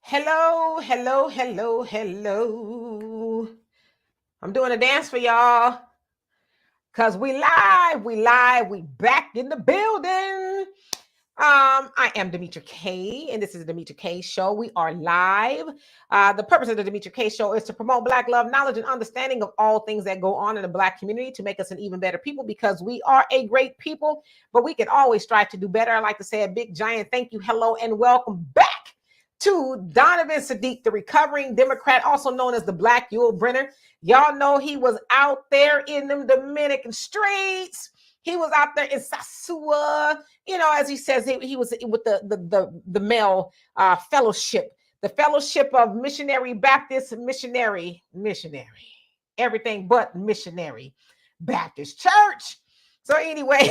Hello, hello, hello, hello. I'm doing a dance for y'all because we back in the building. I am Demetra K, and this is the Demetra K Show. We are live. The purpose of the Demetra K Show is to promote Black love, knowledge, and understanding of all things that go on in the Black community to make us an even better people because we are a great people, but we can always strive to do better. I like to say a big giant thank you, hello, and welcome back to Donovan Sadiq, the recovering Democrat, also known as the Black Yul Brynner. Y'all know he was out there in them Dominican streets. He was out there in Sasua, as he says, he was with the male fellowship, the Fellowship of Missionary Baptist Missionary, everything but Missionary Baptist Church. So anyway,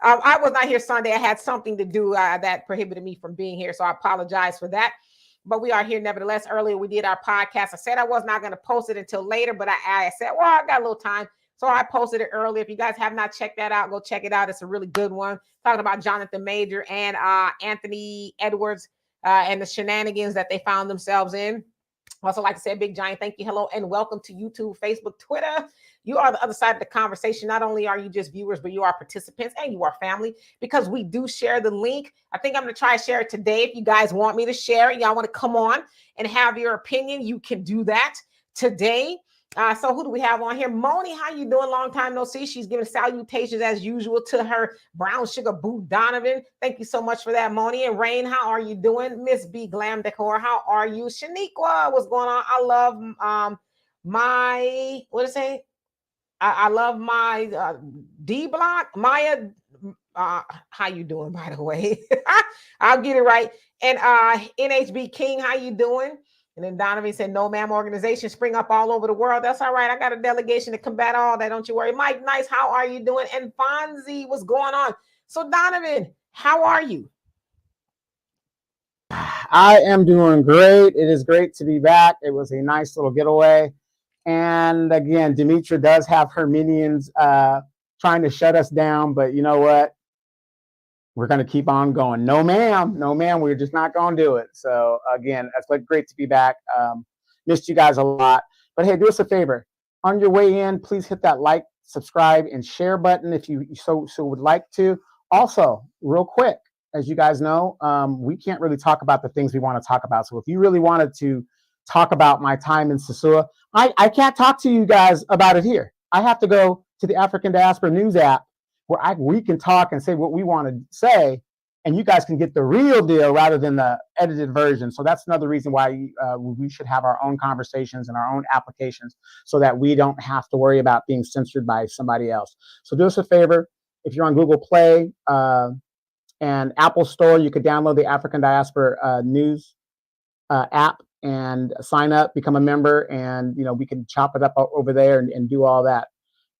I was not here Sunday. I had something to do that prohibited me from being here, so I apologize for that. But we are here nevertheless. Earlier we did our podcast. I said I was not going to post it until later, but I said, well, I got a little time. So I posted it earlier. If you guys have not checked that out, go check it out. It's a really good one. Talking about Jonathan Major and Anthony Edwards and the shenanigans that they found themselves in. Also like to say a big giant thank you, hello, and welcome to YouTube, Facebook, Twitter. You are the other side of the conversation. Not only are you just viewers, but you are participants and you are family because we do share the link. I think I'm going to try to share it today. If you guys want me to share it, y'all want to come on and have your opinion, you can do that today. So who do we have on here? Moni, how you doing? Long time no see. She's giving salutations as usual to her brown sugar boo Donovan. Thank you so much for that, Moni. And Rain, how are you doing? Miss B Glam Decor, how are you? Shaniqua, what's going on? I love my, what is it? I love my D Block. Maya, how you doing, by the way? I'll get it right. And NHB King, how you doing? And then Donovan said, no, ma'am, organizations spring up all over the world. That's all right. I got a delegation to combat all that. Don't you worry. Mike, nice. How are you doing? And Fonzie, what's going on? So, Donovan, how are you? I am doing great. It is great to be back. It was a nice little getaway. And again, Demetra does have her minions trying to shut us down. But you know what? We're going to keep on going. No, ma'am. No, ma'am. We're just not going to do it. So again, it's great to be back. Missed you guys a lot. But hey, do us a favor. On your way in, please hit that like, subscribe, and share button if you so would like to. Also, real quick, as you guys know, we can't really talk about the things we want to talk about. So if you really wanted to talk about my time in Sasua, I can't talk to you guys about it here. I have to go to the African Diaspora News app where we can talk and say what we want to say, and you guys can get the real deal rather than the edited version. So that's another reason why we should have our own conversations and our own applications so that we don't have to worry about being censored by somebody else. So do us a favor. If you're on Google Play and Apple Store, you could download the African Diaspora News app and sign up, become a member, and we can chop it up over there and do all that.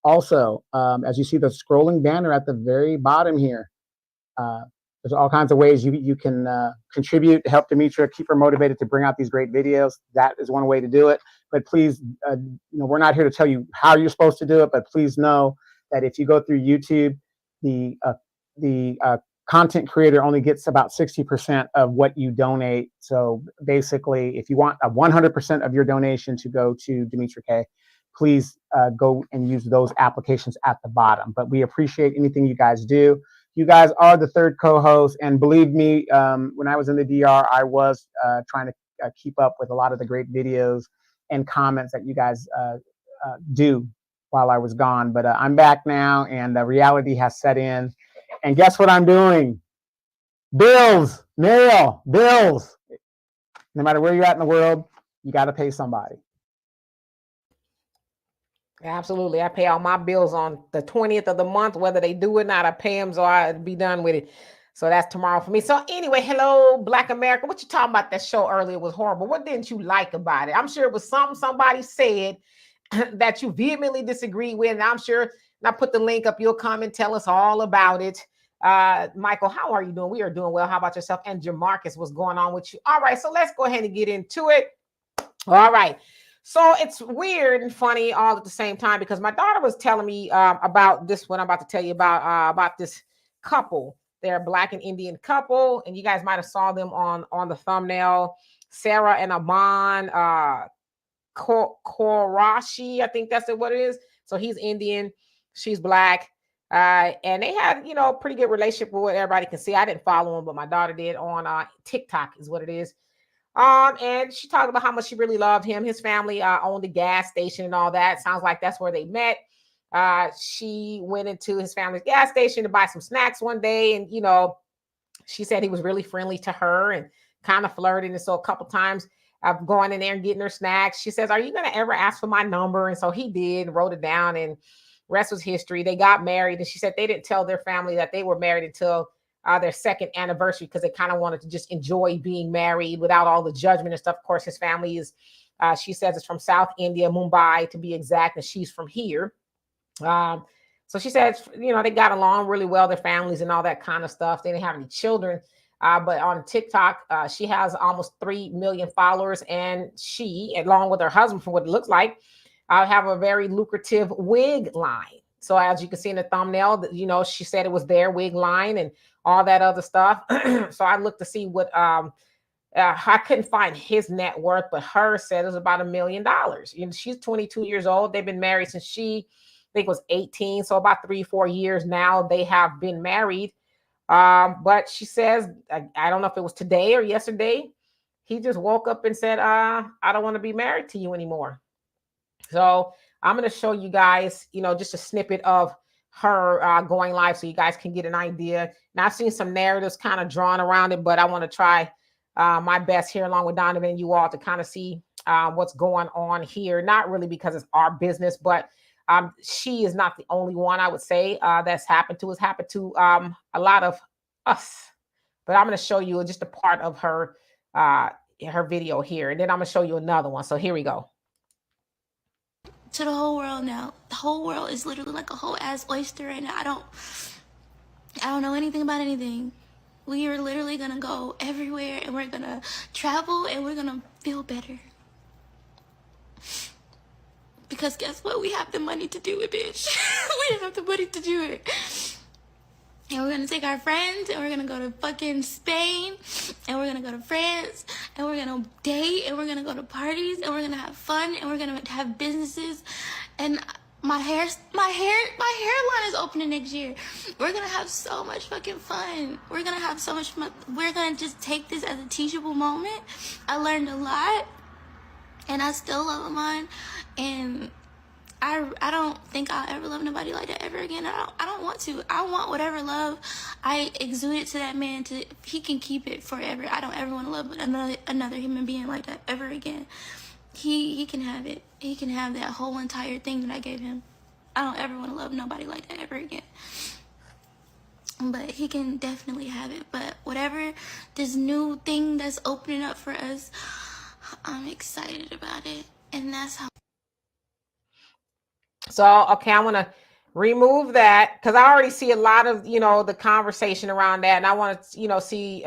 Also, as you see the scrolling banner at the very bottom here, there's all kinds of ways you can contribute to help Demetra keep her motivated to bring out these great videos. That is one way to do it. But please, we're not here to tell you how you're supposed to do it, but please know that if you go through YouTube, the content creator only gets about 60% of what you donate. So basically, if you want 100% of your donation to go to Demetra K, please go and use those applications at the bottom. But we appreciate anything you guys do. You guys are the third co-host, and believe me, when I was in the DR, I was trying to keep up with a lot of the great videos and comments that you guys do while I was gone. But I'm back now, and reality has set in. And guess what I'm doing? Bills, mail, bills. No matter where you're at in the world, you got to pay somebody. Absolutely. I pay all my bills on the 20th of the month, whether they do it or not. I pay them, so I'll be done with it. So that's tomorrow for me. So anyway, hello, Black America. What you talking about? That show earlier was horrible. What didn't you like about it? I'm sure it was something somebody said that you vehemently disagree with. And I'm sure, and I put the link up. You'll come and tell us all about it. Michael, how are you doing? We are doing well. How about yourself? And Jamarcus, what's going on with you? All right, so let's go ahead and get into it. All right. So it's weird and funny all at the same time because my daughter was telling me about this one I'm about to tell you about this couple They're a Black and Indian couple, and you guys might have saw them on the thumbnail. Sarah and Aman Korashi, I think that's what it is. So he's Indian, she's Black. And they had, pretty good relationship with what everybody can see. I didn't follow him, but my daughter did on TikTok is what it is. And she talked about how much she really loved him. His family owned a gas station and all that. Sounds like that's where they met. She went into his family's gas station to buy some snacks one day, and she said he was really friendly to her and kind of flirting. And so a couple times of going in there and getting her snacks, she says, "Are you going to ever ask for my number?" And so he did, wrote it down, and rest was history. They got married, and she said they didn't tell their family that they were married until their second anniversary, because they kind of wanted to just enjoy being married without all the judgment and stuff. Of course, his family is, she says, it's from South India, Mumbai to be exact, and she's from here. So she said, they got along really well, their families and all that kind of stuff. They didn't have any children. But on TikTok, she has almost 3 million followers, and she, along with her husband, from what it looks like, have a very lucrative wig line. So as you can see in the thumbnail, she said it was their wig line and all that other stuff. So I looked to see what, I couldn't find his net worth, but hers said it was about $1 million. She's 22 years old. They've been married since she, I think, was 18. So about 3-4 years now they have been married. But she says, I don't know if it was today or yesterday, he just woke up and said, I don't want to be married to you anymore. So I'm going to show you guys, just a snippet of her going live so you guys can get an idea. Now, I've seen some narratives kind of drawn around it, but I want to try my best here along with Donovan and you all to kind of see what's going on here. Not really because it's our business, but she is not the only one, I would say, that's happened to. It's happened to a lot of us. But I'm going to show you just a part of her video here, and then I'm going to show you another one. So here we go. To the whole world now. The whole world is literally like a whole ass oyster right now. I don't know anything about anything. We are literally gonna go everywhere, and we're gonna travel, and we're gonna feel better. Because guess what? We have the money to do it, bitch. We have the money to do it. And we're gonna take our friends, and we're gonna go to fucking Spain, and we're gonna go to France, and we're gonna date, and we're gonna go to parties, and we're gonna have fun, and we're gonna have businesses. And my hairline is opening next year. We're gonna have so much fucking fun. We're gonna have so much fun. We're gonna just take this as a teachable moment. I learned a lot, and I still love mine, and I don't think I'll ever love nobody like that ever again. I don't want to. I want whatever love I exuded to that man, he can keep it forever. I don't ever want to love another human being like that ever again. He can have it. He can have that whole entire thing that I gave him. I don't ever want to love nobody like that ever again. But he can definitely have it. But whatever this new thing that's opening up for us, I'm excited about it. And that's how. So, okay, I want to remove that because I already see a lot of, the conversation around that. And I want to, see.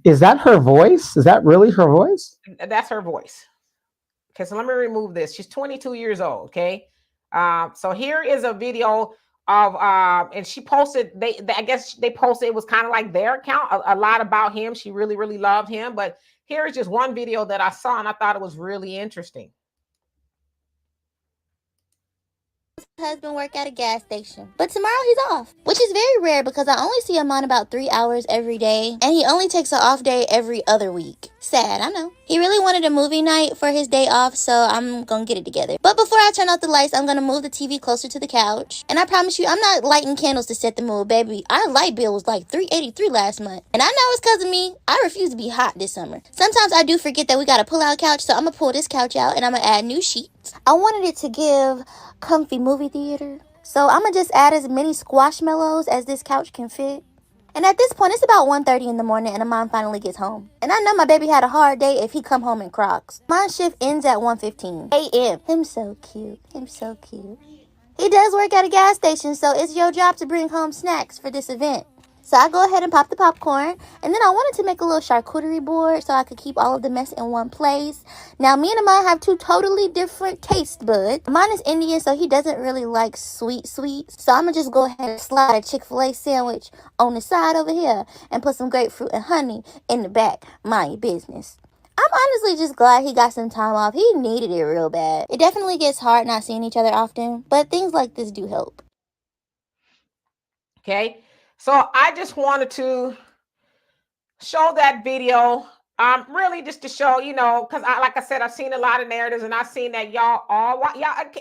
Is that her voice? Is that really her voice? That's her voice. Okay, so let me remove this. She's 22 years old, okay? So here is a video of, and she posted, I guess they posted, it was kind of like their account, a lot about him. She really, really loved him. But here is just one video that I saw, and I thought it was really interesting. Husband work at a gas station, but tomorrow he's off, which is very rare because I only see him on about 3 hours every day, and he only takes an off day every other week. Sad, I know. He really wanted a movie night for his day off, so I'm gonna get it together. But before I turn off the lights, I'm gonna move the TV closer to the couch, and I promise you, I'm not lighting candles to set the mood, baby. Our light bill was like $383 last month, and I know it's because of me. I refuse to be hot this summer. Sometimes I do forget that we got a pull-out couch, so I'm gonna pull this couch out, and I'm gonna add new sheets. I wanted it to give comfy movie theater, so I'm gonna just add as many squashmallows as this couch can fit. And at this point, it's about 1:30 in the morning, and Amon finally gets home. And I know my baby had a hard day if he come home in Crocs. My shift ends at 1:15 a.m. Him so cute. Him so cute. He does work at a gas station, so it's your job to bring home snacks for this event. So I go ahead and pop the popcorn. And then I wanted to make a little charcuterie board so I could keep all of the mess in one place. Now, me and Amon have two totally different taste buds. Amon is Indian, so he doesn't really like sweets. So I'm going to just go ahead and slide a Chick-fil-A sandwich on the side over here and put some grapefruit and honey in the back. Mind your business. I'm honestly just glad he got some time off. He needed it real bad. It definitely gets hard not seeing each other often, but things like this do help. Okay, so I just wanted to show that video, really just to show, because like I said, I've seen a lot of narratives, and I've seen that y'all all I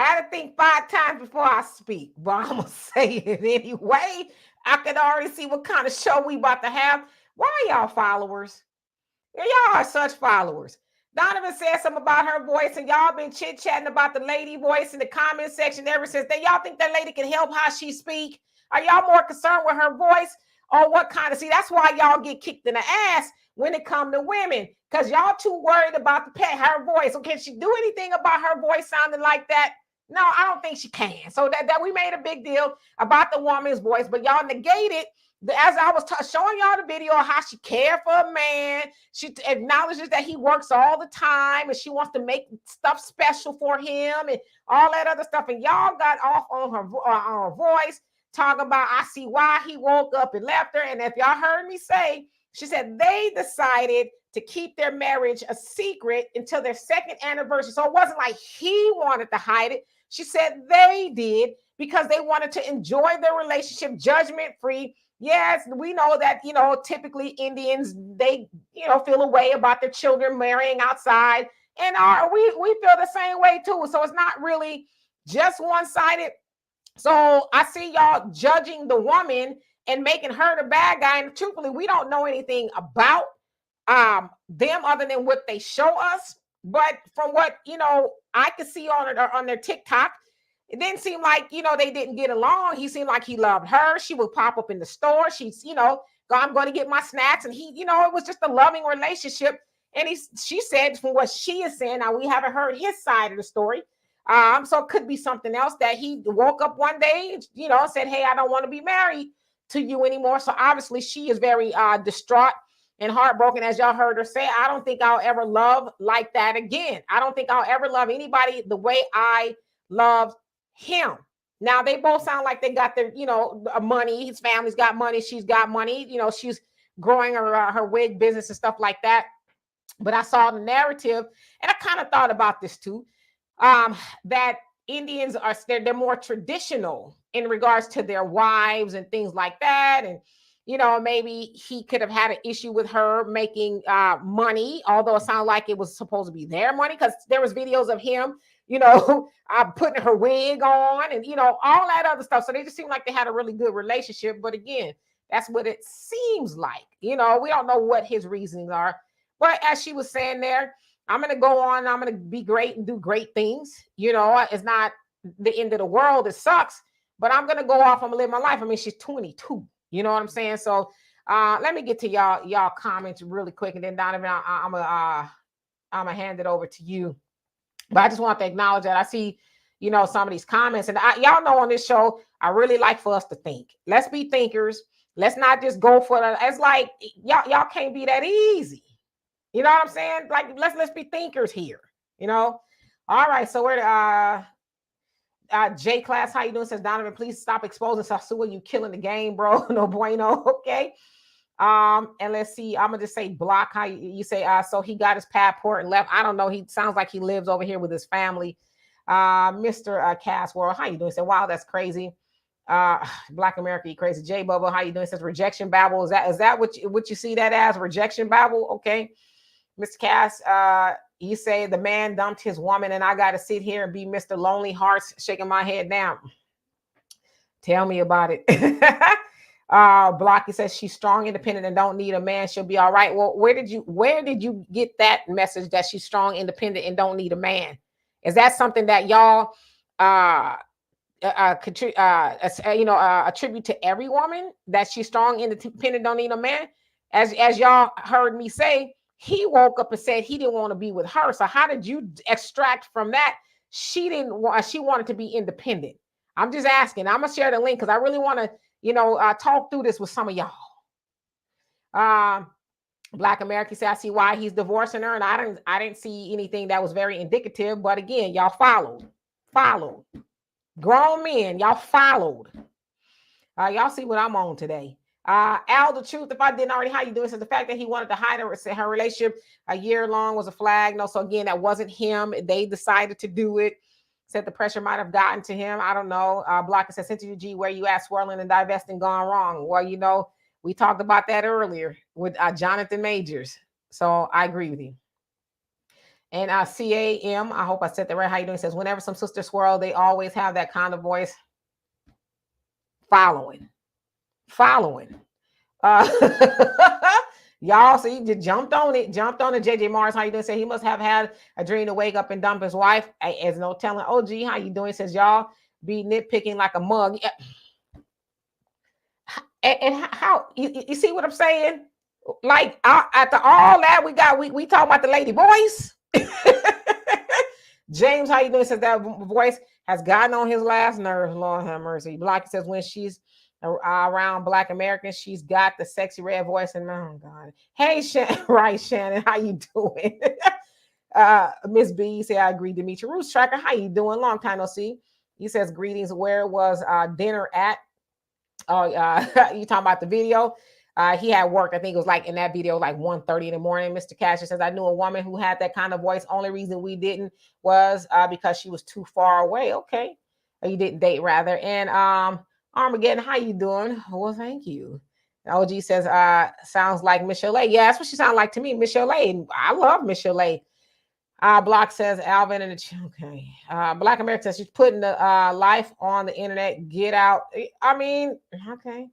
had to think 5 times before I speak, but I'm gonna say it anyway. I can already see what kind of show we about to have. Why y'all followers? Y'all are such followers. Donovan said something about her voice, and y'all been chit-chatting about the lady voice in the comment section ever since. Then y'all think that lady can help how she speak? Are y'all more concerned with her voice or what kind of? See, that's why y'all get kicked in the ass when it come to women, because y'all too worried about her voice. So can she do anything about her voice sounding like that? No, I don't think she can. So that we made a big deal about the woman's voice, but y'all negated. As I was showing y'all the video of how she cared for a man, she acknowledges that he works all the time and she wants to make stuff special for him and all that other stuff. And y'all got off on her voice, talking about, I see why he woke up and left her. And if y'all heard me say, she said they decided to keep their marriage a secret until their 2nd anniversary. So it wasn't like he wanted to hide it. She said they did because they wanted to enjoy their relationship judgment-free. Yes, we know that, typically Indians, they, feel a way about their children marrying outside. And we feel the same way too. So it's not really just one-sided. So I see y'all judging the woman and making her the bad guy. And truthfully, we don't know anything about them other than what they show us. But from what, I could see on their TikTok, it didn't seem like, they didn't get along. He seemed like he loved her. She would pop up in the store. She's, I'm going to get my snacks. And he, it was just a loving relationship. And she said, from what she is saying, now we haven't heard his side of the story. So it could be something else that he woke up one day, said, hey, I don't want to be married to you anymore. So obviously she is very distraught and heartbroken. As y'all heard her say, I don't think I'll ever love like that again. I don't think I'll ever love anybody the way I loved him. Now they both sound like they got their, money. His family's got money. She's got money. She's growing her wig business and stuff like that. But I saw the narrative, and I kind of thought about this too. That Indians they're more traditional in regards to their wives and things like that. And maybe he could have had an issue with her making money, although it sounded like it was supposed to be their money, because there was videos of him, putting her wig on and, all that other stuff. So they just seemed like they had a really good relationship. But again, that's what it seems like. We don't know what his reasons are. But as she was saying there, I'm going to go on. I'm going to be great and do great things. It's not the end of the world. It sucks. But I'm going to go off. I'm going to live my life. I mean, she's 22. You know what I'm saying? So let me get to y'all comments really quick. And then Donovan, I'm going to hand it over to you. But I just want to acknowledge that I see, some of these comments. And y'all know on this show, I really like for us to think. Let's be thinkers. Let's not just go for the, it's like, y'all can't be that easy. You know what I'm saying? Like, let's be thinkers here, All right. So we're, J Class, how you doing? Says Donovan, please stop exposing Sasua. You killing the game, bro. No bueno. Okay. And let's see. I'm gonna just say block. How you say? So he got his passport and left. I don't know. He sounds like he lives over here with his family. Mr. Cass World, how you doing? Say, wow, that's crazy. Black America, you crazy. J Bubba, how you doing? Says rejection babble. Is that what you see that as? Rejection babble? Okay. Mr. Cass, you say the man dumped his woman and I got to sit here and be Mr. Lonely Hearts shaking my head down. Tell me about it. Blocky says she's strong, independent, and don't need a man. She'll be all right. Well, where did you get that message that she's strong, independent, and don't need a man? Is that something that y'all attribute to every woman, that she's strong, independent, don't need a man? As y'all heard me say, he woke up and said he didn't want to be with her. So how did you extract from that she didn't want, she wanted to be independent. I'm just asking. I'm gonna share the link because I really want to, talk through this with some of y'all. Black American say, I see why he's divorcing her, and I didn't see anything that was very indicative. But again, y'all followed. Grown men, y'all followed. Y'all see what I'm on today. Al, the truth, if I didn't already, how you doing? Says the fact that he wanted to hide her relationship a year long was a flag. No, so again, that wasn't him. They decided to do it. Said the pressure might have gotten to him. I don't know. Blocker says, Cynthia G, where you at, swirling and divesting gone wrong? Well, we talked about that earlier with Jonathan Majors. So I agree with you. And CAM, I hope I said that right. How you doing? Says, whenever some sister swirl, they always have that kind of voice. Following. Y'all see, just jumped on it. JJ Morris, how you doing? Say he must have had a dream to wake up and dump his wife. As no telling. OG, how you doing? Says y'all be nitpicking like a mug. And how you see what I'm saying? Like after all that we talk about the lady voice. James, how you doing? Says that voice has gotten on his last nerves. Lord have mercy. Blocky says when she's around Black Americans, she's got the sexy red voice. And oh God, hey Shannon, how you doing? Miss B say I agree. Demetri Roos Tracker, how you doing? Long time no see. He says greetings. Where was dinner at? Oh, you talking about the video? He had work. I think it was like in that video, like 1:30 in the morning. Mr. Casher says, I knew a woman who had that kind of voice. Only reason we didn't was because she was too far away. Okay. Or you didn't date rather. And Armageddon, how you doing? Well, thank you. OG says, sounds like Michelle A. Yeah, that's what she sounds like to me, Michelle A. I love Michelle A. Block says Alvin and okay. Black America says she's putting the life on the internet. Get out. I mean, okay.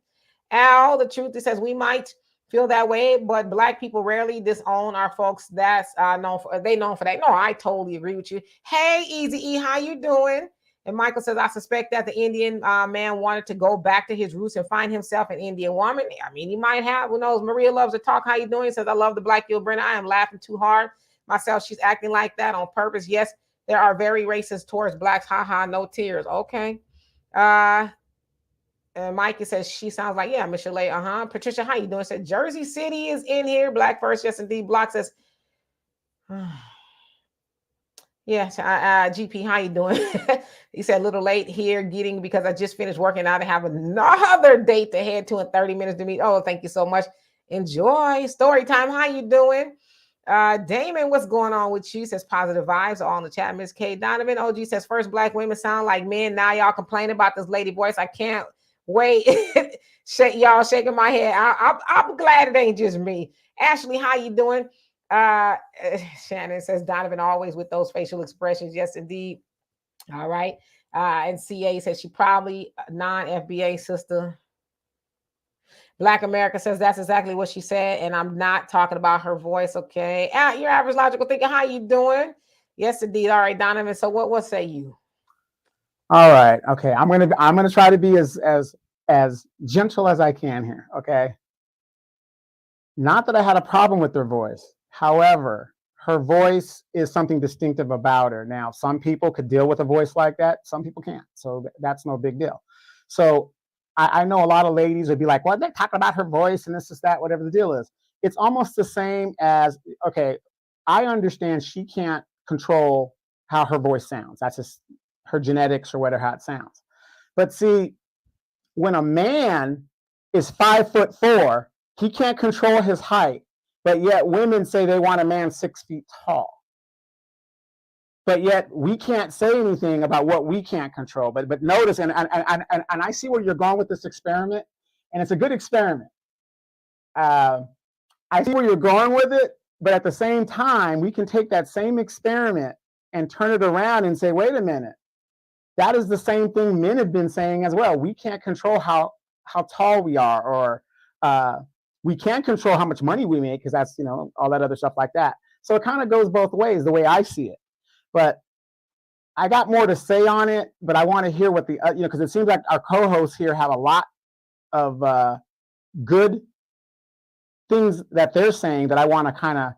Al, the truth, it says we might feel that way, but Black people rarely disown our folks. That's known for that. No, I totally agree with you. Hey, Easy E, how you doing? And Michael says, I suspect that the Indian man wanted to go back to his roots and find himself an Indian woman. I mean, he might have. Who knows? Maria loves to talk. How you doing? He says, I love the Black Gilbert. I am laughing too hard myself. She's acting like that on purpose. Yes, there are very racist towards Blacks. Haha, no tears. Okay. And Mikey says she sounds like, yeah, Michelle A. Patricia, how you doing? Said Jersey City is in here. Black first, yes indeed. Block says, yes, GP, how you doing? He said a little late here getting because I just finished working out. I have another date to head to in 30 minutes to meet. Oh, thank you so much. Enjoy story time. How you doing? Damon, what's going on with you? Says positive vibes all in the chat. Miss K. Donovan, OG says first Black women sound like men. Now y'all complaining about this lady voice. I can't wait. Y'all shaking my head. I'm glad it ain't just me. Ashley, how you doing? Shannon says Donovan always with those facial expressions. Yes, indeed. All right. And CA says she probably non-FBA sister. Black America says that's exactly what she said, and I'm not talking about her voice. Okay, your average logical thinker, how you doing? Yes, indeed. All right, Donovan. So what say you? All right. Okay. I'm gonna try to be as gentle as I can here. Okay. Not that I had a problem with her voice. However, her voice is something distinctive about her. Now, some people could deal with a voice like that. Some people can't. So that's no big deal. So I know a lot of ladies would be like, well, they're talking about her voice and this is that, whatever the deal is. It's almost the same as, okay, I understand she can't control how her voice sounds. That's just her genetics or whatever, how it sounds. But see, when a man is 5'4", he can't control his height, but yet women say they want a man 6 feet tall. But yet we can't say anything about what we can't control. But notice, and I see where you're going with this experiment, and it's a good experiment. I see where you're going with it, but at the same time, we can take that same experiment and turn it around and say, wait a minute, that is the same thing men have been saying as well. We can't control how tall we are, or we can't control how much money we make, because that's, all that other stuff like that. So it kind of goes both ways, the way I see it. But I got more to say on it, but I want to hear what the, because it seems like our co-hosts here have a lot of good things that they're saying that I want to kind of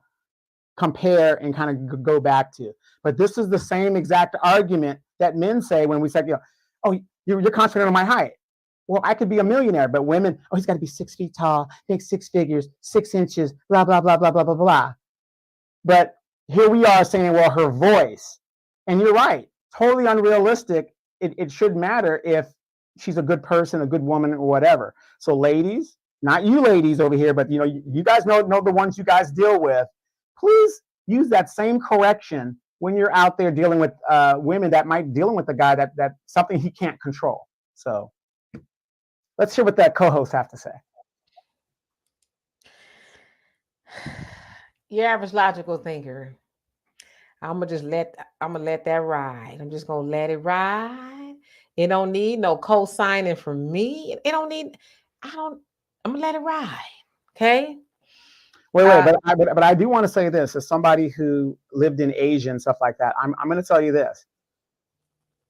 compare and kind of go back to. But this is the same exact argument that men say when we say, oh, you're concentrating on my height. Well, I could be a millionaire, but women, oh, he's got to be 6 feet tall, make 6 figures, 6 inches, blah, blah, blah, blah, blah, blah, blah. But here we are saying, well, her voice. And you're right, totally unrealistic. It should matter if she's a good person, a good woman, or whatever. So ladies, not you ladies over here, but you guys know the ones you guys deal with. Please use that same correction when you're out there dealing with women that might dealing with a guy that something he can't control. So let's hear what that co-host have to say. Your average logical thinker. I'm gonna let that ride. I'm just gonna let it ride. It don't need no co-signing from me. It don't need. I'm gonna let it ride. Okay. Wait, but I do want to say this as somebody who lived in Asia and stuff like that. I'm going to tell you this.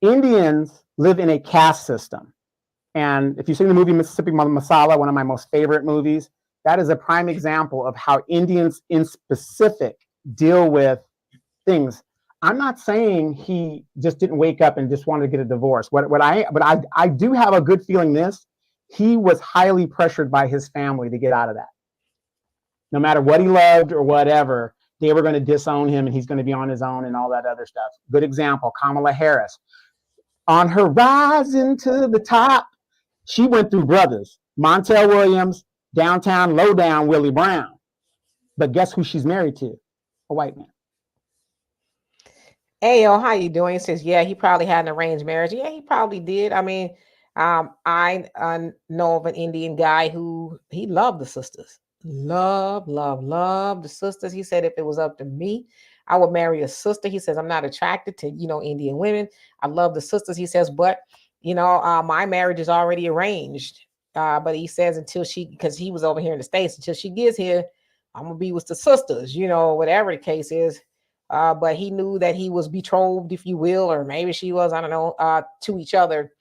Indians live in a caste system. And if you've seen the movie Mississippi Masala, one of my most favorite movies, that is a prime example of how Indians in specific deal with things. I'm not saying he just didn't wake up and just wanted to get a divorce. But I do have a good feeling he was highly pressured by his family to get out of that. No matter what he loved or whatever, they were going to disown him and he's going to be on his own and all that other stuff. Good example, Kamala Harris. On her rising to the top, she went through brothers, Montel Williams, downtown, lowdown Willie Brown. But guess who she's married to? A white man. Hey, how you doing? He says, yeah, he probably had an arranged marriage. Yeah, he probably did. I mean, I know of an Indian guy who he loved the sisters. Love the sisters. He said if it was up to me, I would marry a sister. He says I'm not attracted to Indian women. I love the sisters. He says, but my marriage is already arranged. But he says because he was over here in the States, until she gets here, I'm gonna be with the sisters. Whatever the case is. But he knew that he was betrothed, if you will, or maybe she was, I don't know, to each other.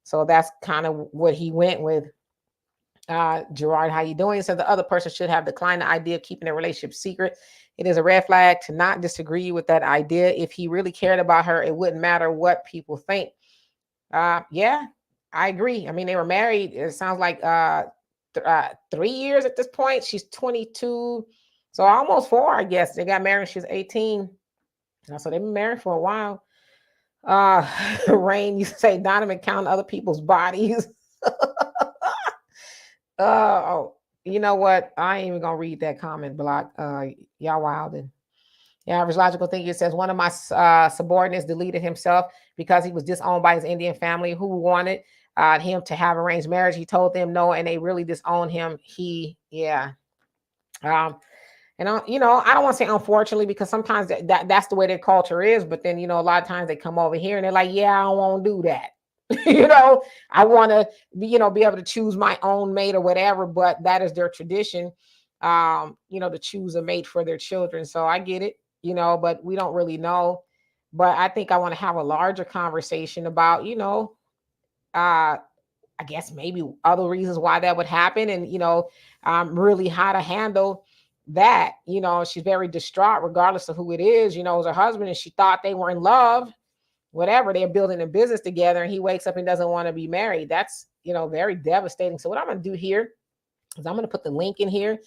So that's kind of what he went with. Gerard, how you doing? So the other person should have declined the idea of keeping a relationship secret. It is a red flag to not disagree with that idea. If he really cared about her, it wouldn't matter what people think. Yeah, I agree. I mean, they were married. It sounds like 3 years at this point. She's 22, so almost 4, I guess. They got married when she was 18. So they've been married for a while. Rain, you say Donovan count other people's bodies. Oh, you know what? I ain't even gonna read that comment block. Y'all wildin'. Yeah, average logical thinking says one of my subordinates deleted himself because he was disowned by his Indian family who wanted him to have arranged marriage. He told them no, and they really disowned him. And I don't want to say unfortunately, because sometimes that's the way their culture is. But then, a lot of times they come over here and they're like, yeah, I don't want to do that. I want to, be able to choose my own mate or whatever, but that is their tradition, to choose a mate for their children. So I get it, but we don't really know. But I think I want to have a larger conversation about, I guess maybe other reasons why that would happen and, really how to handle that. She's very distraught regardless of who it is, it was her husband and she thought they were in love. Whatever, they're building a business together and he wakes up and doesn't want to be married. That's, very devastating. So what I'm going to do here is I'm going to put the link in here.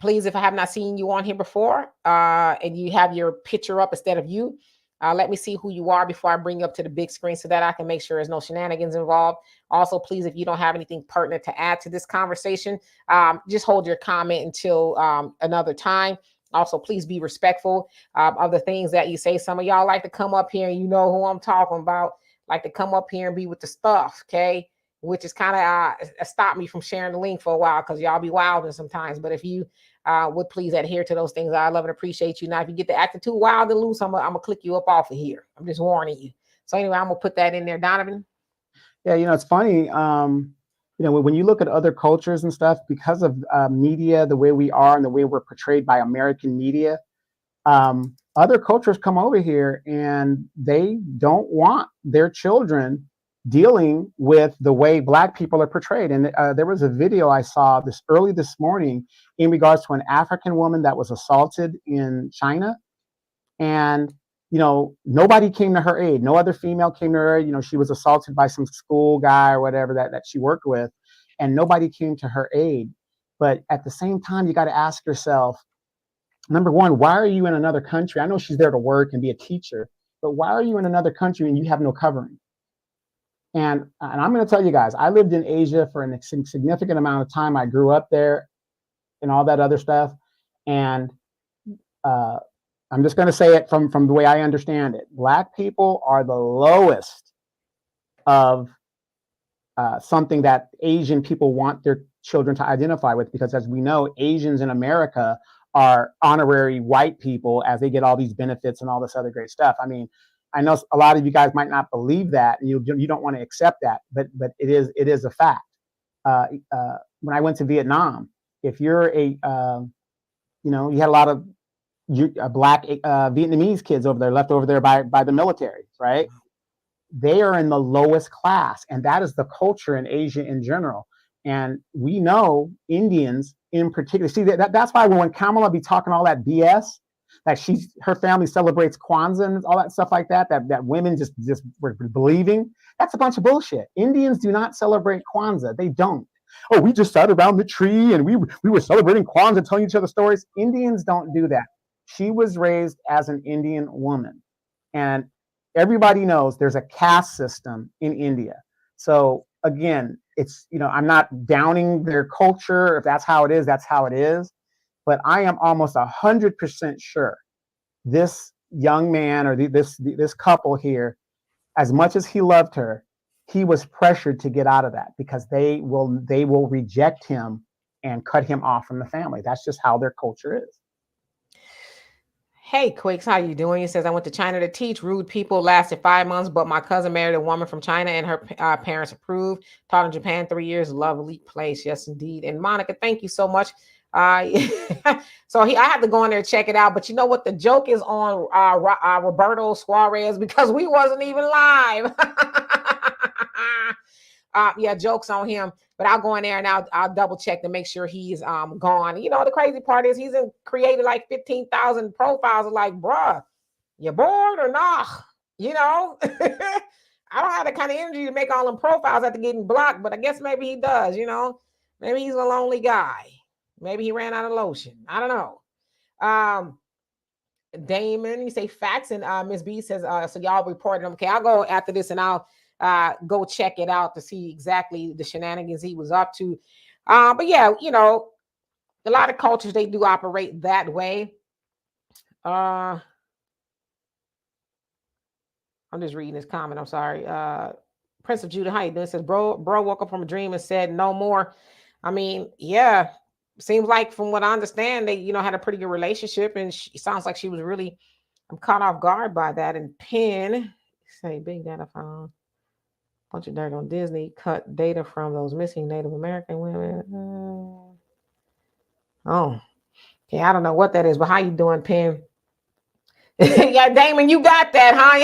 Please, if I have not seen you on here before and you have your picture up instead of you, let me see who you are before I bring you up to the big screen so that I can make sure there's no shenanigans involved. Also, please, if you don't have anything pertinent to add to this conversation, just hold your comment until another time. Also, please be respectful of the things that you say. Some of y'all like to come up here and you know who I'm talking about, like to come up here and be with the stuff, okay? Which is kind of stopped me from sharing the link for a while because y'all be wilding sometimes. But if you would please adhere to those things, I love and appreciate you. Now, if you get to acting too wild and loose, I'm gonna click you up off of here. I'm just warning you. So anyway, I'm gonna put that in there, Donovan. Yeah, it's funny. When you look at other cultures and stuff, because of media, the way we are and the way we're portrayed by American media, other cultures come over here and they don't want their children dealing with the way Black people are portrayed. And there was a video I saw early this morning in regards to an African woman that was assaulted in China. And, nobody came to her aid. No other female came to her aid. She was assaulted by some school guy or whatever that she worked with, and nobody came to her aid. But at the same time, you got to ask yourself, number one, why are you in another country? I know she's there to work and be a teacher, but why are you in another country and you have no covering? And I'm going to tell you guys, I lived in Asia for a significant amount of time. I grew up there and all that other stuff. And I'm just going to say it from the way I understand it. Black people are the lowest of something that Asian people want their children to identify with, because as we know, Asians in America are honorary white people as they get all these benefits and all this other great stuff. I mean, I know a lot of you guys might not believe that, and you don't want to accept that, but it is a fact. When I went to Vietnam, if you're you had a lot of black Vietnamese kids over there, left over there by the military, right? They are in the lowest class, and that is the culture in Asia in general. And we know Indians in particular. See, that's why when Kamala be talking all that BS, that her family celebrates Kwanzaa and all that stuff like that women just were believing, that's a bunch of bullshit. Indians do not celebrate Kwanzaa. They don't. Oh, we just sat around the tree and we were celebrating Kwanzaa, telling each other stories. Indians don't do that. She was raised as an Indian woman. And everybody knows there's a caste system in India. So again, it's, I'm not downing their culture. If that's how it is, that's how it is. But I am almost 100% sure this young man or this couple here, as much as he loved her, he was pressured to get out of that, because they will reject him and cut him off from the family. That's just how their culture is. Hey, Quicks, how you doing? He says, I went to China to teach. Rude people, lasted 5 months, but my cousin married a woman from China and her parents approved. Taught in Japan 3 years. Lovely place. Yes, indeed. And Monica, thank you so much. So I had to go in there and check it out. But you know what? The joke is on Roberto Suarez, because we wasn't even live. Yeah, jokes on him. But I'll go in there and I'll double check to make sure he's gone. The crazy part is he's created like 15,000 profiles. Like, bruh, you bored or not? I don't have the kind of energy to make all them profiles after getting blocked, but I guess maybe he does. Maybe he's a lonely guy. Maybe he ran out of lotion. I don't know. Damon, you say facts, and Miss B says, so y'all reported him. Okay, I'll go after this and I'll go check it out to see exactly the shenanigans he was up to. But yeah, a lot of cultures, they do operate that way. I'm just reading this comment. I'm sorry. Prince of Judah, how you doing? Says, bro woke up from a dream and said no more. I mean, yeah, seems like from what I understand, they, had a pretty good relationship, and it sounds like she was really, I'm caught off guard by that. And Penn, say big data found bunch of dirt on Disney, cut data from those missing Native American women. Oh, yeah, I don't know what that is, but how you doing, Penn? Yeah, Damon, you got that, huh?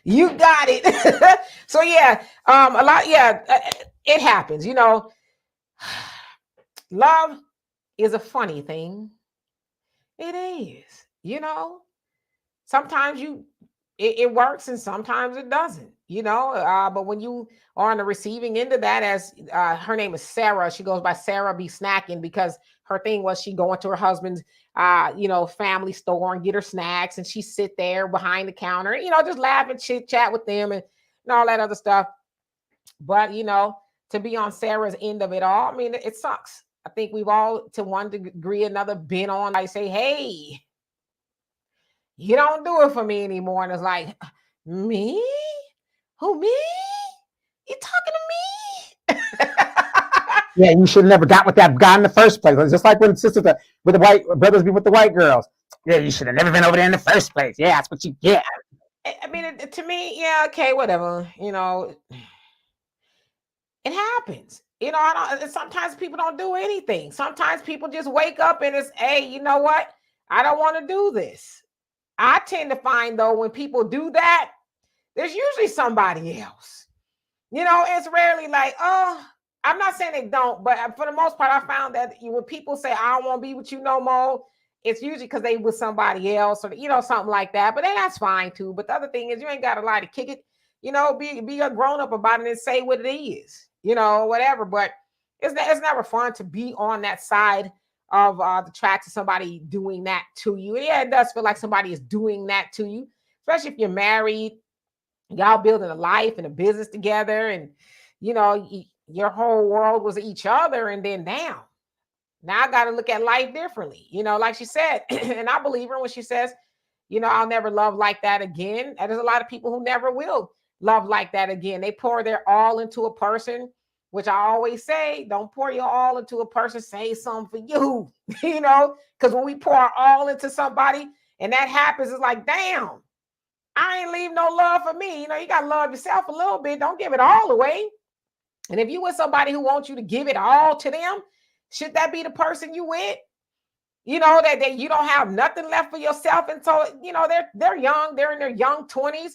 You got it. So yeah, a lot. Yeah, it happens. Love is a funny thing. It is. Sometimes it works and sometimes it doesn't. But when you are on the receiving end of that, as her name is Sarah, she goes by Sarah Be Snacking, because her thing was she go into her husband's family store and get her snacks, and she sit there behind the counter, just laugh and chit chat with them and all that other stuff. But to be on Sarah's end of it all, I mean, it sucks. I think we've all, to one degree or another, been on, like, say, hey, you don't do it for me anymore. And it's like, me? Who, me? You talking to me? Yeah, you should have never got with that guy in the first place. It's just like when sisters with the white brothers be with the white girls. Yeah, you should have never been over there in the first place. Yeah, that's what you get. I mean, to me, yeah, okay, whatever. It happens. Sometimes people don't do anything. Sometimes people just wake up and it's, hey, you know what? I don't want to do this. I tend to find, though, when people do that, there's usually somebody else. It's rarely like, oh, I'm not saying they don't, but for the most part, I found that when people say, I don't want to be with you no more, it's usually because they with somebody else or, something like that. But then that's fine too. But the other thing is you ain't got to lie to kick it. Be a grown up about it and say what it is, whatever. But it's never fun to be on that side of the track to somebody doing that to you. And yeah, it does feel like somebody is doing that to you, especially if you're married, y'all building a life and a business together, and your whole world was each other, and then now I got to look at life differently, like she said. And I believe her when she says, I'll never love like that again. And there's a lot of people who never will love like that again. They pour their all into a person, which I always say, don't pour your all into a person, say something for you, because when we pour our all into somebody and that happens, it's like, damn, I ain't leave no love for me. You got to love yourself a little bit. Don't give it all away. And if you with somebody who wants you to give it all to them, should that be the person you with? That you don't have nothing left for yourself. And so, they're young, they're in their young 20s.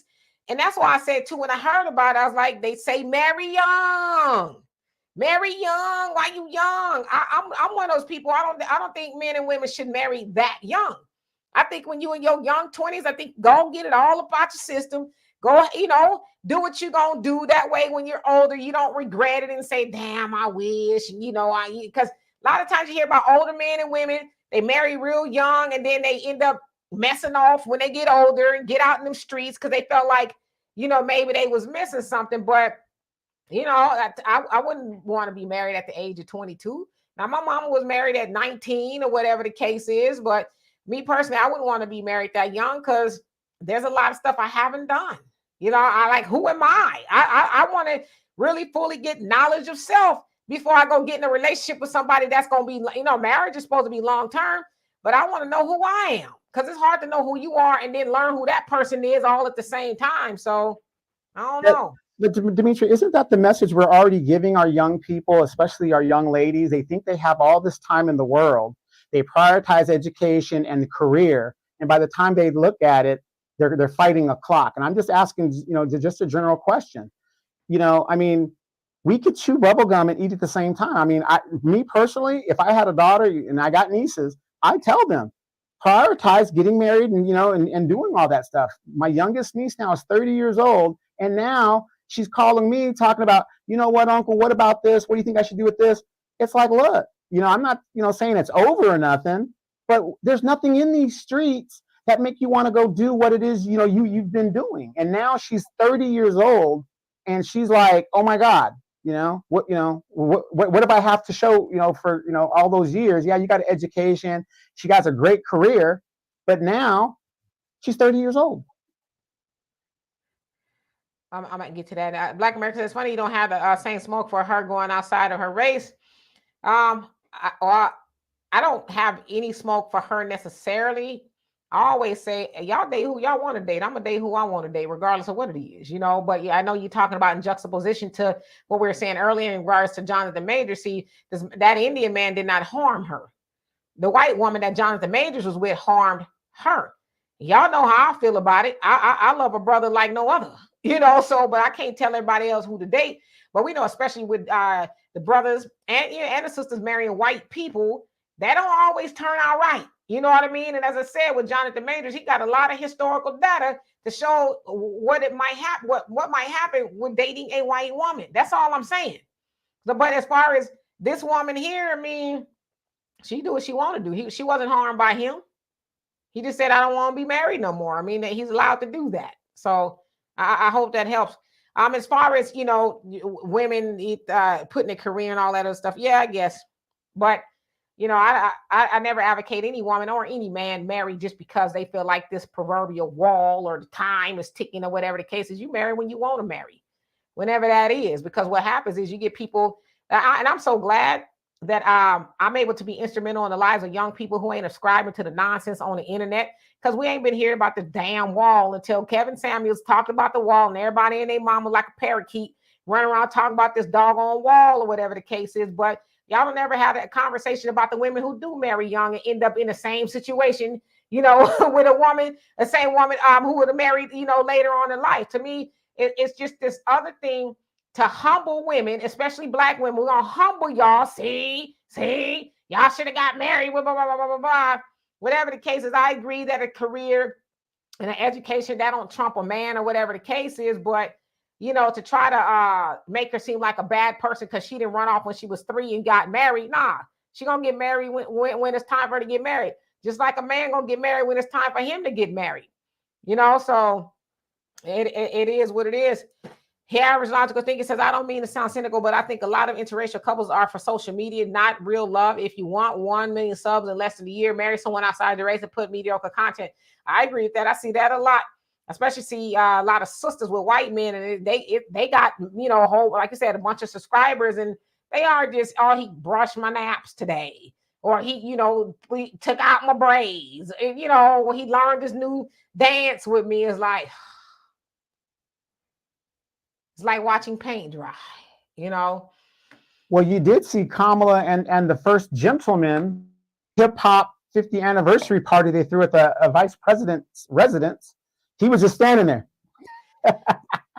And that's why I said too, when I heard about it, I was like, they say marry young. Marry young. Why you young? I'm one of those people. I don't think men and women should marry that young. I think when you in your young 20s, I think go get it all about your system. Go, do what you're gonna do. That way, when you're older, you don't regret it and say, damn, I wish, because a lot of times you hear about older men and women, they marry real young and then they end up messing off when they get older and get out in the streets because they felt like, maybe they was missing something. But, I wouldn't want to be married at the age of 22. Now, my mama was married at 19 or whatever the case is. But me personally, I wouldn't want to be married that young because there's a lot of stuff I haven't done. I like, who am I? I want to really fully get knowledge of self before I go get in a relationship with somebody that's going to be, marriage is supposed to be long term, but I want to know who I am because it's hard to know who you are and then learn who that person is all at the same time. So I don't know. But Dimitri, isn't that the message we're already giving our young people, especially our young ladies? They think they have all this time in the world. They prioritize education and career. And by the time they look at it, they're fighting a clock. And I'm just asking, just a general question. We could chew bubble gum and eat at the same time. Me personally, if I had a daughter and I got nieces, I tell them, prioritize getting married and, and doing all that stuff. My youngest niece now is 30 years old. And now she's calling me talking about, what, uncle, what about this? What do you think I should do with this? It's like, look, I'm not, saying it's over or nothing, but there's nothing in these streets that make you want to go do what it is, you've been doing. And now she's 30 years old and she's like, oh my God, what if I have to show, for, all those years? Yeah, you got an education. She got a great career, but now she's 30 years old. I might get to that. Black America, it's funny you don't have the same smoke for her going outside of her race. I don't have any smoke for her necessarily. I always say, y'all date who y'all want to date. I'm going to date who I want to date, regardless of what it is, But yeah, I know you're talking about in juxtaposition to what we were saying earlier in regards to Jonathan Majors. See, that Indian man did not harm her. The white woman that Jonathan Majors was with harmed her. Y'all know how I feel about it. I love a brother like no other, So, but I can't tell everybody else who to date. But we know, especially with the brothers and the sisters marrying white people, that don't always turn out right. You know what I mean? And as I said, with Jonathan Majors, he got a lot of historical data to show what it might happen, what might happen with dating a white woman. That's all I'm saying. But as far as this woman here, she do what she want to do. She wasn't harmed by him. He just said, I don't want to be married no more. He's allowed to do that. So I hope that helps. As far as, women putting a career and all that other stuff. Yeah, I guess. But I never advocate any woman or any man marry just because they feel like this proverbial wall or the time is ticking or whatever the case is. You marry when you want to marry, whenever that is, because what happens is you get people, and I'm so glad that I'm able to be instrumental in the lives of young people who ain't ascribing to the nonsense on the internet, because we ain't been hearing about this damn wall until Kevin Samuels talked about the wall and everybody and their mama like a parakeet running around talking about this doggone wall or whatever the case is. But y'all don't ever have that conversation about the women who do marry young and end up in the same situation, with a woman, the same woman who would have married, later on in life. To me, it's just this other thing to humble women, especially black women. We're going to humble y'all. See, y'all should have got married, blah, blah, blah, blah, blah, blah. whatever the case is, I agree that a career and an education that don't trump a man or whatever the case is, but to try to make her seem like a bad person because she didn't run off when she was 3 and got married. Nah, she gonna get married when it's time for her to get married. Just like a man gonna get married when it's time for him to get married. So it is what it is. Here, average logical thinking says, I don't mean to sound cynical, but I think a lot of interracial couples are for social media, not real love. If you want 1 million subs in less than a year, marry someone outside the race and put mediocre content. I agree with that. I see that a lot. Especially see a lot of sisters with white men, and they got a whole, like I said, a bunch of subscribers, and they are just, oh, he brushed my naps today, or he we took out my braids, and when he learned this new dance with me, it's like watching paint dry. Well, you did see Kamala and the first gentleman hip hop 50th anniversary party they threw at the vice president's residence. He was just standing there.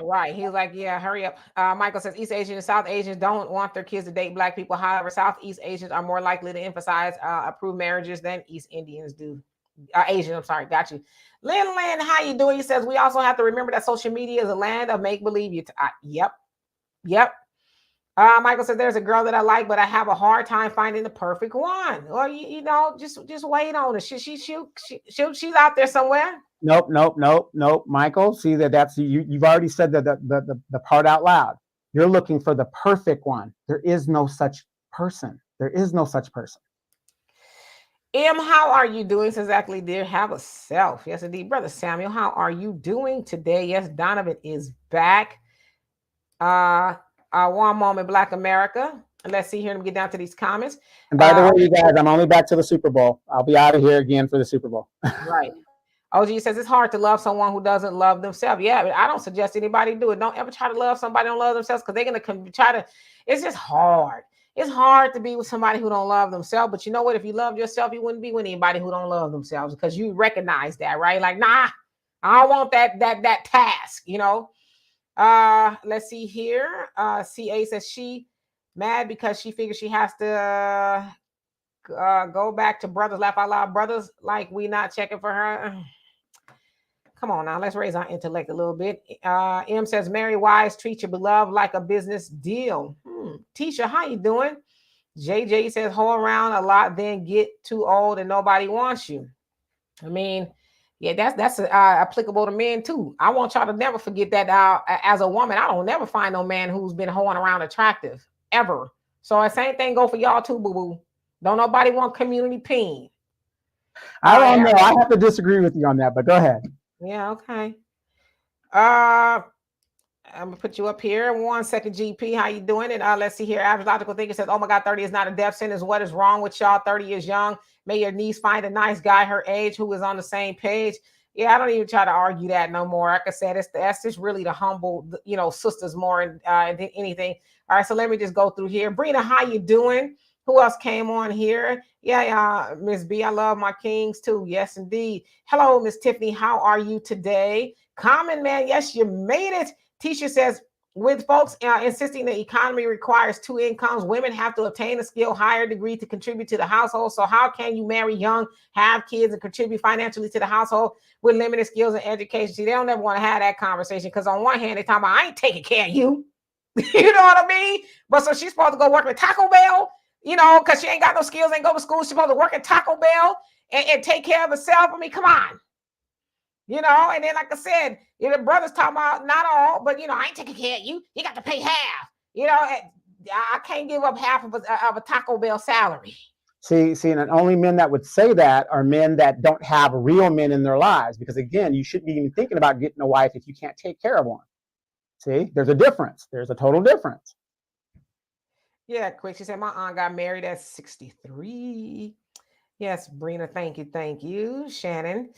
Right. He was like, yeah, hurry up. Michael says East Asians and South Asians don't want their kids to date Black people. However, Southeast Asians are more likely to emphasize approved marriages than East Indians do. Asian, I'm sorry. Got you. Lynn, how you doing? He says, we also have to remember that social media is a land of make-believe. Yep. Michael says, there's a girl that I like, but I have a hard time finding the perfect one. Or, just wait on it. She's out there somewhere. Nope. Michael, see that's you've already said the part out loud. You're looking for the perfect one. There is no such person. How are you doing? Says exactly, dear. Have a self. Yes, indeed. Brother Samuel, how are you doing today? Yes, Donovan is back. 1 moment, Black America. Let's see here. Let me get down to these comments. And by the way, you guys, I'm only back to the Super Bowl. I'll be out of here again for the Super Bowl. Right. OG says it's hard to love someone who doesn't love themselves. Yeah, but I don't suggest anybody do it. Don't ever try to love somebody who don't love themselves, because they're gonna try to. It's just hard. It's hard to be with somebody who don't love themselves. But you know what? If you loved yourself, you wouldn't be with anybody who don't love themselves, because you recognize that, right? Like, nah, I don't want that task. Let's see here. CA says she mad because she figures she has to go back to brothers. Laugh out loud. Brothers, like, we not checking for her. Come on now, let's raise our intellect a little bit. M says, Mary Wise, treat your beloved like a business deal. Tisha, how you doing? JJ says, hold around a lot, then get too old and nobody wants you. I mean, yeah, that's applicable to men too. I want y'all to never forget that as a woman, I don't never find no man who's been hoeing around attractive, ever. So the same thing go for y'all too, boo-boo. Don't nobody want community peen. I don't know. I have to disagree with you on that, but go ahead. Yeah, okay. I'm gonna put you up here. 1 second, GP. How you doing? And let's see here. Average logical thinker says, oh my God, 30 is not a death sentence. What is wrong with y'all? 30 is young. May your niece find a nice guy her age who is on the same page. Yeah, I don't even try to argue that no more. Like I said, that's just really the humble, sisters more than anything. All right, so let me just go through here. Brina, how you doing? Who else came on here? Yeah, Miss B, I love my kings too. Yes, indeed. Hello, Miss Tiffany. How are you today? Common man, yes, you made it. Tisha says, with folks insisting the economy requires 2 incomes, women have to obtain a skill, higher degree to contribute to the household. So how can you marry young, have kids, and contribute financially to the household with limited skills and education? See, they don't ever want to have that conversation, because on one hand, they talk about, I ain't taking care of you. You know what I mean? But so she's supposed to go work at Taco Bell, because she ain't got no skills, ain't go to school. She's supposed to work at Taco Bell and take care of herself. I mean, come on. And then, like I said, the brothers talking about, not all, but, I ain't taking care of you. You got to pay half. I can't give up half of a Taco Bell salary. See, and only men that would say that are men that don't have real men in their lives. Because, again, you shouldn't be even thinking about getting a wife if you can't take care of one. See, there's a difference. There's a total difference. Yeah, quick. She said, my aunt got married at 63. Yes, Brina, thank you. Shannon.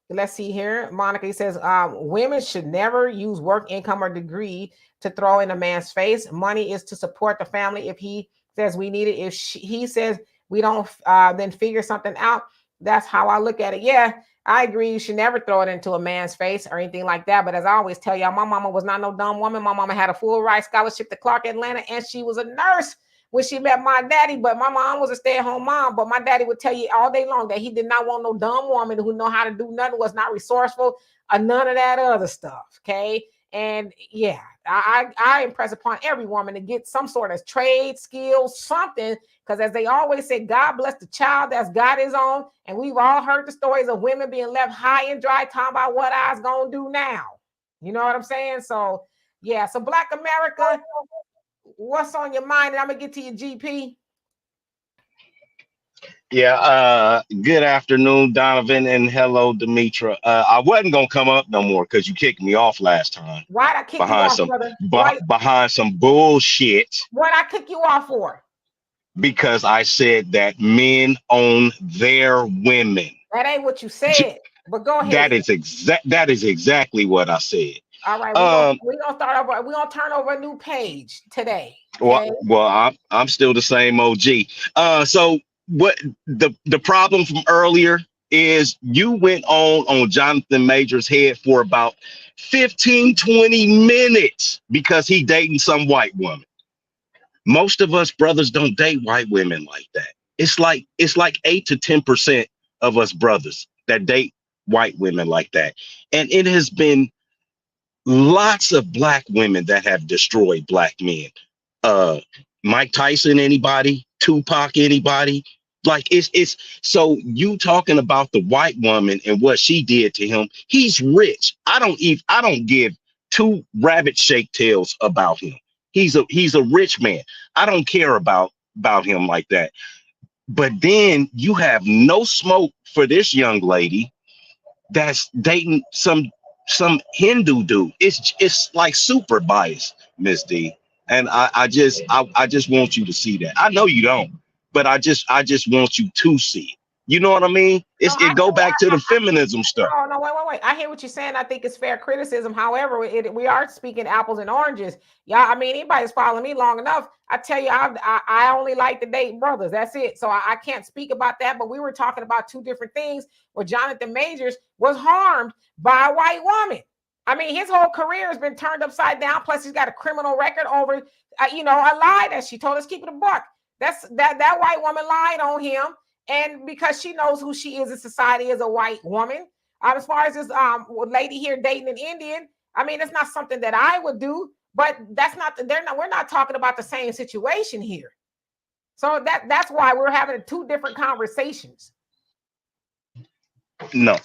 Let's see here. Monica says, women should never use work, income, or degree to throw in a man's face. Money is to support the family. If he says we need it, if he says we don't, then figure something out. That's how I look at it. Yeah, I agree. You should never throw it into a man's face or anything like that. But as I always tell y'all, my mama was not no dumb woman. My mama had a full ride scholarship to Clark Atlanta, and she was a nurse when she met my daddy. But my mom was a stay-at-home mom. But my daddy would tell you all day long that he did not want no dumb woman who know how to do nothing, was not resourceful, or none of that other stuff. Okay. And yeah, I impress upon every woman to get some sort of trade, skill, something. Because as they always say, God bless the child that's got his own. And we've all heard the stories of women being left high and dry, talking about what I was going to do now. You know what I'm saying? So, yeah. So Black America, what's on your mind? And I'm going to get to your GP. Yeah, good afternoon, Donovan, and hello, Demetra. I wasn't gonna come up no more because you kicked me off last time Why'd I kick you behind off, some brother? Why? behind some bullshit What'd I kick you off for? because I said that men own their women. That ain't what you J- said. But go That ahead. is exactly what I said. All right, Um, we gonna start over. We're gonna turn over a new page today. well, Okay. well, I'm still the same OG. So what the problem from earlier is you went on Jonathan Major's head for about 15-20 minutes because he dating some white woman. Most of us brothers don't date white women like that. It's like 8 to 10% of us brothers that date white women like that. And it has been lots of black women that have destroyed black men. uh Mike Tyson, anybody, Tupac, anybody. Like it's so you talking about the white woman and what she did to him. He's rich. I don't give two rabbit shake tails about him. He's a rich man. I don't care about him like that. But then you have no smoke for this young lady that's dating some Hindu dude. It's like super biased, Miss D. And I just want you to see that. I know you don't, but I just want you to see it. You know what I mean? No, It go back to the feminism stuff. oh no, wait. I hear what you're saying. I think it's fair criticism. However, we are speaking apples and oranges. Yeah, I mean, anybody's following me long enough. I tell you, I only like to date brothers. That's it. So I can't speak about that. But we were talking about two different things where Jonathan Majors was harmed by a white woman. I mean, his whole career has been turned upside down. Plus, he's got a criminal record over, a lie that she told us, keep it a buck. That white woman lied on him. And because she knows who she is in society as a white woman. As far as this lady here dating an Indian, I mean, it's not something that I would do, but we're not talking about the same situation here. So that's why we're having two different conversations. No.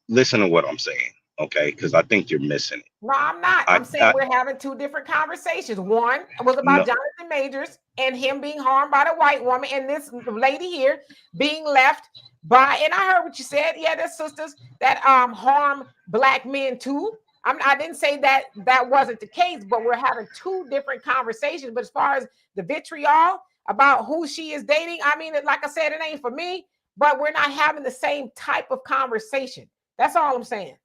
Listen to what I'm saying, okay? Because I think you're missing it. No, I'm not. I'm saying we're having two different conversations. One was about No, Jonathan Majors and him being harmed by the white woman, and this lady here being left by. And I heard what you said. Yeah, there's sisters that harm black men too. I didn't say that wasn't the case, but we're having two different conversations. But as far as the vitriol about who she is dating, I mean, like I said, it ain't for me. But we're not having the same type of conversation. That's all I'm saying.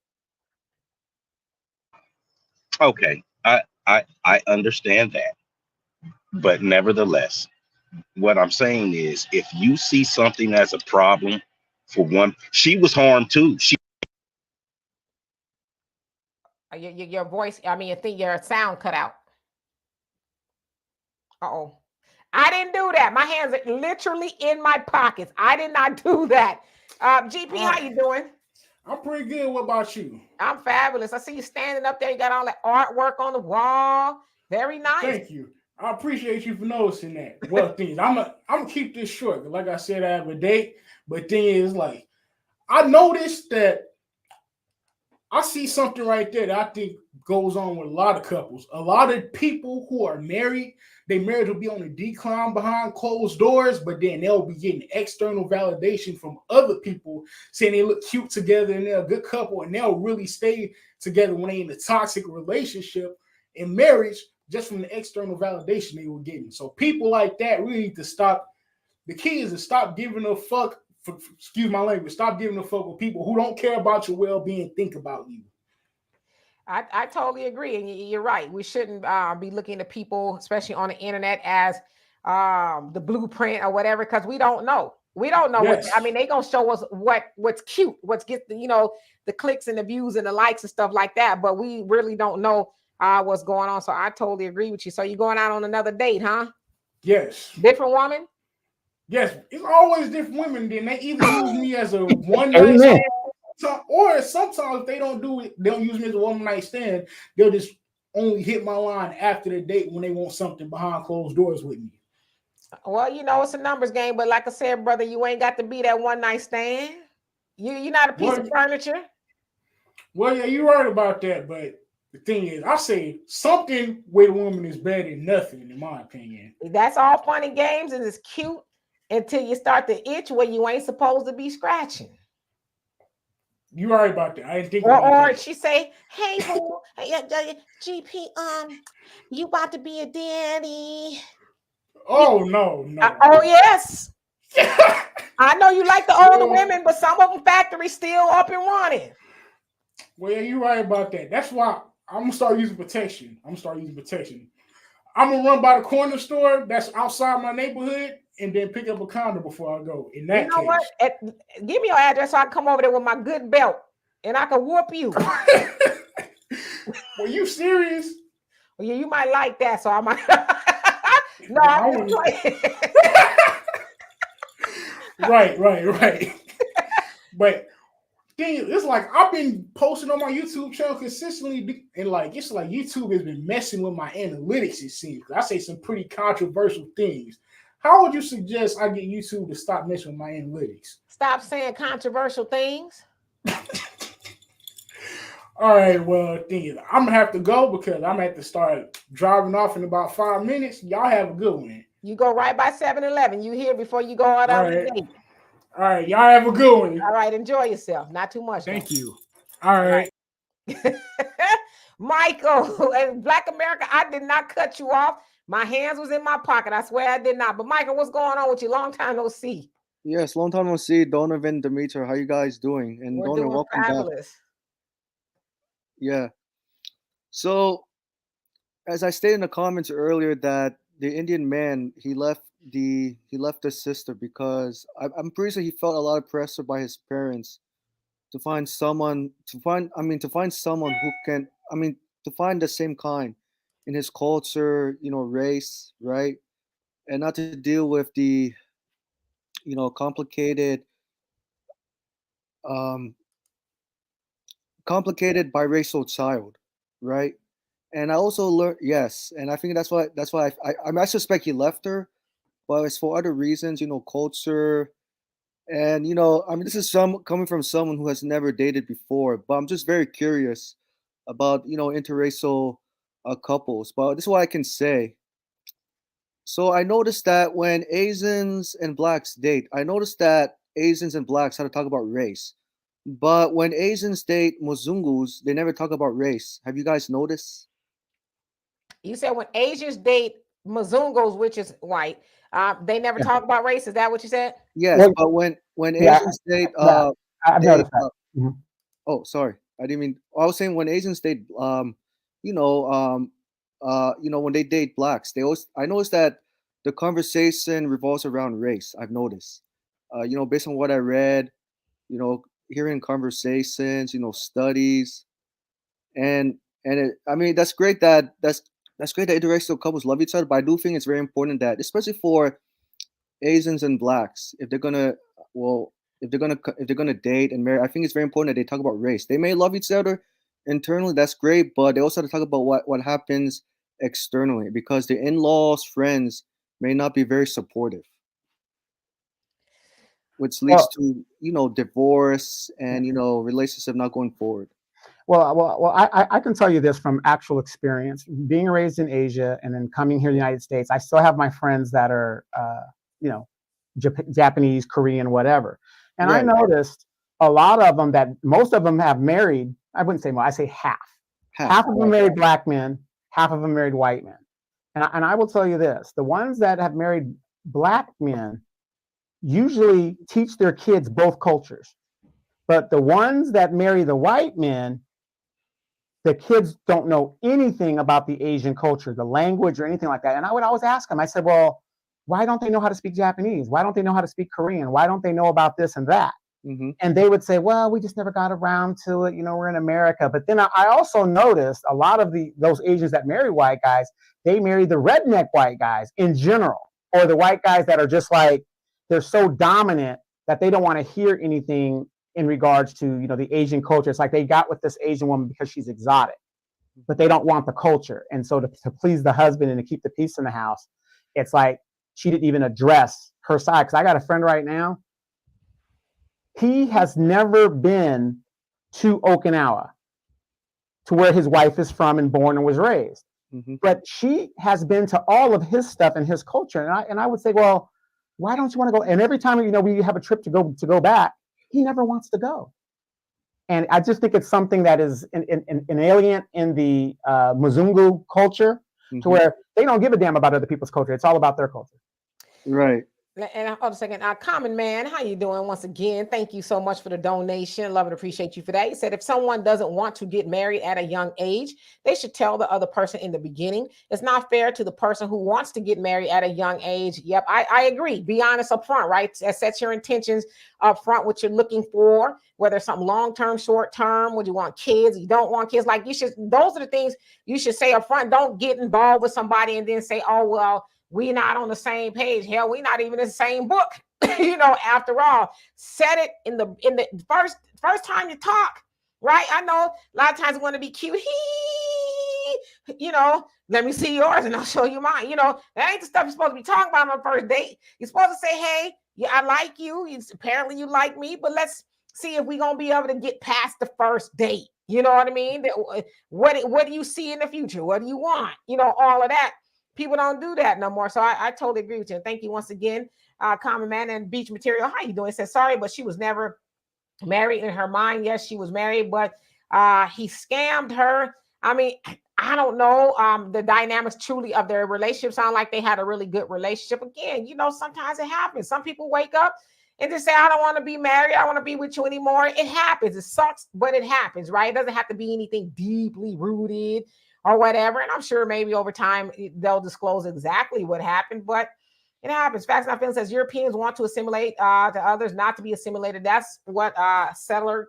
okay. I understand that. But nevertheless, what I'm saying is if you see something as a problem for one, she was harmed too. Your voice, I mean, I think your sound cut out. Uh-oh. I didn't do that. My hands are literally in my pockets. I did not do that. GP, how you doing? I'm pretty good. What about you? I'm fabulous. I see you standing up there. You got all that artwork on the wall. Very nice. Thank you. I appreciate you for noticing that. Well, things I'm gonna keep this short. Like I said, I have a date, but thing is, like, I noticed that I see something right there that I think goes on with a lot of couples. A lot of people who are married, they marriage will be on a decline behind closed doors, but then they'll be getting external validation from other people saying they look cute together and they're a good couple, and they'll really stay together when they're in a toxic relationship in marriage just from the external validation they were getting. So people like that really need to stop. The key is to stop giving a fuck. Excuse my language. Stop giving a fuck with people who don't care about your well-being, think about you. I totally agree, and you're right. We shouldn't be looking at people, especially on the internet, as the blueprint or whatever, because we don't know. We don't know Yes. what. I mean, they gonna show us what's cute, what's get the clicks and the views and the likes and stuff like that. But we really don't know what's going on. So I totally agree with you. So you going out on another date, huh? Yes. Different woman? Yes. It's always different women. Then they either use me as a one night Amen. stand, or sometimes if they don't do it, they don't use me as a one night stand. They'll just only hit my line after the date when they want something behind closed doors with me. Well, you know, it's a numbers game, but like I said, brother, you ain't got to be that one night stand. You're not a piece of Well, furniture. yeah, you're right about that. But the thing is, I say something with a woman is better than nothing, in my opinion. That's all fun and games, and it's cute until you start to itch where you ain't supposed to be scratching. You're right about that. I didn't think about Or that. she say, "Hey, boo, GP, you about to be a daddy." Oh no, Oh yes, no. I know you like the older women, but some of them factory still up and running. Well, yeah, you're right about that. That's why I'm gonna start using protection. I'm gonna run by the corner store that's outside my neighborhood and then pick up a condom before I go. In You that know what? case, Give me your address so I can come over there with my good belt and I can whoop you. were you serious? Well, yeah, you might like that, so I might. No, No, I'm I just want playing. right. But thing it's like I've been posting on my YouTube channel consistently, and like it's like YouTube has been messing with my analytics. It seems I say some pretty controversial things. How would you suggest I get YouTube to stop messing with my analytics? Stop saying controversial things. All right, well, thing is, I'm gonna have to go because I'm gonna have to start driving off in about 5 minutes. Y'all have a good one. You go right by 7-Eleven. You here before you go out All on the right, date. all right, y'all have a good one. All right, enjoy yourself. Not too much, though. Thank you. All All right. right. Michael and Black America, I did not cut you off. My hands was in my pocket. I swear I did not. But Michael, what's going on with you? Long time no see. Yes, long time no see, Donovan, Demeter. How you guys doing? And We're Donovan, doing welcome back. fabulous. Yeah. So, as I stated in the comments earlier, that the Indian man he left his sister because I'm pretty sure he felt a lot of pressure by his parents to find someone to find someone who can to find the same kind in his culture, race, right, and not to deal with the complicated um complicated biracial child, right? And I also learned, yes, and I think that's why I suspect he left her, but it's for other reasons, culture, and this is some coming from someone who has never dated before, but I'm just very curious about interracial couples. But this is what I can say. So I noticed that when Asians and blacks date, I noticed that Asians and blacks had to talk about race. But when Asians date Mozungus, they never talk about race. Have you guys noticed? You said when Asians date Mzungos, which is white, they never Yeah. talk about race. Is that what you said? Yes, Well, but when yeah, Asians date yeah, I've date noticed that. Mhm. oh, sorry, I didn't mean. I was saying when Asians date you know when they date blacks, they always I noticed that the conversation revolves around race. I've noticed, based on what I read, you know, hearing conversations, studies, and that's great that that's great that interracial couples love each other. But I do think it's very important that, especially for Asians and blacks, well, if they're gonna date and marry, I think it's very important that they talk about race. They may love each other internally, that's great, but they also have to talk about what happens externally, because the in-laws, friends may not be very supportive, which leads Well, to divorce yeah. and relationship not going forward. I can tell you this from actual experience. Being raised in Asia and then coming here to the United States, I still have my friends that are, you know, Japanese, Korean, whatever. And I Right, noticed a lot of them that most of them have married. I wouldn't say more. I say half. half, Half of them right, married black men. Half of them married white men. And I will tell you this: the ones that have married black men usually teach their kids both cultures. But the ones that marry the white men, the kids don't know anything about the Asian culture, the language, or anything like that. And I would always ask them, I said, well, why don't they know how to speak Japanese? Why don't they know how to speak Korean? Why don't they know about this and that? Mm-hmm. And they would say, well, we just never got around to it. You know, we're in America. But then I also noticed a lot of those Asians that marry white guys, they marry the redneck white guys in general, or the white guys that are just like, they're so dominant that they don't want to hear anything in regards to, you know, the Asian culture. It's like they got with this Asian woman because she's exotic, but they don't want the culture. And so to please the husband and to keep the peace in the house, it's like she didn't even address her side. Because I got a friend right now, he has never been to Okinawa, to where his wife is from and born and was raised. Mm-hmm. But she has been to all of his stuff and his culture. And I would say, well, why don't you want to go? And every time, you know, we have a trip to go back, he never wants to go. And I just think it's something that is an alien in the Mzungu culture, Mm-hmm. to where they don't give a damn about other people's culture. It's all about their culture. Right. And hold on a second. Common Man, how you doing? Once again, thank you so much for the donation. Love and appreciate you for that. He said, if someone doesn't want to get married at a young age, they should tell the other person in the beginning. It's not fair to the person who wants to get married at a young age. Yep, I agree. Be honest up front, right? Set your intentions up front, what you're looking for, whether it's something long-term, short-term, would you want kids, you don't want kids. Like, those are the things you should say up front. Don't get involved with somebody and then say, oh, well, we're not on the same page. Hell, we're not even in the same book. You know, after all, set it in the first time you talk, right? I know a lot of times we want to be cute. You know, let me see yours and I'll show you mine. You know, that ain't the stuff you're supposed to be talking about on the first date. You're supposed to say, hey, yeah, I like you. Apparently you like me, but let's see if we're gonna be able to get past the first date. You know what I mean? What do you see in the future? What do you want? You know, all of that. People don't do that no more. So I totally agree with you. Thank you once again, Common Man and Beach Material. How you doing? It says, sorry, but she was never married in her mind. Yes, she was married, but he scammed her. I mean, I don't know. The dynamics truly of their relationship sound like they had a really good relationship. Again, you know, sometimes it happens. Some people wake up and just say, I don't want to be married. I don't want to be with you anymore. It happens. It sucks, but it happens, right? It doesn't have to be anything deeply rooted or whatever. And I'm sure maybe over time they'll disclose exactly what happened, but it happens. Facts Not Feelings says Europeans want to assimilate to others, not to be assimilated. That's what settler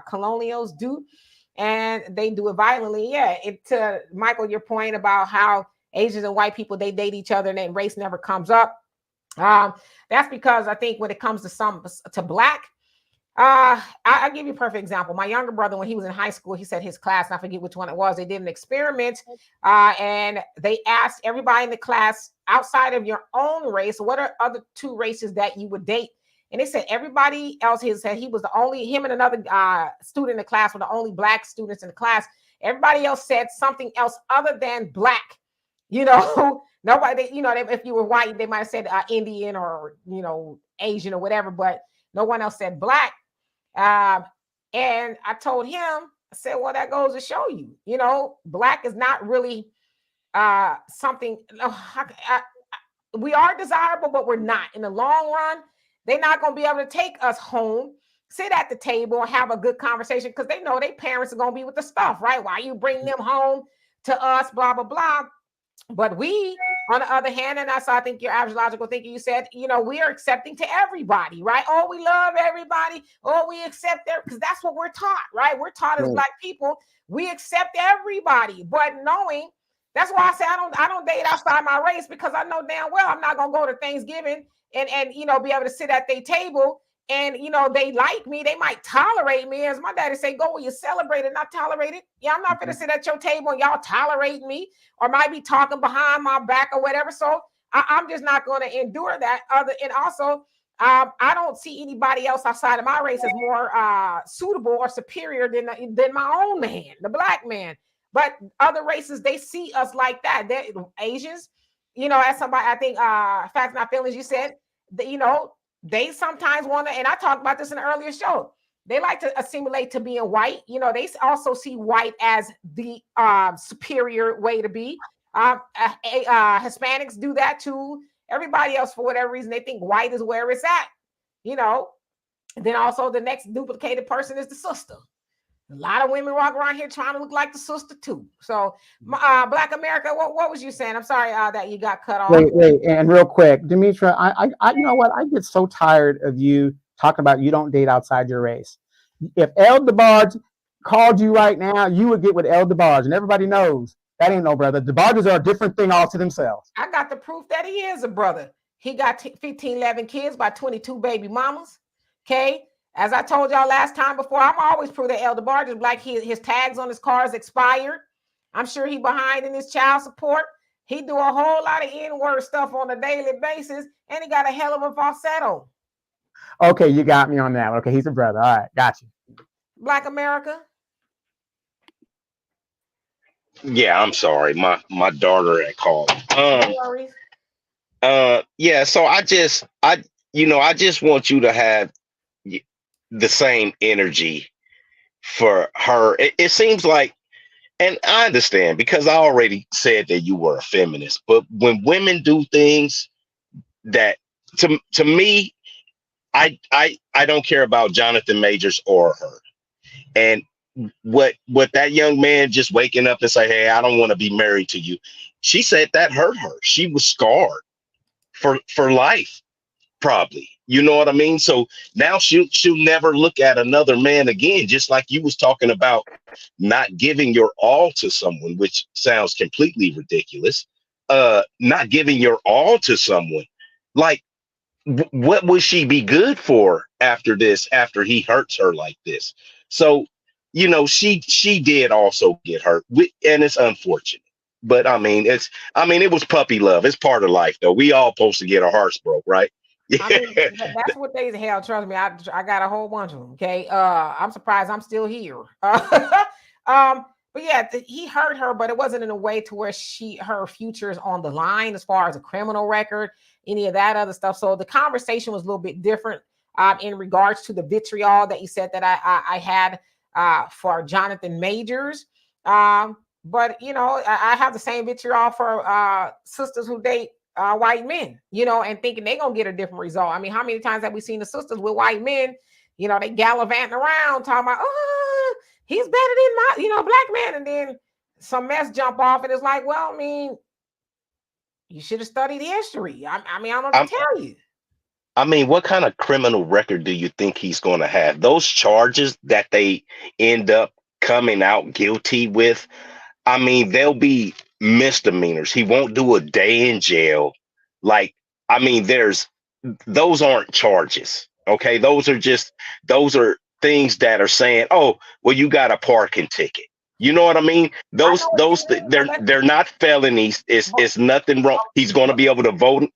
colonials do, and they do it violently. Yeah, Michael, your point about how Asians and white people, they date each other and then race never comes up. That's because I think when it comes to black, I'll give you a perfect example. My younger brother, when he was in high school, he said his class, and I forget which one it was, they did an experiment and they asked everybody in the class, outside of your own race, what are other two races that you would date? And they said everybody else, he said him and another student in the class were the only black students in the class. Everybody else said something else other than black. You know, nobody, you know, if you were white, they might have said Indian or, you know, Asian or whatever, but no one else said black. And I told him, I said, well, that goes to show you, you know, black is not really something. We are desirable, but we're not. In the long run, they're not going to be able to take us home, sit at the table and have a good conversation because they know their parents are going to be with the stuff, right? Why you bring them home to us, blah, blah, blah. But we, on the other hand, and that's, I think your average logical thinker, you said, you know, we are accepting to everybody, right? Oh, we love everybody. Oh, we accept them because that's what we're taught, right? We're taught as black people, we accept everybody. But knowing, that's why I say I don't date outside my race, because I know damn well I'm not gonna go to Thanksgiving and you know, be able to sit at their table. And, you know, they like me. They might tolerate me. As my daddy say, go where you celebrate it, not tolerate it. Yeah, I'm not going to sit at your table and y'all tolerate me, or might be talking behind my back or whatever. So I'm just not going to endure that. And also, I don't see anybody else outside of my race as more suitable or superior than my own man, the black man. But other races, they see us like that. They're Asians, you know, as somebody, I think, Facts Not Feelings, you said, that, you know, they sometimes want to, and I talked about this in an earlier show, they like to assimilate to being white. You know, they also see white as the superior way to be. Hispanics do that too. Everybody else, for whatever reason, they think white is where it's at. You know, and then also the next duplicated person is the sister. A lot of women walk around here trying to look like the sister too. So, Black America, what was you saying? I'm sorry that you got cut off. Wait, and real quick, Demetra, I, you know what? I get so tired of you talking about you don't date outside your race. If El DeBarge called you right now, you would get with El DeBarge, and everybody knows that ain't no brother. DeBarges are a different thing all to themselves. I got the proof that he is a brother. He got 15, 11 kids by 22 baby mamas. Okay. As I told y'all last time before, I'm always prove that El DeBarge is black. His tags on his cars expired. I'm sure he behind in his child support. He do a whole lot of N-word stuff on a daily basis, and he got a hell of a falsetto. Okay, you got me on that. Okay, he's a brother. All right, got you. Black America. Yeah, I'm sorry. My daughter had called. No worries. Yeah, so I just want you to have the same energy for her. It seems like, and I understand because I already said that you were a feminist, but when women do things that to me, I don't care about Jonathan Majors or her. And what that young man just waking up and say, "Hey, I don't want to be married to you," she said that hurt her. She was scarred for life, probably. You know what I mean? So now she'll never look at another man again. Just like you was talking about not giving your all to someone, which sounds completely ridiculous. Not giving your all to someone, like what would she be good for after this? After he hurts her like this, so she did also get hurt, and it's unfortunate. But I mean, it was puppy love. It's part of life, though. We all supposed to get our hearts broke, right? I mean, that's what they hell. Trust me, I got a whole bunch of them. Okay, I'm surprised I'm still here. But yeah, he hurt her, but it wasn't in a way to where her future is on the line as far as a criminal record, any of that other stuff. So the conversation was a little bit different in regards to the vitriol that you said that I had for Jonathan Majors. But I have the same vitriol for sisters who date white men, and thinking they're gonna get a different result. I mean, how many times have we seen the sisters with white men, they gallivanting around talking about, oh, he's better than my, black man, and then some mess jump off, and it's like, well, I mean, you should have studied history. I mean, I don't know what to tell you. I mean, what kind of criminal record do you think he's going to have? Those charges that they end up coming out guilty with, I mean, they'll be misdemeanors. He won't do a day in jail. Like, I mean, those aren't charges. Okay. Those are things that are saying, oh, well, you got a parking ticket. You know what I mean? They're not felonies. It's nothing wrong. He's going to be able to vote.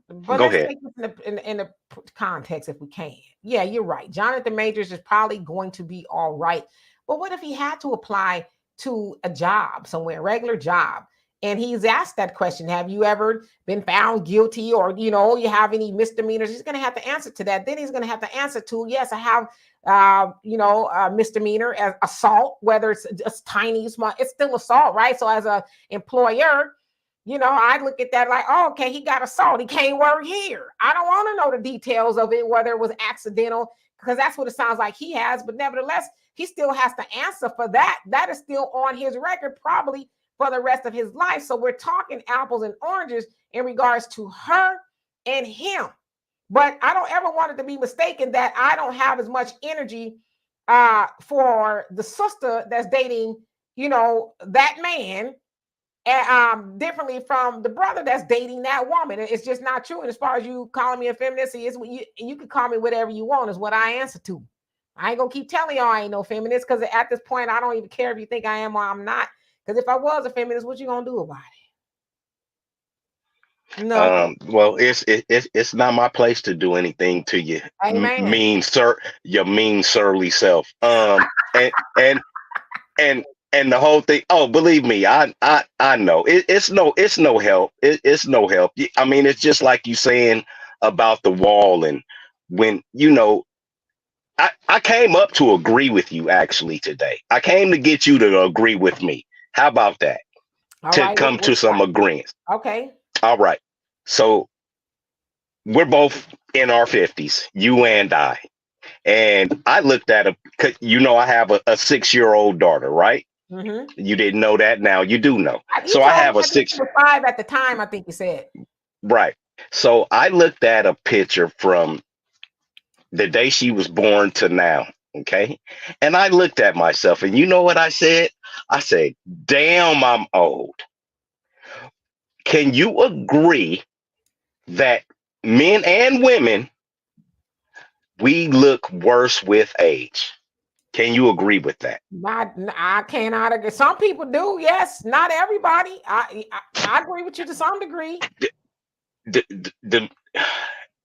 But Go let's ahead. take this in the context if we can. Yeah, you're right. Jonathan Majors is probably going to be all right. But what if he had to apply to a job somewhere, a regular job, and he's asked that question, have you ever been found guilty, or you have any misdemeanors? He's going to have to answer to that. Then he's going to have to answer to, yes, I have a misdemeanor as assault, whether it's tiny, small, it's still assault, right? So as a employer, I look at that like, oh, okay, he got assault, he can't work here. I don't want to know the details of it, whether it was accidental, because that's what it sounds like he has. But nevertheless, he still has to answer for that. That is still on his record, probably for the rest of his life. So we're talking apples and oranges in regards to her and him. But I don't ever want it to be mistaken that I don't have as much energy for the sister that's dating, that man, differently from the brother that's dating that woman. It's just not true. And as far as you calling me a feminist, you can call me whatever you want, is what I answer to. I ain't gonna keep telling y'all I ain't no feminist, because at this point I don't even care if you think I am or I'm not. Because if I was a feminist, what you gonna do about it? No. Well, it's not my place to do anything to you, Amen. your mean surly self. And the whole thing. Oh, believe me, I know it's no help. It's no help. I mean, it's just like you saying about the wall, and when I came up to agree with you actually today. I came to get you to agree with me. How about that? All To right, come to some agreement. Okay. All right. So we're both in our 50s, you and I. And I looked at I have a 6-year-old daughter, right? Mm-hmm. You didn't know that. Now you do know. You So I have a six. 5 at the time, I think you said. Right. So I looked at a picture from the day she was born to now. Okay. And I looked at myself, and you know what I said? I said, damn, I'm old. Can you agree that men and women, we look worse with age? Can you agree with that? I cannot agree. Some people do, yes. Not everybody. I agree with you to some degree. The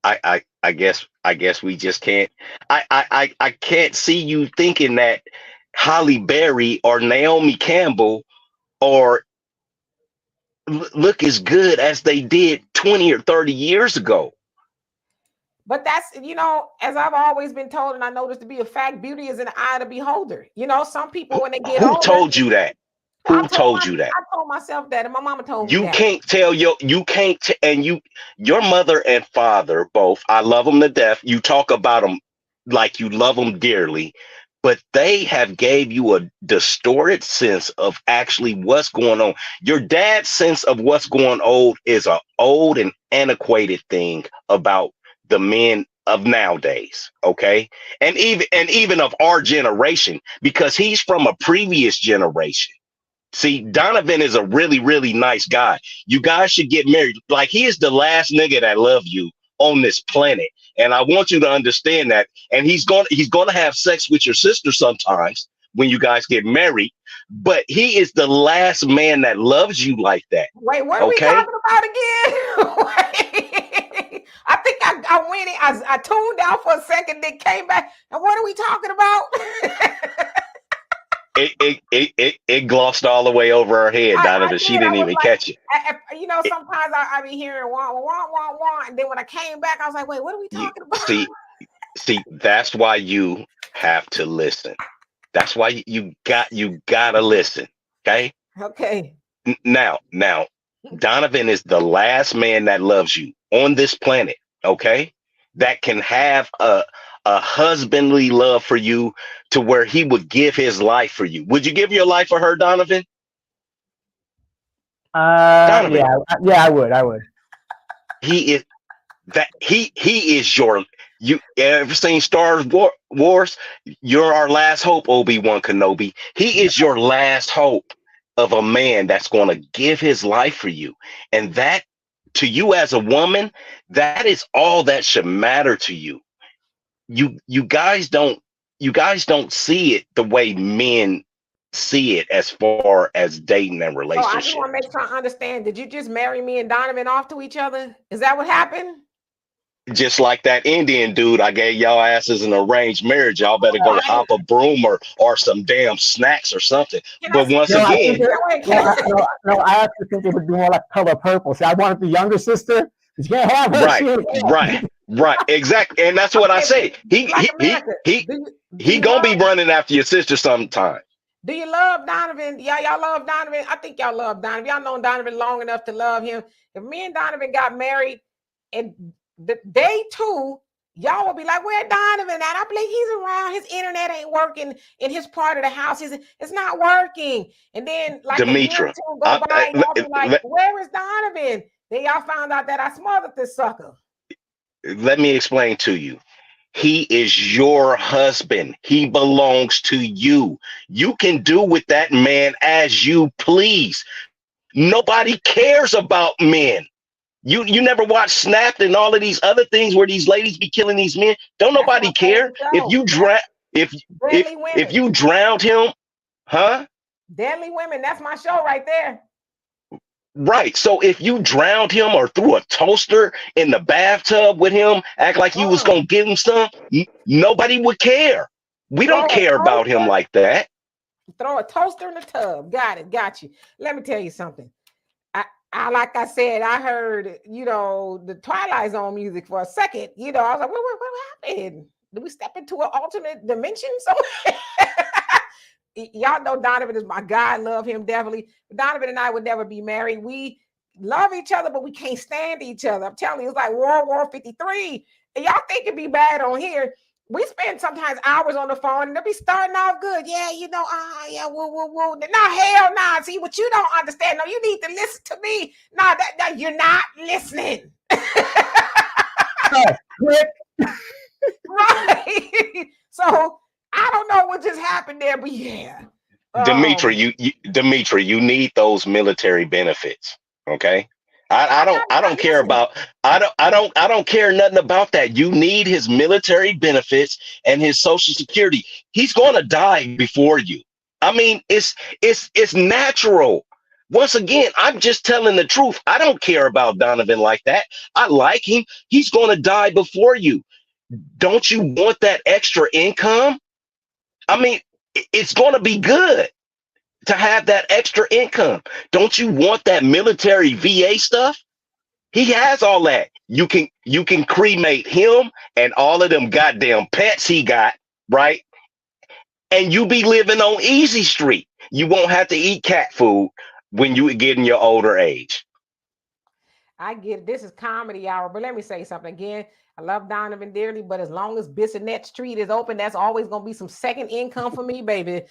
I guess we just can't. I can't see you thinking that Holly Berry or Naomi Campbell or look as good as they did 20 or 30 years ago. But that's, as I've always been told, and I know this to be a fact, beauty is in the eye of the beholder. Some people when they get Who older. told you that? Who told you that? I told myself that, and my mama told me You that. can't tell your mother and father both. I love them to death. You talk about them like you love them dearly, but they have gave you a distorted sense of actually what's going on. Your dad's sense of what's going on is an old and antiquated thing about the men of nowadays, okay? And even of our generation, because he's from a previous generation. See, Donovan is a really, really nice guy. You guys should get married. Like, he is the last nigga that love you on this planet. And I want you to understand that. And he's gonna have sex with your sister sometimes when you guys get married. But he is the last man that loves you like that. Wait, what are we talking about again? I think I went in, I tuned out for a second, then came back. And what are we talking about? It glossed all the way over her head, Donovan. She didn't even catch it. Sometimes I be hearing wah, and then when I came back, I was like, wait, what are we talking about? See, that's why you have to listen. That's why you gotta listen. Okay. Okay. Now, Donovan is the last man that loves you on this planet. Okay, that can have a husbandly love for you to where he would give his life for you. Would you give your life for her, Donovan? Donovan. Yeah, I would. He is your. You ever seen Star Wars? You're our last hope, Obi-Wan Kenobi. He is your last hope of a man that's going to give his life for you. And that, to you as a woman, that is all that should matter to you. You guys don't see it the way men see it as far as dating and relationships. So I just want to make sure I understand. Did you just marry me and Donovan off to each other? Is that what happened? Just like that Indian dude, I gave y'all asses an arranged marriage. Y'all better go hop a broom or some damn snacks or something. But once again, I actually think it would be more like Color Purple. See, I wanted the younger sister. You can't have her. Right, exactly, and that's what I say. He gonna be running after your sister sometime. Do you love Donovan? Y'all love Donovan. I think y'all love Donovan. Y'all known Donovan long enough to love him. If me and Donovan got married, and the day 2, y'all will be like, where Donovan at? I believe he's around. His internet ain't working in his part of the house. It's not working. And then like Demetra, a year or 2 go by, y'all be like, where is Donovan? Then y'all found out that I smothered this sucker. Let me explain to you. He is your husband. He belongs to you. You can do with that man as you please. Nobody cares about men. You never watch Snapped and all of these other things where these ladies be killing these men. Don't nobody care if you drowned him, huh? Deadly Women. That's my show right there. Right. So if you drowned him or threw a toaster in the bathtub with him, act like you was gonna give him some, nobody would care. We don't care about him like that. Throw a toaster in the tub. Got it. Got you. Let me tell you something. I like I said, I heard, the Twilight Zone music for a second. I was like, what happened? Did we step into an alternate dimension somewhere? Y'all know Donovan is my guy. I love him definitely. Donovan and I would never be married. We love each other, but we can't stand each other. I'm telling you, it's like World War 53. And y'all think it'd be bad on here. We spend sometimes hours on the phone and they'll be starting off good. Yeah, woo. No, hell nah. See, what you don't understand. No, you need to listen to me. No, that you're not listening. Right. So I don't know what just happened there, but yeah. Dimitri, you need those military benefits. Okay. I don't care listen. about I don't care nothing about that. You need his military benefits and his social security. He's gonna die before you. I mean, it's natural. Once again, I'm just telling the truth. I don't care about Donovan like that. I like him. He's gonna die before you. Don't you want that extra income? I mean, it's gonna be good to have that extra income. Don't you want that military VA stuff? He has all that. You can cremate him and all of them goddamn pets he got, right? And you be living on Easy Street. You won't have to eat cat food when you get in your older age. I get it. This is comedy hour, but let me say something again. I love Donovan dearly, but as long as Bissonnette Street is open, that's always going to be some second income for me, baby.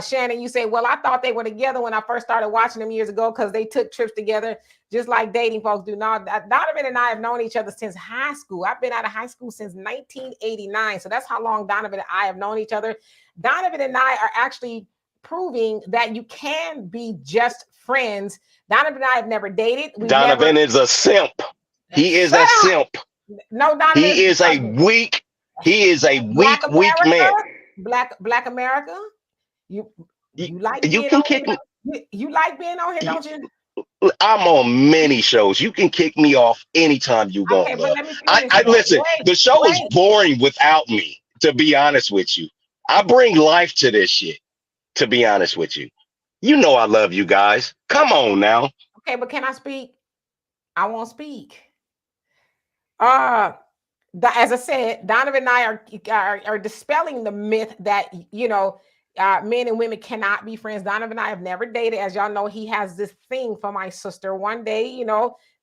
Shannon, you say, well, I thought they were together when I first started watching them years ago because they took trips together just like dating folks do. Now, Donovan and I have known each other since high school. I've been out of high school since 1989. So that's how long Donovan and I have known each other. Donovan and I are actually proving that you can be just friends. Donovan and I have never dated. Donovan is a simp. He is a simp. No, Donovan. He is a weak. He is a weak man. Black America. You like you being can on kick here? me. You like being on here, don't you? I'm on many shows. You can kick me off anytime you want. Okay, but let me finish. I listen. The show is boring without me. To be honest with you, I bring life to this shit. To be honest with you, you know I love you guys. Come on now. Okay, but can I speak? I won't speak. As I said, Donovan and I are dispelling the myth that men and women cannot be friends. Donovan and I have never dated. As y'all know, he has this thing for my sister. One day,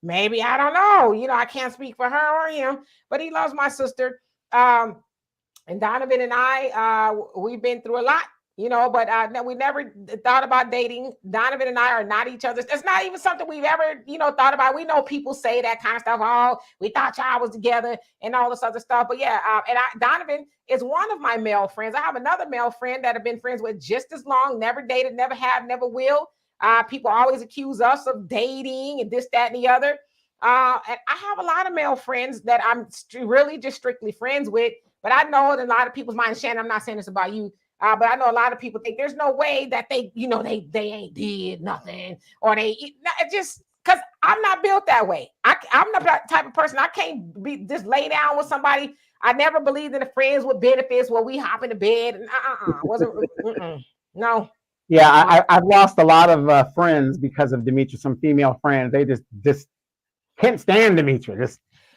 maybe, I don't know. I can't speak for her or him, but he loves my sister. And Donovan and I, we've been through a lot. But we never thought about dating. Donovan and I are not each other's. It's not even something we've ever, thought about. We know people say that kind of stuff. Oh, we thought y'all was together and all this other stuff. But yeah, Donovan is one of my male friends. I have another male friend that I've been friends with just as long, never dated, never have, never will. People always accuse us of dating and this, that, and the other. And I have a lot of male friends that I'm really just strictly friends with. But I know in a lot of people's minds, Shannon, I'm not saying this about you. But I know a lot of people think there's no way that they ain't did nothing, or just because I'm not built that way. I'm the type of person, I can't be just lay down with somebody. I never believed in the friends with benefits where we hop into bed and wasn't no. Yeah, I've lost a lot of friends because of Dimitri. Some female friends, they just can't stand Dimitri.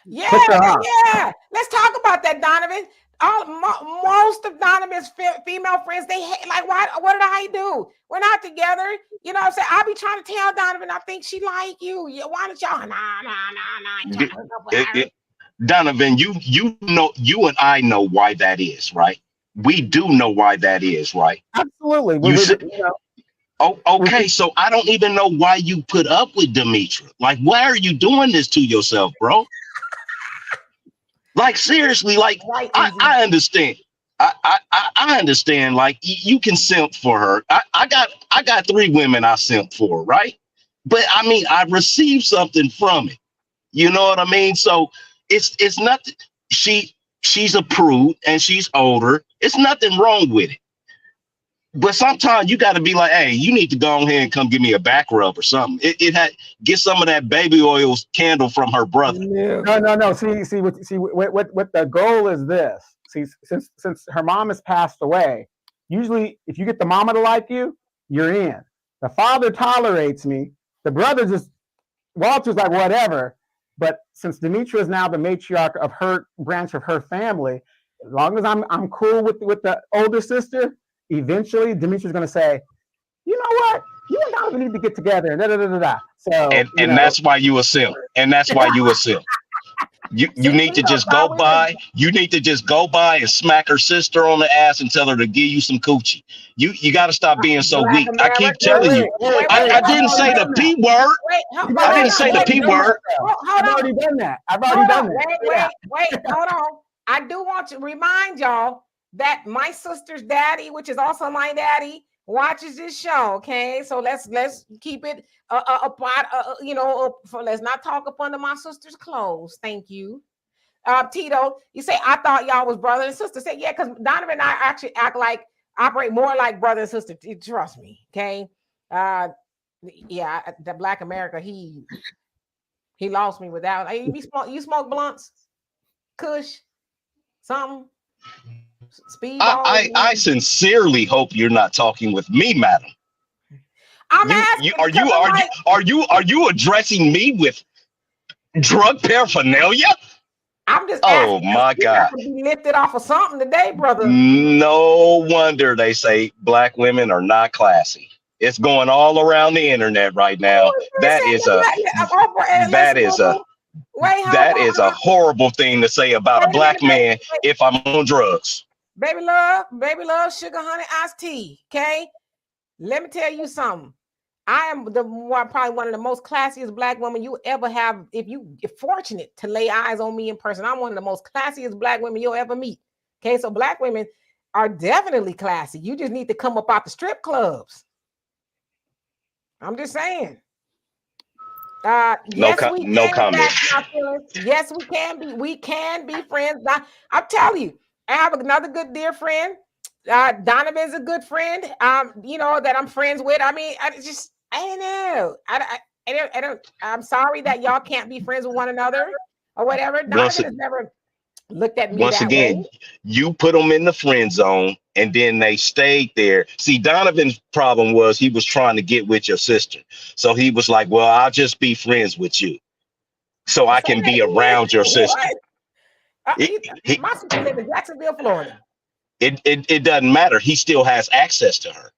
Yeah. Let's talk about that, Donovan. Most of Donovan's female friends, they hate, like, why? What did I do? We're not together. You know what I'm saying? I'll be trying to tell Donovan, I think she like you. Yeah, why don't y'all? Nah. Donovan, you know, you and I know why that is, right? We do know why that is, right? Absolutely. Okay, so I don't even know why you put up with Dimitri. Like, why are you doing this to yourself, bro? Like, seriously, like, I understand. I understand. Like, you can simp for her. I got 3 women I simp for, right? But I mean, I received something from it. You know what I mean? So it's nothing. She's approved and she's older. It's nothing wrong with it. But sometimes you got to be like, hey, you need to go ahead and come give me a back rub or something. It had get some of that baby oil candle from her brother. No. See what the goal is this. See, since her mom has passed away, usually if you get the mama to like you, you're in. The father tolerates me. The brother Walter's like whatever. But since Demetra is now the matriarch of her branch of her family, as long as I'm cool with the older sister, eventually Demetria's going to say, you know what, you and Donovan need to get together, and So and that's why you a simp. And that's why you a simp. You need to just go by. You need to just go by and smack her sister on the ass and tell her to give you some coochie. You got to stop being so weak. I keep telling you. I didn't say the P word. I didn't say the P word. I've already done that. Wait, hold on. I do want to remind y'all that my sister's daddy, which is also my daddy, watches this show. Okay, so let's keep it let's not talk up under my sister's clothes. Thank you. Tito, you say I thought y'all was brother and sister. Say yeah, because Donovan and I actually operate more like brother and sister. Trust me. Okay. Yeah, the Black America, he lost me without. You smoke blunts, Kush, something, speedball. I sincerely hope you're not talking with me, madam. I'm asking because are you addressing me with drug paraphernalia? I'm just oh asking. my God. To be lifted off of something today, brother. No wonder they say black women are not classy. It's going all around the internet right now. That is a horrible thing to say about a black man if I'm on drugs. Baby love, sugar honey iced tea. Okay, let me tell you something. I am probably one of the most classiest black women you ever have. If you're fortunate to lay eyes on me in person, I'm one of the most classiest black women you'll ever meet. Okay, so black women are definitely classy. You just need to come up out the strip clubs. I'm just saying. No comment. Yes, we can be. We can be friends. I'm telling you, I have another good dear friend. Donovan's a good friend. That I'm friends with. I mean, I don't know. I don't. I'm sorry that y'all can't be friends with one another or whatever. Donovan has never looked at me once again, you put them in the friend zone and then they stayed there. See, Donovan's problem was he was trying to get with your sister. So he was like, well, I'll just be friends with you so I can be around your sister. My sister lives in Jacksonville, Florida. It doesn't matter. He still has access to her.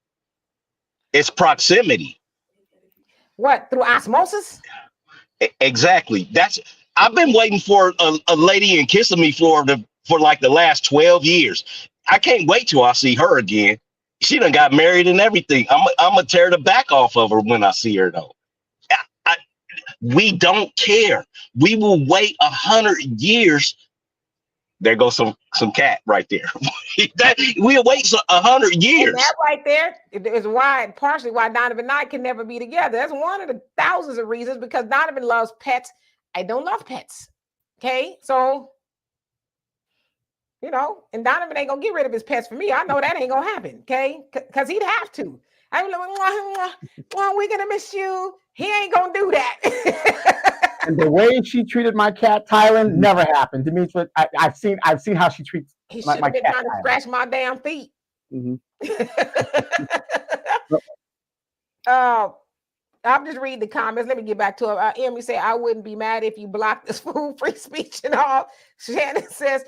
It's proximity. What, through osmosis? Exactly. I've been waiting for a lady in Kissimmee, Florida for like the last 12 years. I can't wait till I see her again. She done got married and everything. I'm gonna tear the back off of her when I see her though. We don't care. We will wait 100 years. There goes some cat right there. We'll wait 100 years. And that right there is partially why Donovan and I can never be together. That's one of the thousands of reasons, because Donovan loves pets. I don't love pets. Okay, so and Donovan ain't gonna get rid of his pets for me. I know that ain't gonna happen. Okay, because he'd have to. I'm like, we're gonna miss you. He ain't gonna do that. And the way she treated my cat Tylen never happened. Demetra, I've seen how she treats my cat. He should have been trying to scratch my damn feet. Mm-hmm. I'm just reading the comments. Let me get back to it. Emmy say, I wouldn't be mad if you blocked this food free speech and all. Shannon says,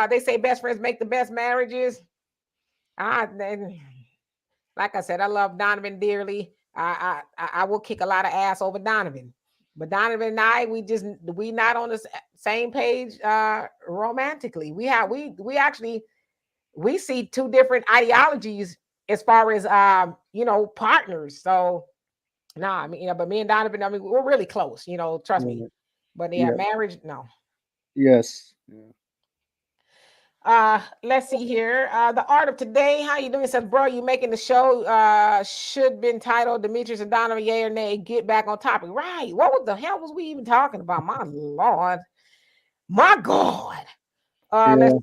they say best friends make the best marriages. Like I said, I love Donovan dearly. I will kick a lot of ass over Donovan. But Donovan and I, we not on the same page romantically. We see two different ideologies as far as partners. So but me and Donovan, I mean, we're really close, trust me. But marriage, no. Yes. Yeah. Let's see here. The art of today. How you doing? It says, bro, you making the show should be entitled Demetrius and Donovan, yay or nay, get back on topic. Right. What the hell was we even talking about? My Lord. My God. Let's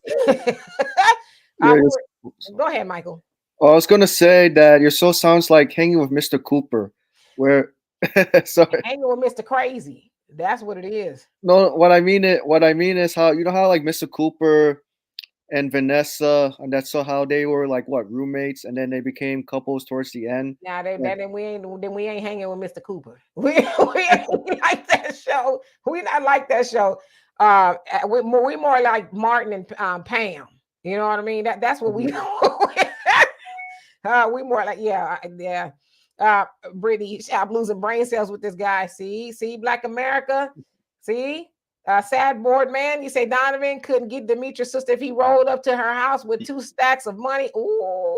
go ahead, Michael. I was gonna say that your show sounds like hanging with Mr. Cooper, where sorry. Hanging with Mr. Crazy. That's what it is. No, what I mean is how how like Mr. Cooper and Vanessa, and that's how they were like roommates, and then they became couples towards the end. Now then we ain't hanging with Mr. Cooper. We ain't like that show. We not like that show. We more like Martin and Pam. You know what I mean? That's what we know. We more like Brittany, I'm losing brain cells with this guy. See, Black America. See. Sad board man, you say Donovan couldn't get Demetria's sister if he rolled up to her house with 2 stacks of money. Ooh.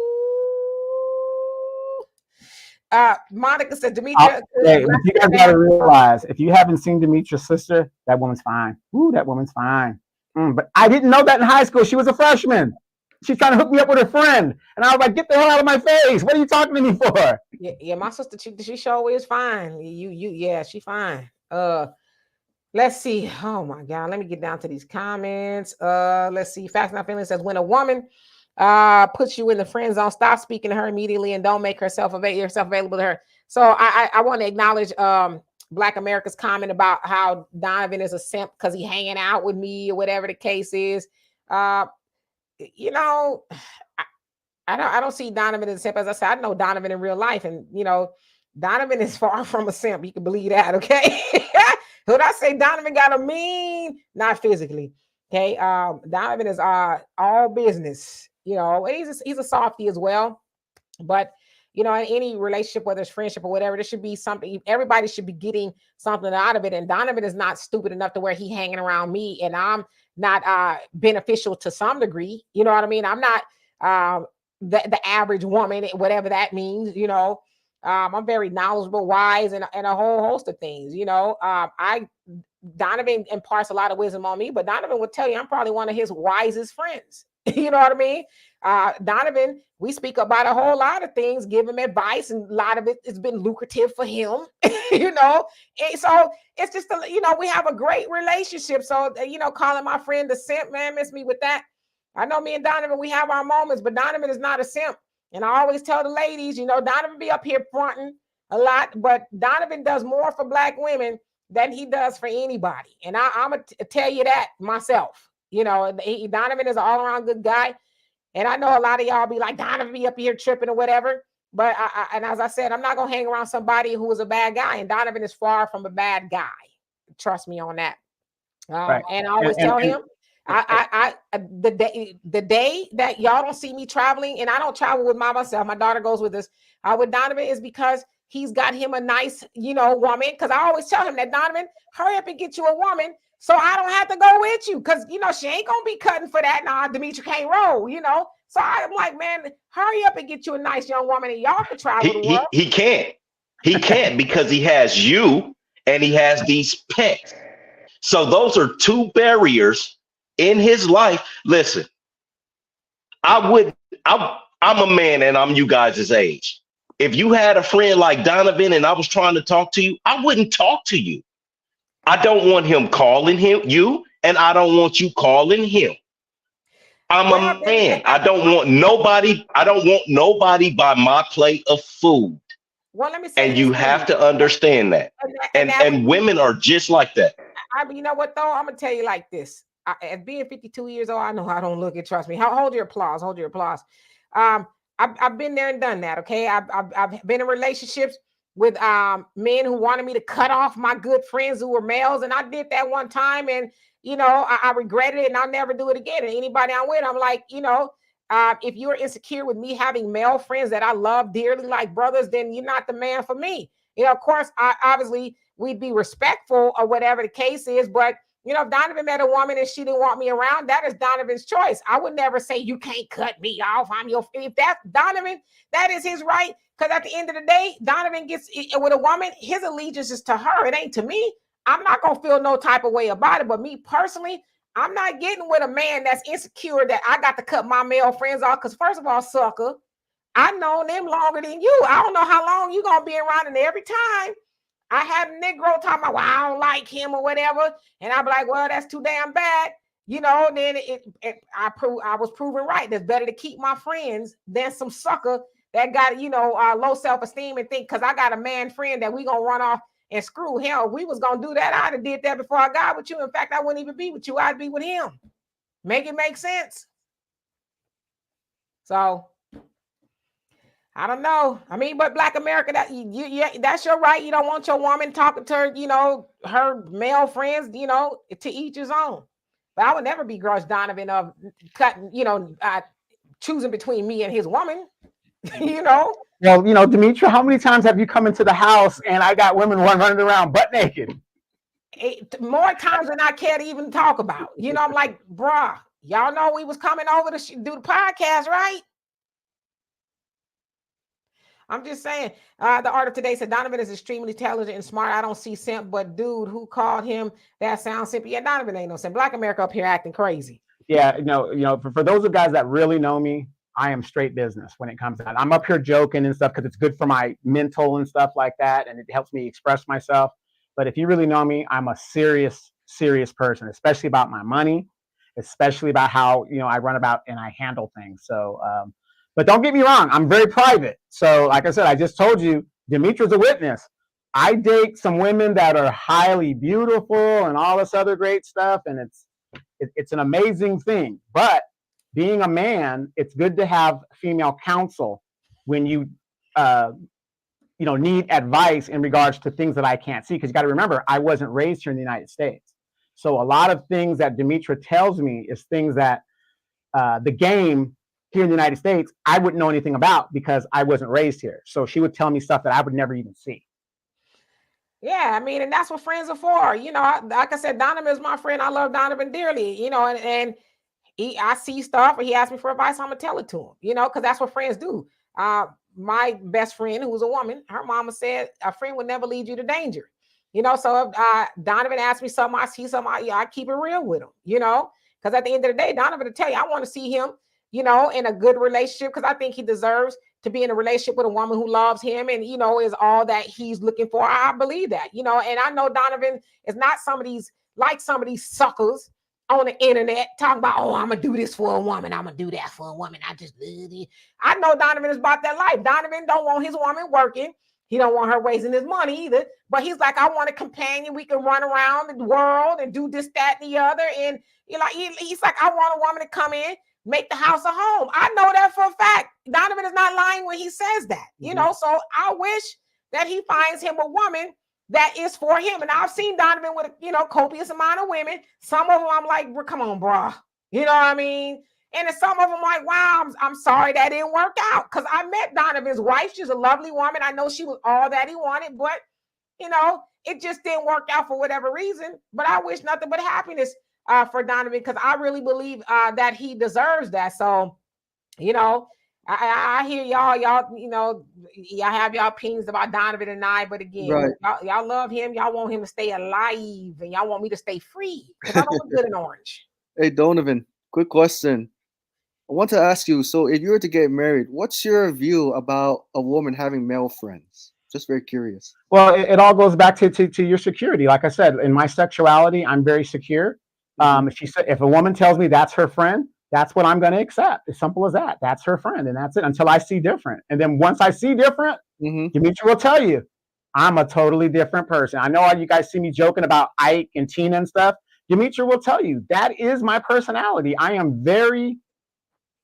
Monica said Demetria. You guys gotta realize, if you haven't seen Demetria's sister, that woman's fine. Ooh, that woman's fine. But I didn't know that in high school. She was a freshman. She's trying to hook me up with her friend. And I was like, get the hell out of my face. What are you talking to me for? Yeah, my sister, she sure is fine. Yeah, she fine. Let's see. Oh my God. Let me get down to these comments. Let's see. Facts Not Feelings says, when a woman puts you in the friend zone, stop speaking to her immediately and don't make yourself available to her. So I want to acknowledge Black America's comment about how Donovan is a simp because he hanging out with me or whatever the case is. You know, I don't see Donovan as a simp. As I said, I know Donovan in real life, and Donovan is far from a simp. You can believe that, okay? When I say Donovan got a mean, not physically, okay? Donovan is all business, and he's a softie as well. But in any relationship, whether it's friendship or whatever, there should be something. Everybody should be getting something out of it. And Donovan is not stupid enough to where he hanging around me and I'm not beneficial to some degree. You know what I mean? I'm not the average woman, whatever that means. I'm very knowledgeable, wise, and a whole host of things. Donovan imparts a lot of wisdom on me, but Donovan would tell you I'm probably one of his wisest friends. You know what I mean? Donovan, we speak about a whole lot of things, give him advice, and a lot of it has been lucrative for him. And so it's just we have a great relationship. So calling my friend a simp, man, miss me with that. I know me and Donovan, we have our moments, but Donovan is not a simp. And I always tell the ladies, Donovan be up here fronting a lot, but Donovan does more for Black women than he does for anybody. And I'm going to tell you that myself. Donovan is an all-around good guy. And I know a lot of y'all be like, Donovan be up here tripping or whatever. But and as I said, I'm not going to hang around somebody who is a bad guy. And Donovan is far from a bad guy. Trust me on that. Right. And I always tell him, the day that y'all don't see me traveling, and I don't travel with myself, my daughter goes with us, with Donovan, is because he's got him a nice, woman. Because I always tell him that, Donovan, hurry up and get you a woman so I don't have to go with you. Because, she ain't going to be cutting for that. Nah, Demetri can't roll, So I'm like, man, hurry up and get you a nice young woman and y'all can travel the world. He can't. He can't because he has you and he has these pets. So those are two barriers in his life. Listen, I'm a man and I'm you guys' age. If you had a friend like Donovan and I was trying to talk to you, I wouldn't talk to you. I don't want him calling you, and I don't want you calling him. I'm a man. I don't want nobody by my plate of food. Well, let me say, and you have to understand that. And women are just like that. You know what though? I'm gonna tell you like this. At being 52 years old, I know I don't look it. Trust me. Hold your applause. Hold your applause. I've been there and done that. Okay. I've been in relationships with men who wanted me to cut off my good friends who were males, and I did that one time, and I regretted it, and I'll never do it again. And anybody I'm with, I'm like, if you're insecure with me having male friends that I love dearly like brothers, then you're not the man for me. Of course, obviously we'd be respectful or whatever the case is, but if Donovan met a woman and she didn't want me around, that is Donovan's choice. I would never say you can't cut me off. If that's Donovan, that is his right. Because at the end of the day, Donovan gets with a woman, his allegiance is to her. It ain't to me. I'm not gonna feel no type of way about it. But me personally, I'm not getting with a man that's insecure that I got to cut my male friends off. Because first of all, sucker, I've known them longer than you. I don't know how long you gonna be around, and every time I had a Negro talking about, well, I don't like him or whatever, and I'd be like, well, that's too damn bad. Then I was proven right. It's better to keep my friends than some sucker that got, low self-esteem and think, because I got a man friend that we gonna run off and screw. Hell, if we was gonna do that, I'd have did that before I got with you. In fact, I wouldn't even be with you. I'd be with him. Make it make sense. So I don't know. I mean, but Black America, that's your right. You don't want your woman talking to her, her male friends, to each his own. But I would never begrudge Donovan of cutting, choosing between me and his woman, Well, Demetri, how many times have you come into the house and I got women running around butt naked? More times than I care to even talk about. I'm like, bruh, y'all know we was coming over to do the podcast, right? I'm just saying. The art of today said Donovan is extremely intelligent and smart. I don't see simp, but dude who called him that sounds simp. Yeah, Donovan ain't no simp. Black America up here acting crazy. Yeah, for those of guys that really know me, I am straight business when it comes to that. I'm up here joking and stuff because it's good for my mental and stuff like that, and it helps me express myself. But if you really know me, I'm a serious person, especially about my money, especially about how I run about and I handle things. So, but don't get me wrong, I'm very private. So, like I said, I just told you, Demetra's a witness. I date some women that are highly beautiful and all this other great stuff, and it's an amazing thing. But being a man, it's good to have female counsel when you need advice in regards to things that I can't see. Because you got to remember, I wasn't raised here in the United States. So a lot of things that Demetra tells me is things that the game here in the United States, I wouldn't know anything about because I wasn't raised here. So she would tell me stuff that I would never even see. Yeah, I mean, and that's what friends are for. Like I said, Donovan is my friend. I love Donovan dearly, and I see stuff or he asks me for advice, I'm gonna tell it to him, because that's what friends do. My best friend, who's a woman, her mama said a friend would never lead you to danger. So if Donovan asks me something, I see something, I keep it real with him, because at the end of the day, Donovan will tell you, I want to see him, in a good relationship, because I think he deserves to be in a relationship with a woman who loves him and, is all that he's looking for. I believe that, and I know Donovan is not some of these suckers on the internet talking about, oh, I'm gonna do this for a woman, I'm gonna do that for a woman. I know Donovan is about that life. Donovan don't want his woman working. He don't want her wasting his money either. But he's like, I want a companion. We can run around the world and do this, that, and the other. And he's like, I want a woman to come in, make the house a home. I know that for a fact. Donovan is not lying when he says that. So I wish that he finds him a woman that is for him. And I've seen Donovan with a copious amount of women. Some of them I'm like, come on, bro. You know what I mean? And then some of them like, wow, I'm sorry that didn't work out. Because I met Donovan's wife. She's a lovely woman. I know she was all that he wanted, but it just didn't work out for whatever reason. But I wish nothing but happiness for Donovan, because I really believe that he deserves that. So, I hear y'all have y'all opinions about Donovan and I, but again, right. y'all love him. Y'all want him to stay alive, and y'all want me to stay free because I don't look good in orange. Hey, Donovan, quick question. I want to ask you, so if you were to get married, what's your view about a woman having male friends? Just very curious. Well, it all goes back to your security. Like I said, in my sexuality, I'm very secure. If a woman tells me that's her friend, that's what I'm going to accept. As simple as that. That's her friend, and that's it until I see different. And then once I see different, Demetra will tell you, I'm a totally different person. I know all you guys see me joking about Ike and Tina and stuff. Demetra will tell you that is my personality. I am very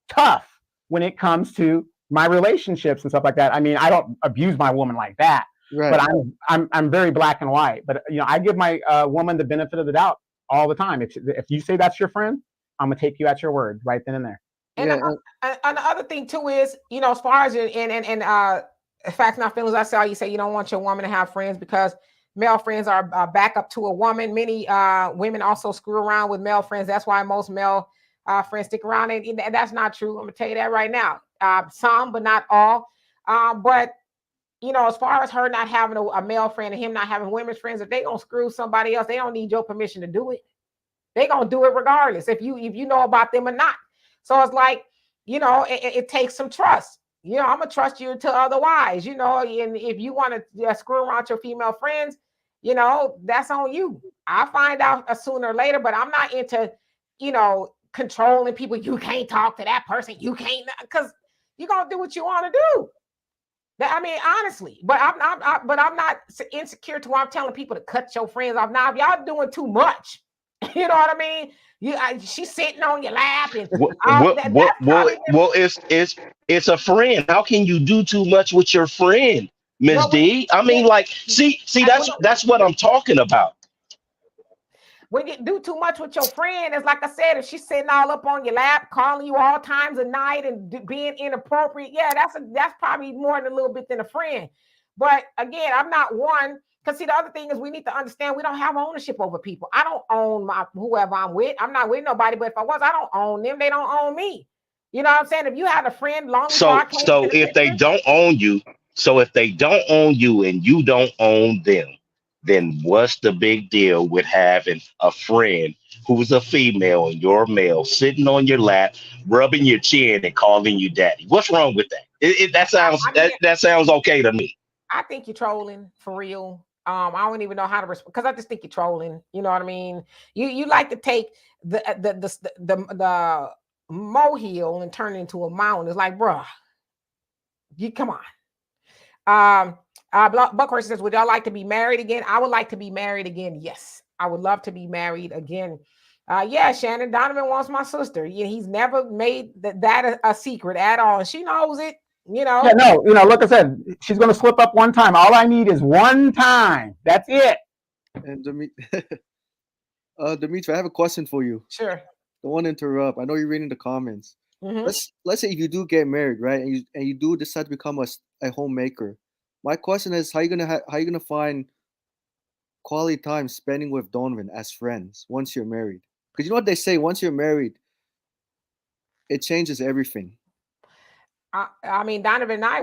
tough when it comes to my relationships and stuff like that. I mean, I don't abuse my woman like that, right. But I'm very black and white. But I give my woman the benefit of the doubt all the time. If you say that's your friend, I'm gonna take you at your word right then and there. And the other thing too is, as far as facts not feelings, I saw you say you don't want your woman to have friends because male friends are backup to a woman. Many women also screw around with male friends. That's why most male friends stick around, and that's not true. I'm gonna tell you that right now. Some, but not all. But as far as her not having a male friend and him not having women's friends, if they gonna screw somebody else, they don't need your permission to do it. They gonna do it regardless if you know about them or not. So it's like, it takes some trust. I'm gonna trust you until otherwise. And if you want to screw around your female friends, that's on you. I'll find out sooner or later, but I'm not into, controlling people. You can't talk to that person. You can't, because you're gonna do what you want to do. I mean, honestly, but I'm not insecure to where I'm telling people to cut your friends off. Now, if y'all doing too much, you know what I mean? She's sitting on your lap and it's a friend. How can you do too much with your friend, Miss D? I mean, see, that's what I'm talking about. When you do too much with your friend, it's like I said, if she's sitting all up on your lap, calling you all times of night and being inappropriate, yeah, that's probably more than a little bit than a friend. But again, I'm not one. Because see, the other thing is we need to understand we don't have ownership over people. I don't own whoever I'm with. I'm not with nobody, but if I was, I don't own them. They don't own me. You know what I'm saying? If you had a friend long so if they don't own you, So if they don't own you and you don't own them, then what's the big deal with having a friend who's a female and you're male sitting on your lap, rubbing your chin and calling you daddy? What's wrong with that? That sounds I mean, that sounds okay to me. I think you're trolling for real. I don't even know how to respond because I just think you're trolling. You know what I mean? You like to take the molehill and turn it into a mountain. It's like, bruh, you come on. Buckhorst says, would y'all like to be married again? I would like to be married again. Yes, I would love to be married again. Yeah, Shannon, Donovan wants my sister. Yeah, he's never made that a secret at all. And she knows it, you know. Yeah, no, like I said, she's going to slip up one time. All I need is one time. That's it. And Dimitri, I have a question for you. Sure. Don't want to interrupt. I know you're reading the comments. Mm-hmm. Let's say if you do get married, right, and you do decide to become a homemaker. My question is, how you gonna find quality time spending with Donovan as friends once you're married? Because you know what they say, once you're married, it changes everything. I mean, Donovan and I,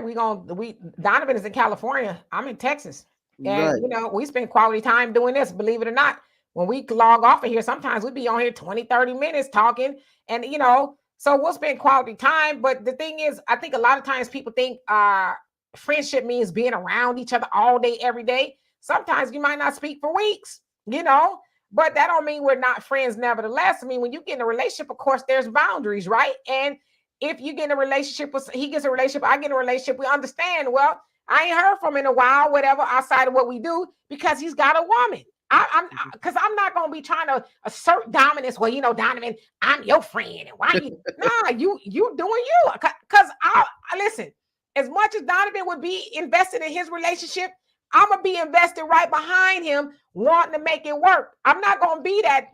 Donovan is in California. I'm in Texas. And, Right. we spend quality time doing this, believe it or not. When we log off of here, sometimes we be on here 20, 30 minutes talking. And, so we'll spend quality time. But the thing is, I think a lot of times people think friendship means being around each other all day, every day. Sometimes you might not speak for weeks, but that don't mean we're not friends nevertheless. I mean, when you get in a relationship, of course, there's boundaries, right? And if you get in a relationship with, he gets a relationship, I get in a relationship, we understand, well, I ain't heard from him in a while, whatever, outside of what we do, because he's got a woman. Because I'm not going to be trying to assert dominance. Well, Donovan, I'm your friend. And why you? Nah, you doing you. Because I listen, as much as Donovan would be invested in his relationship, I'm going to be invested right behind him, wanting to make it work. I'm not going to be that,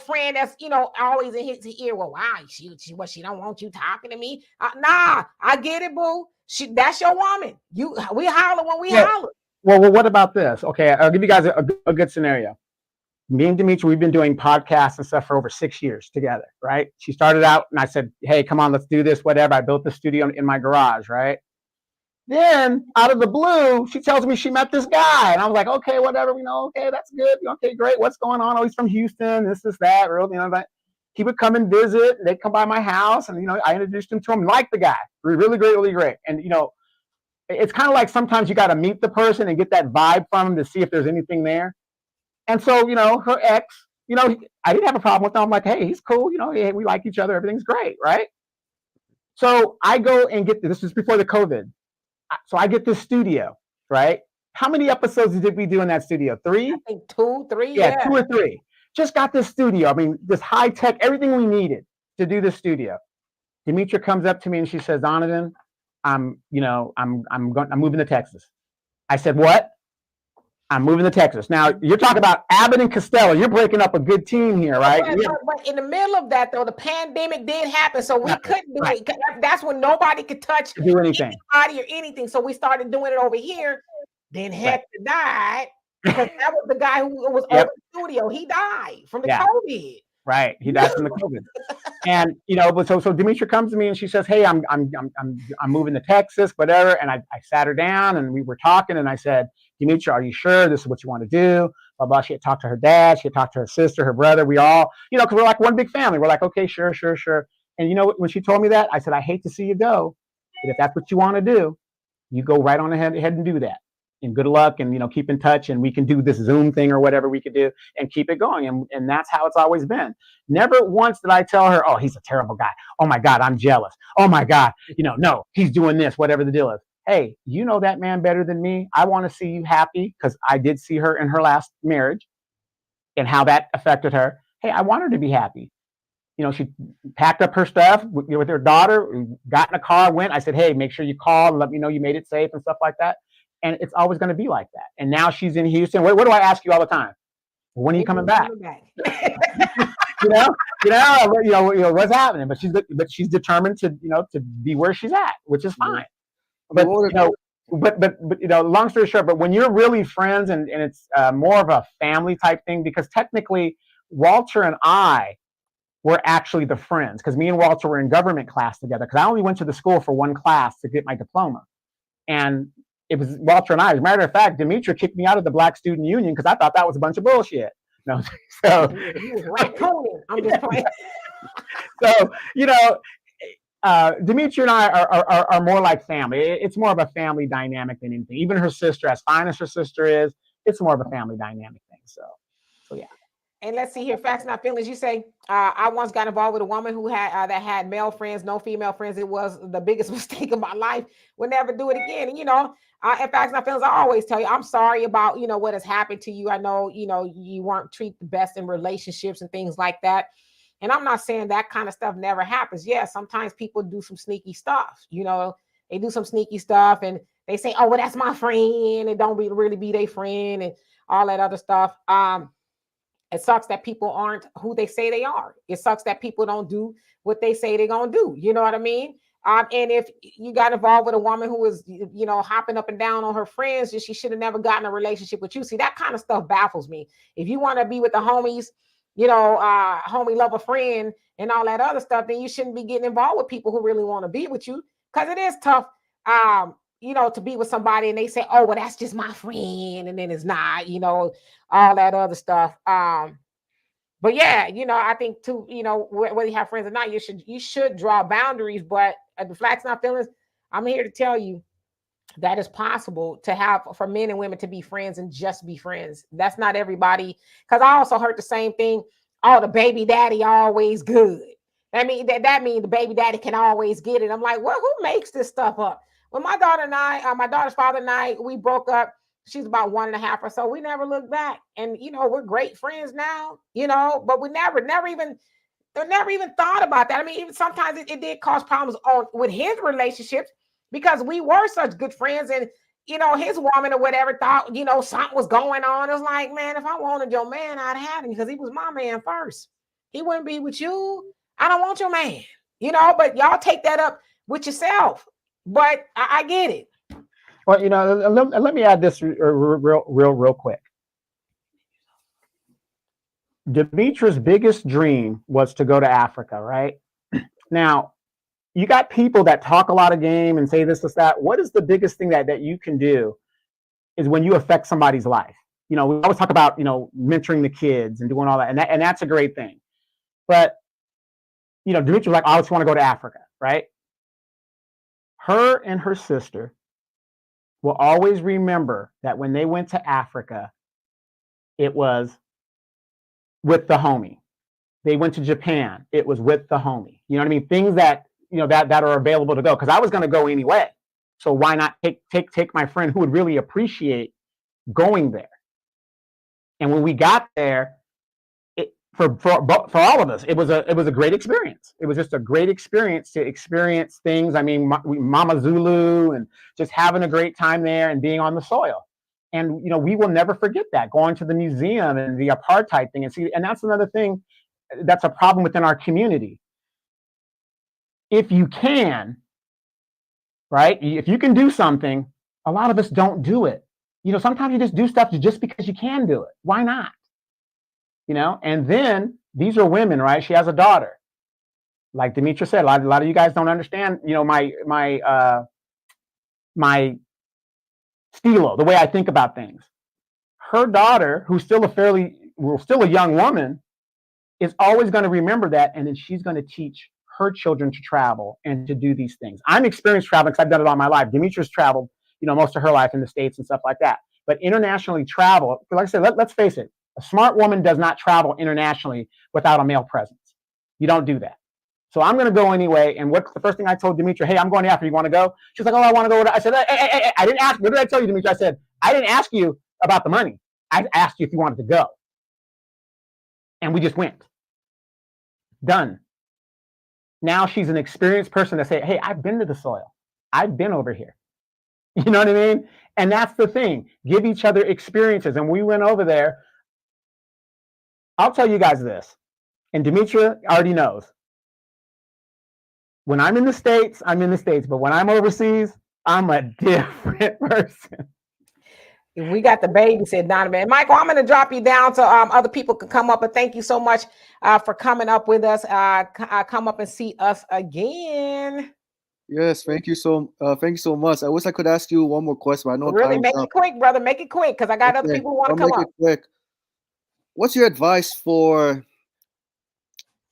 friend that's, always in his ear. Well, wow, she don't want you talking to me. Nah, I get it, boo. That's your woman. We holler when we holler. Well, what about this? Okay, I'll give you guys a good scenario. Me and Dimitri, we've been doing podcasts and stuff for over 6 years together, right? She started out and I said, hey, come on, let's do this, whatever. I built the studio in my garage, right? Then out of the blue, she tells me she met this guy. And I was like, okay, whatever, okay, that's good. Okay, great. What's going on? Oh, he's from Houston, this, that, that. He would come and visit. They'd come by my house and, I introduced him to him, like the guy. Really great, really great. And, it's kind of like sometimes you got to meet the person and get that vibe from them to see if there's anything there. And so, her ex, I didn't have a problem with him. I'm like, hey, he's cool. Hey, we like each other. Everything's great, right? So I go and this is before the COVID. So I get this studio, right? How many episodes did we do in that studio? 3? I think 2, 3. Yeah, 2 or 3. Just got this studio. I mean, this high tech, everything we needed to do this studio. Demetra comes up to me and she says, Donovan, I'm moving to Texas. I said, what? I'm moving to Texas. Now, you're talking about Abbott and Costello. You're breaking up a good team here, right? But in the middle of that, though, the pandemic did happen, so we couldn't do it. That's when nobody could touch anything or anything. So we started doing it over here. Then Hector died because that was the guy who was over the studio. He died from the COVID. Right, he died from the COVID. And but so Demetra comes to me and she says, hey, I'm moving to Texas, whatever. And I sat her down and we were talking and I said, Demetra, are you sure this is what you want to do? Blah, blah. She had talked to her dad, she had talked to her sister, her brother. We all, because we're like one big family. We're like, okay, sure. And when she told me that, I said, I hate to see you go, but if that's what you want to do, you go right on ahead and do that. And good luck, and keep in touch, and we can do this Zoom thing or whatever we could do and keep it going. And that's how it's always been. Never once did I tell her, oh, he's a terrible guy. Oh my God, I'm jealous. Oh my God, no, he's doing this, whatever the deal is. Hey, you know that man better than me. I want to see you happy because I did see her in her last marriage and how that affected her. Hey, I want her to be happy. She packed up her stuff with her daughter, got in a car, went. I said, hey, make sure you call and let me know you made it safe and stuff like that. And it's always going to be like that. And now she's in Houston. What do I ask you all the time? When are you coming back? What's happening? But she's determined to be where she's at, which is fine. But long story short, but when you're really friends and it's more of a family type thing, because technically Walter and I were actually the friends, because me and Walter were in government class together. Because I only went to the school for one class to get my diploma, and it was Walter and I. As a matter of fact, Demetra kicked me out of the Black Student Union because I thought that was a bunch of bullshit. No, so He was raccooning. I'm just playing. so Demetra and I are more like family. It's more of a family dynamic than anything. Even her sister, as fine as her sister is, it's more of a family dynamic thing. So yeah. And let's see here, facts not feelings. You say, I once got involved with a woman who had that had male friends, no female friends. It was the biggest mistake of my life. Would never do it again. And in facts not feelings, I always tell you, I'm sorry about what has happened to you. I know you weren't treated the best in relationships and things like that. And I'm not saying that kind of stuff never happens. Yeah, sometimes people do some sneaky stuff. They do some sneaky stuff, and they say, "Oh, well, that's my friend," and don't really be their friend, and all that other stuff. It sucks that people aren't who they say they are. It sucks that people don't do what they say they're gonna do. You know what I mean? And if you got involved with a woman who was, hopping up and down on her friends, she should have never gotten a relationship with you. See, that kind of stuff baffles me. If you want to be with the homies, homie, love a friend, and all that other stuff, then you shouldn't be getting involved with people who really want to be with you, because it is tough. To be with somebody and they say, "Oh, well, that's just my friend," and then it's not, all that other stuff. But yeah, I think too, whether you have friends or not, you should draw boundaries. But the facts not feelings, I'm here to tell you that is possible to have for men and women to be friends and just be friends. That's not everybody. Because I also heard the same thing. Oh, the baby daddy always good. That means the baby daddy can always get it. I'm like, well, who makes this stuff up? When my daughter and I, my daughter's father and I, we broke up. She's about 1.5 or so. We never looked back, and we're great friends now. But we never even thought about that. I mean, even sometimes it did cause problems with his relationships because we were such good friends, and his woman or whatever thought something was going on. It was like, man, if I wanted your man, I'd have him because he was my man first. He wouldn't be with you. I don't want your man. But y'all take that up with yourself. But I get it. Well, let me add this real quick. Demetra's biggest dream was to go to Africa, right? Now, you got people that talk a lot of game and say this, that. What is the biggest thing that you can do is when you affect somebody's life? We always talk about, mentoring the kids and doing all that. And that's a great thing. But, Demetra's like, I just want to go to Africa, right? Her and her sister will always remember that when they went to Africa, it was with the homie. They went to Japan, it was with the homie. You know what I mean? Things that, that are available to go. Because I was going to go anyway. So why not take my friend who would really appreciate going there? And when we got there, for all of us, it was a great experience. It was just a great experience to experience things. I mean, Mama Zulu and just having a great time there and being on the soil. And we will never forget that, going to the museum and the apartheid thing and that's another thing that's a problem within our community. If you can, right? If you can do something, a lot of us don't do it. Sometimes you just do stuff just because you can do it. Why not? And then these are women, right? She has a daughter. Like Demetra said, a lot of you guys don't understand, my stilo, the way I think about things. Her daughter, who's still a young woman, is always going to remember that, and then she's going to teach her children to travel and to do these things. I'm experienced traveling because I've done it all my life. Demetra's traveled, most of her life in the States and stuff like that. But internationally travel, like I said, let's face it, a smart woman does not travel internationally without a male presence. You don't do that. So I'm going to go anyway. And what's the first thing I told Demetra? Hey, I'm going to Africa. You want to go? She's like, oh, I want to go. I said, hey, I didn't ask. What did I tell you, Demetra? I said, I didn't ask you about the money. I asked you if you wanted to go. And we just went. Done. Now she's an experienced person to say, hey, I've been to the soil. I've been over here. You know what I mean? And that's the thing. Give each other experiences. And we went over there. I'll tell you guys this. And Demetra already knows. When I'm in the States, I'm in the States. But when I'm overseas, I'm a different person. We got the baby, said Donovan. Michael, I'm going to drop you down so other people can come up. But thank you so much for coming up with us. Come up and see us again. Yes, thank you so much. I wish I could ask you one more question, but I know Really, time's make up. it quick, brother. Make it quick, because I got other Okay, people who want I'll to come make up. it quick. What's your advice for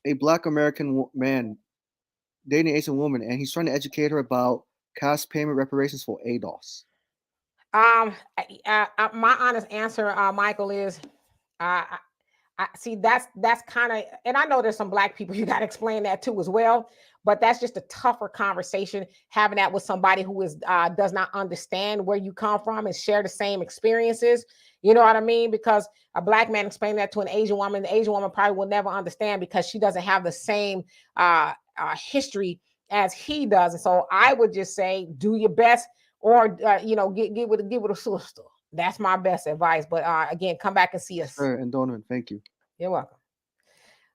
a Black American man dating an Asian woman, and he's trying to educate her about cash payment reparations for ADOS? My honest answer, Michael, is I see that's kind of, and I know there's some Black people you got to explain that to as well, but that's just a tougher conversation having that with somebody who is does not understand where you come from and share the same experiences. You know what I mean? Because a Black man explaining that to an Asian woman, the Asian woman probably will never understand because she doesn't have the same history as he does. And so I would just say, do your best, or get with a sister. That's my best advice. But again, come back and see us. Sure, and Donovan, thank you. You're welcome.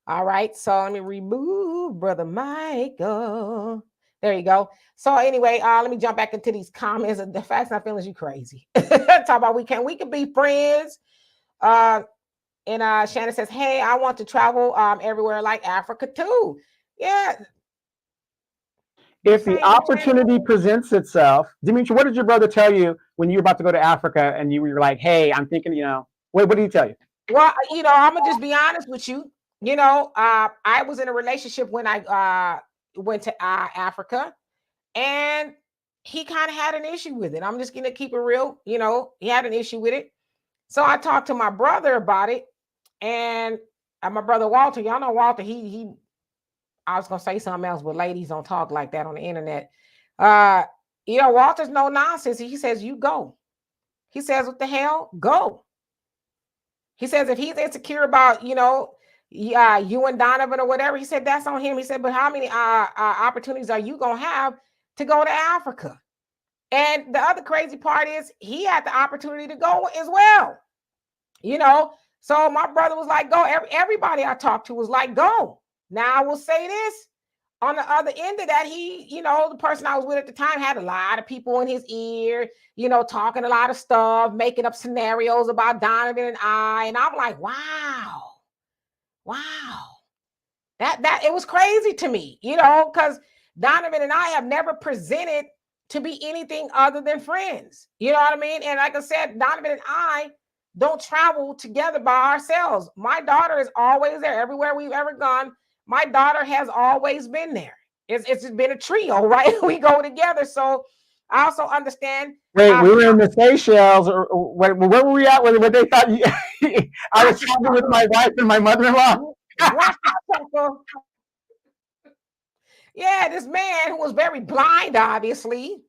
All right, so let me remove Brother Michael. There you go. So anyway, let me jump back into these comments. The facts and feelings, you crazy. Talk about we can be friends. And Shannon says, hey, I want to travel everywhere like Africa too. Yeah. If the opportunity presents itself, Dimitri, what did your brother tell you when you were about to go to Africa and you were like, hey, I'm thinking, what did he tell you? Well, I'm gonna just be honest with you. I was in a relationship when I went to Africa, and he kind of had an issue with it. I'm just gonna keep it real. He had an issue with it. So I talked to my brother about it, and my brother Walter, y'all know Walter, he I was gonna say something else, but ladies don't talk like that on the internet. Walter's no nonsense. He says, you go. He says, what the hell? Go. He says, if he's insecure about, you and Donovan or whatever, he said, that's on him. He said, but how many opportunities are you going to have to go to Africa? And the other crazy part is he had the opportunity to go as well. So my brother was like, go. Everybody I talked to was like, go. Now I will say this. On the other end of that, the person I was with at the time had a lot of people in his ear, talking a lot of stuff, making up scenarios about Donovan and I. And I'm like, wow. That it was crazy to me, because Donovan and I have never presented to be anything other than friends. You know what I mean? And like I said, Donovan and I don't travel together by ourselves. My daughter is always there everywhere we've ever gone. My daughter has always been there. It's just been a trio, right? We go together. So I also understand. Wait, we were in the Seychelles, or where were we at? Where they thought I was traveling with my wife and my mother-in-law. Yeah, this man who was very blind, obviously,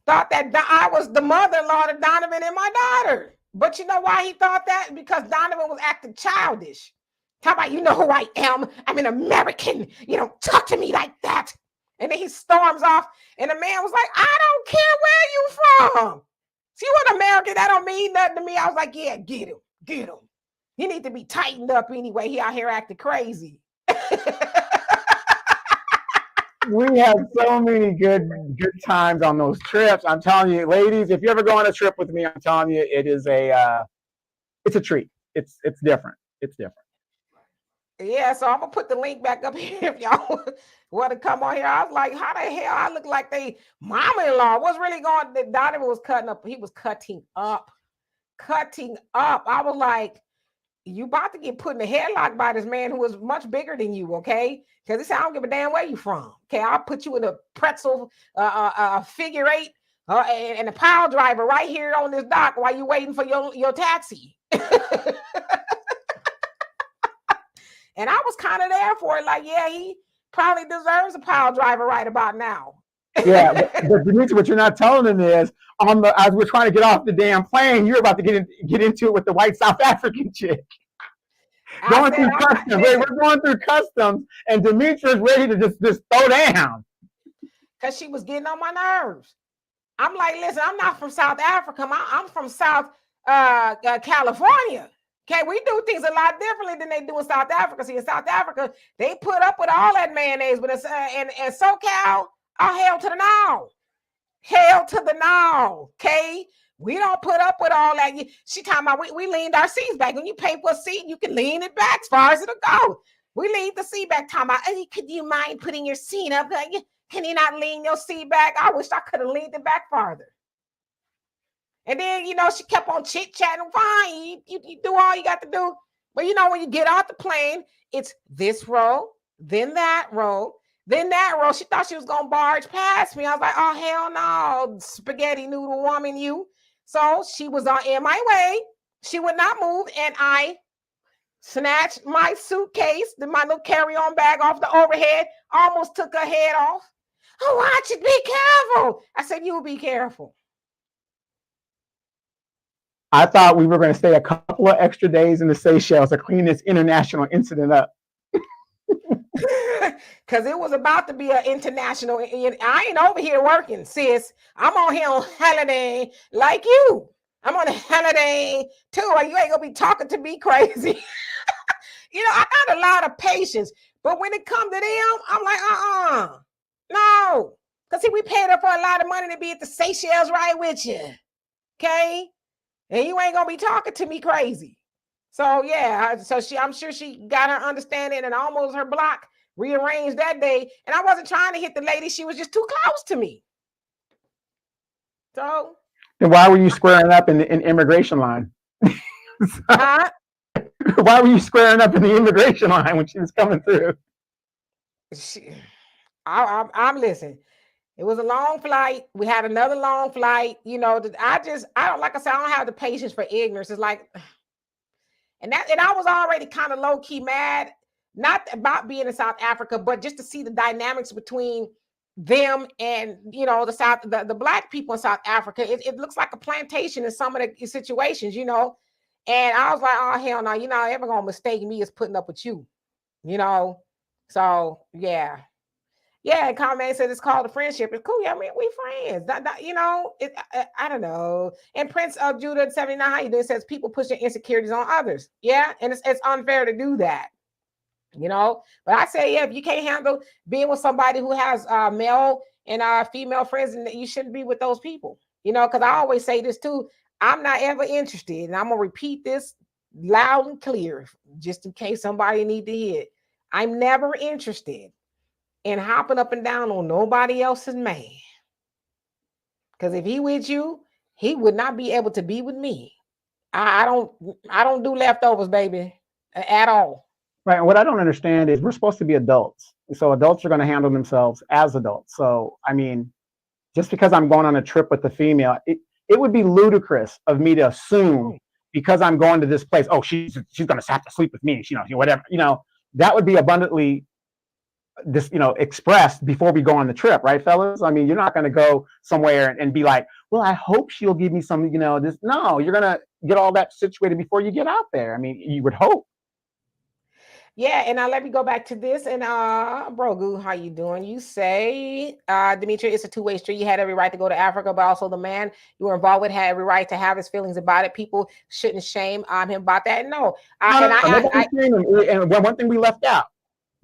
thought that I was the mother-in-law to Donovan and my daughter. But you know why he thought that? Because Donovan was acting childish. Talk about, you know who I am. I'm an American. You don't talk to me like that. And then he storms off. And the man was like, I don't care where you from. See what American, that don't mean nothing to me. I was like, yeah, get him. He need to be tightened up anyway. He out here acting crazy. We had so many good times on those trips. I'm telling you, ladies, if you ever go on a trip with me, I'm telling you, it is it's a treat. It's different. It's different. Yeah, so I'm gonna put the link back up here if y'all want to come on here. I was like, how the hell I look like they mama-in-law? What's really going on? Donovan was cutting up. He was cutting up. I was like, you about to get put in a headlock by this man who was much bigger than you, okay? Because he said, I don't give a damn where you from. Okay, I'll put you in a pretzel figure eight and a pile driver right here on this dock while you're waiting for your taxi. And I was kind of there for it. Like, yeah, he probably deserves a pile driver right about now. Yeah, but Dimitri, what you're not telling them is, as we're trying to get off the damn plane, you're about to get into it with the white South African chick. We're going through customs, and Dimitri is ready to just throw down. Because she was getting on my nerves. I'm like, listen, I'm not from South Africa. I'm from South California. Okay, we do things a lot differently than they do in South Africa. See, in South Africa, they put up with all that mayonnaise, but it's in SoCal, hell to the no. Hell to the no, okay? We don't put up with all that. She talking about we leaned our seats back. When you pay for a seat, you can lean it back as far as it'll go. We leaned the seat back, talking about, could you mind putting your seat up? Can you not lean your seat back? I wish I could have leaned it back farther. And then, she kept on chit-chatting. Fine, you do all you got to do. But, when you get off the plane, it's this row, then that row, then that row. She thought she was going to barge past me. I was like, oh, hell no, spaghetti noodle woman, you. So she was in my way. She would not move. And I snatched my suitcase, my little carry-on bag off the overhead, almost took her head off. Oh, watch it, be careful. I said, you be careful. I thought we were going to stay a couple of extra days in the Seychelles to clean this international incident up. Because it was about to be an international. I ain't over here working, sis. I'm on here on holiday like you. I'm on a holiday too. Or you ain't going to be talking to me crazy. I got a lot of patience. But when it comes to them, I'm like, no. Because see, we paid her for a lot of money to be at the Seychelles right with you. Okay? And you ain't gonna be talking to me crazy. So yeah, I'm sure she got her understanding and almost her block rearranged that day. And I wasn't trying to hit the lady; she was just too close to me. So then why were you squaring up in the immigration line? Huh? Why were you squaring up in the immigration line when she was coming through? I'm listening. It was a long flight. We had another long flight. I don't, like I said, I don't have the patience for ignorance. It's like, and I was already kind of low key mad, not about being in South Africa, but just to see the dynamics between them and, the Black people in South Africa. It looks like a plantation in some of the situations, And I was like, oh, hell no, you're not ever going to mistake me as putting up with you, So, yeah. Yeah, comment said it's called a friendship. It's cool. Yeah, I mean, we friends. I don't know. And Prince of Judah 79, how you doing? Says people push their insecurities on others. Yeah, and it's unfair to do that. But I say, yeah, if you can't handle being with somebody who has male and female friends, and you shouldn't be with those people. Because I always say this too. I'm not ever interested, and I'm gonna repeat this loud and clear, just in case somebody need to hear it. I'm never interested and hopping up and down on nobody else's man. Because if he with you, he would not be able to be with me. I don't do leftovers, baby, at all. Right. And what I don't understand is we're supposed to be adults. So adults are going to handle themselves as adults. So, I mean, just because I'm going on a trip with the female, it would be ludicrous of me to assume because I'm going to this place, oh, she's going to have to sleep with me. Whatever, that would be abundantly expressed before we go on the trip, right, fellas? I mean, you're not going to go somewhere and be like, well, I hope she'll give me some, this. No, you're going to get all that situated before you get out there. I mean, you would hope. Yeah, and let me go back to this. And Brogu, how you doing? You say, Dimitri, it's a two-way street. You had every right to go to Africa, but also the man you were involved with had every right to have his feelings about it. People shouldn't shame him about that. No, and one thing we left out.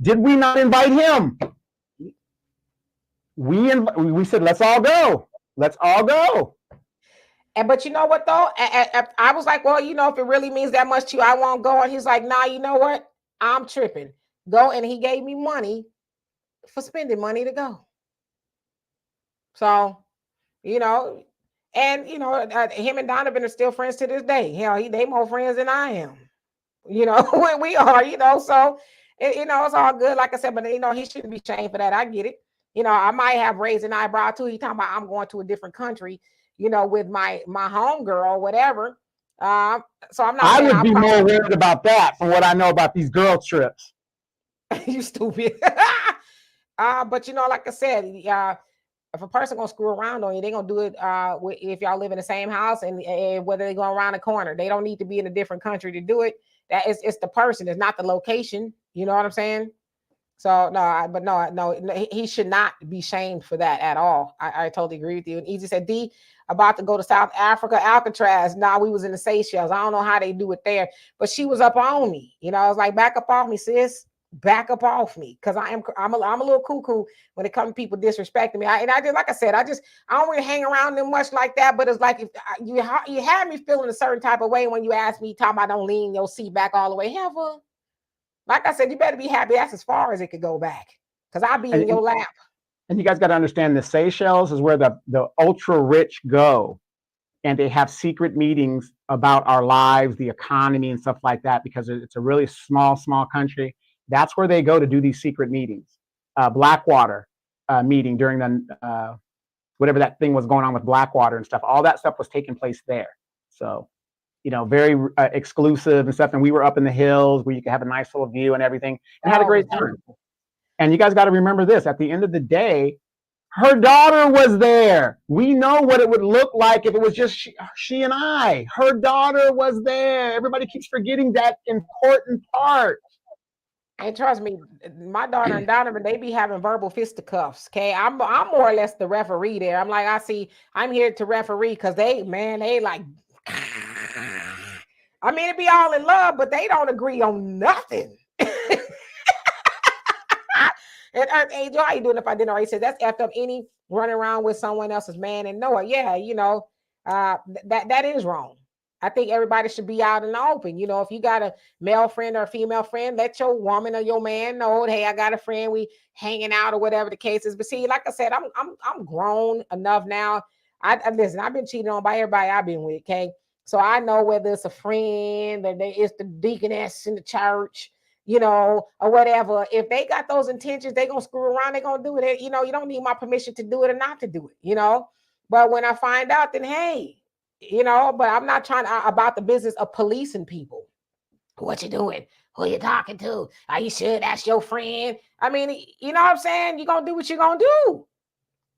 Did we not invite him? We said, let's all go. Let's all go. But you know what, though? I was like, well, if it really means that much to you, I won't go. And he's like, nah, you know what? I'm tripping. Go. And he gave me money for spending money to go. So, and, him and Donovan are still friends to this day. Hell, they more friends than I am. We are, so... it's all good, like I said, but he shouldn't be shamed for that. I get it. I might have raised an eyebrow too. He talking about I'm going to a different country, with my home girl, whatever. So I'm not. I would be more worried about that from what I know about these girl trips. You stupid. But like I said, if a person gonna screw around on you, they're gonna do it if y'all live in the same house and whether they go around the corner. They don't need to be in a different country to do it. It's the person, it's not the location. You know what I'm saying? So no, he should not be shamed for that at all. I totally agree with you. And Easy said, D, about to go to South Africa, Alcatraz. Nah, we was in the Seychelles. I don't know how they do it there, but she was up on me. I was like, back up off me, sis. Back up off me, because I'm a little cuckoo when it comes to people disrespecting me. I just, like I said, I don't really hang around them much like that. But it's like if you had me feeling a certain type of way when you asked me, talking about don't lean your seat back all the way. Ever. Like I said, you better be happy that's as far as it could go back, because I'll be in your lap. And you guys got to understand the Seychelles is where the ultra rich go, and they have secret meetings about our lives, the economy, and stuff like that, because it's a really small country. That's where they go to do these secret meetings. Blackwater meeting during the whatever that thing was going on with Blackwater and stuff. All that stuff was taking place there. So, you know, very exclusive and stuff. And we were up in the hills where you could have a nice little view and everything, and had a great time. And you guys got to remember this: at the end of the day, her daughter was there. We know what it would look like if it was just she and I. Her daughter was there. Everybody keeps forgetting that important part. And trust me, my daughter and Donovan, they be having verbal fisticuffs. Okay, I'm more or less the referee there. I'm like, I'm here to referee because they like. I mean, it be all in love, but they don't agree on nothing. And Angel, how you doing? If I didn't already say that's effed up. Any running around with someone else's man and know it. Yeah, you know, that is wrong. I think everybody should be out in the open. You know, if you got a male friend or a female friend, let your woman or your man know, hey, I got a friend, we hanging out or whatever the case is. But see, like I said, I'm grown enough now. I listen, I've been cheated on by everybody I've been with, okay? So I know whether it's a friend or it's the deaconess in the church, you know, or whatever. If they got those intentions, they gonna screw around, they gonna do it. You know, you don't need my permission to do it or not to do it, you know. But when I find out, then hey, you know, but I'm not trying to about the business of policing people. What you doing? Who you talking to? Are you sure that's your friend? I mean, you know what I'm saying? You're gonna do what you're gonna do.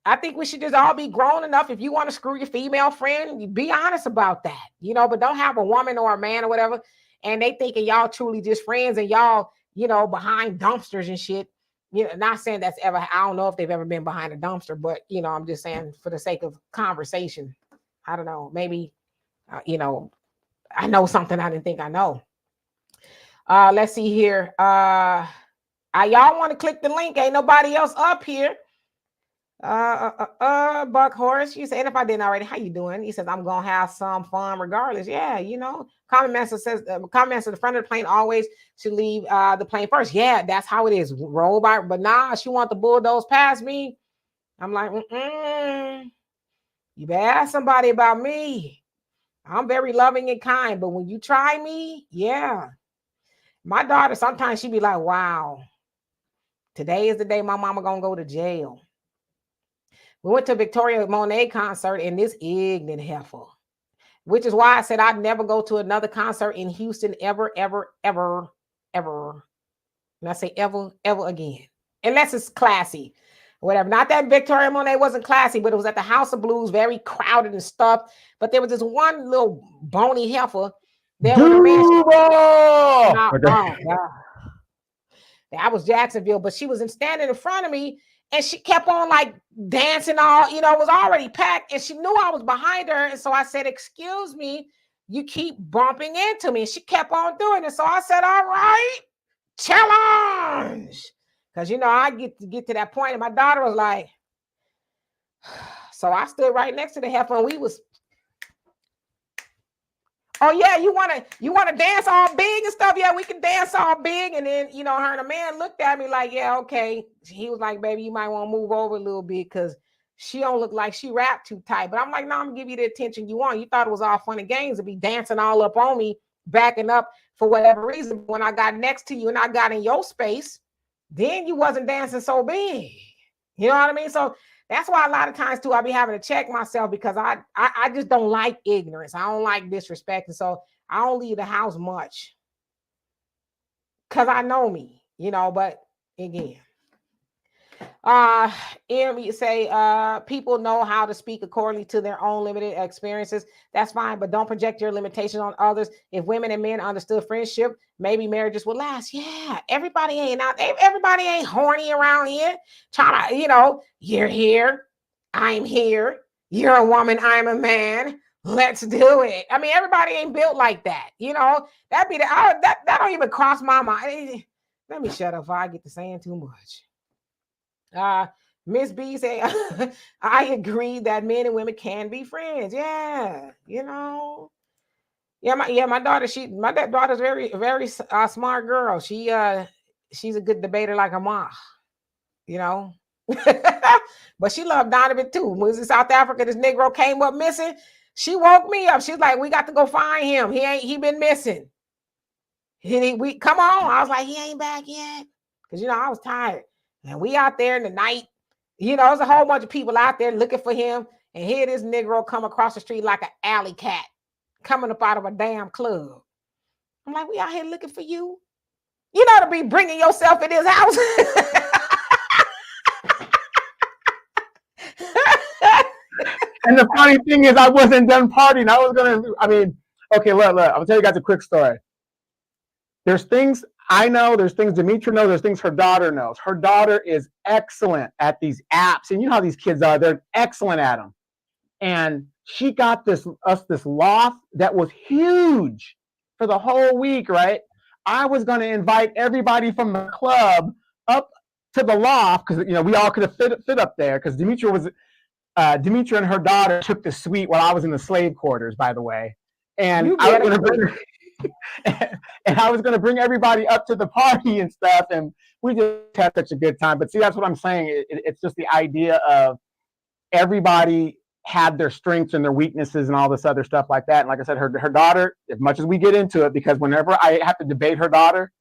I think we should just all be grown enough. If you want to screw your female friend, you be honest about that, you know, but don't have a woman or a man or whatever, and they thinking y'all truly just friends and y'all, you know, behind dumpsters and shit. You know, not saying that's ever, I don't know if they've ever been behind a dumpster, but, you know, I'm just saying for the sake of conversation. I don't know, maybe, you know, I know something I didn't think I know. Let's see here. Y'all want to click the link. Ain't nobody else up here. Buck Horace, you said, if I didn't already, how you doing? He says, I'm gonna have some fun regardless. Yeah, you know, Common Master says, the front of the plane always should leave the plane first. Yeah, that's how it is. Roll by, but nah, she want the bulldoze past me. I'm like, you better ask somebody about me. I'm very loving and kind, but when you try me, yeah. My daughter, sometimes she be like, wow, today is the day my mama gonna go to jail. We went to Victoria Monet concert and this ignorant heifer, which is why I said I'd never go to another concert in Houston ever. And I say ever again, unless it's classy, whatever. Not that Victoria Monet wasn't classy, but it was at the House of Blues, very crowded and stuff. But there was this one little bony heifer there with a man. That was Jacksonville, but she was standing in front of me and she kept on like dancing all, you know, it was already packed and she knew I was behind her. And so I said, excuse me, you keep bumping into me. And she kept on doing it. So I said, all right, challenge. Because, you know, I get to that point and my daughter was like, so I stood right next to the heifer and we was, oh yeah, you wanna dance all big and stuff? Yeah, we can dance all big. And then, you know, her and the man looked at me like, yeah, okay. He was like, baby, you might want to move over a little bit because she don't look like she wrapped too tight. But I'm like, no, I'm gonna give you the attention you want. You thought it was all fun and games to be dancing all up on me, backing up for whatever reason. When I got next to you and I got in your space, then you wasn't dancing so big. You know what I mean? So that's why a lot of times too, I be having to check myself because I just don't like ignorance. I don't like disrespect. And so I don't leave the house much because I know me, you know, but again, you say people know how to speak accordingly to their own limited experiences. That's fine, but don't project your limitations on others. If women and men understood friendship, maybe marriages would last. Yeah, everybody ain't horny around here trying to, you know, you're here, I'm here, you're a woman, I'm a man, let's do it. I mean, everybody ain't built like that, you know. That don't even cross my mind. Let me shut up if I get to saying too much. Miss B say, I agree that men and women can be friends. Yeah, you know. My daughter, my daughter's very smart girl. She's a good debater like her mom, you know. But she loved Donovan too. When we was in South Africa, this Negro came up missing. She woke me up. She's like, we got to go find him. He been missing. We come on. I was like, he ain't back yet. Because I was tired. And we out there in the night. There's a whole bunch of people out there looking for him. And here this Negro come across the street like an alley cat coming up out of a damn club. I'm like, we out here looking for you. You know, to be bringing yourself in his house. And the funny thing is, I wasn't done partying. Okay, look, I'll tell you guys a quick story. There's things I know, there's things Demetra knows, there's things her daughter knows. Her daughter is excellent at these apps. And you know how these kids are, they're excellent at them. And she got this loft that was huge for the whole week, right? I was going to invite everybody from the club up to the loft because we all could have fit up there because Demetra and her daughter took the suite while I was in the slave quarters, by the way. And I was going to bring everybody up to the party and stuff, and we just had such a good time. But see, that's what I'm saying. It's just the idea of everybody had their strengths and their weaknesses and all this other stuff like that. And like I said, her daughter, as much as we get into it, because whenever I have to debate her daughter,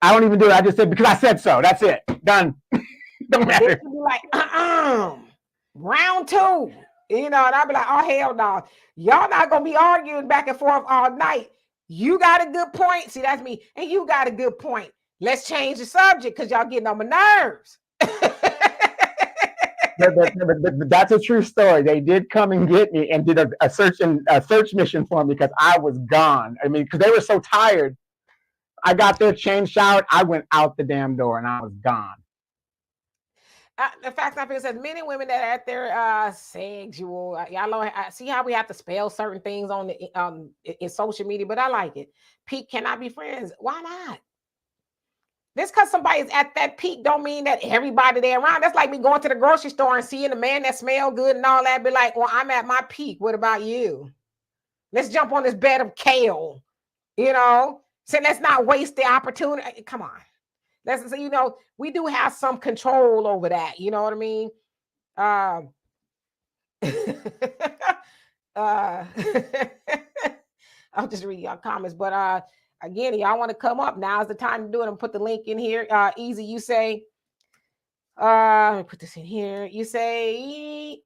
I don't even do it. I just said, because I said so. That's it. Done. Don't matter. Be like, round two. And I'll be like, oh, hell no. Y'all not going to be arguing back and forth all night. You got a good point. See, that's me. And you got a good point. Let's change the subject because y'all getting on my nerves. But that's a true story. They did come and get me and did a search mission for me because I was gone. I mean, because they were so tired. I got there, changed, showered. I went out the damn door and I was gone. The fact that says men and women that are at their sexual, y'all know, I see how we have to spell certain things on in social media, but I like it. Peak cannot be friends. Why not? Just because somebody's at that peak don't mean that everybody there around. That's like me going to the grocery store and seeing a man that smell good and all that. Be like, well, I'm at my peak. What about you? Let's jump on this bed of kale. So let's not waste the opportunity. Come on. We do have some control over that. You know what I mean? I'll just read your comments, but again, y'all want to come up, now's the time to do it. I'm put the link in here. Easy, you say, let me put this in here. You say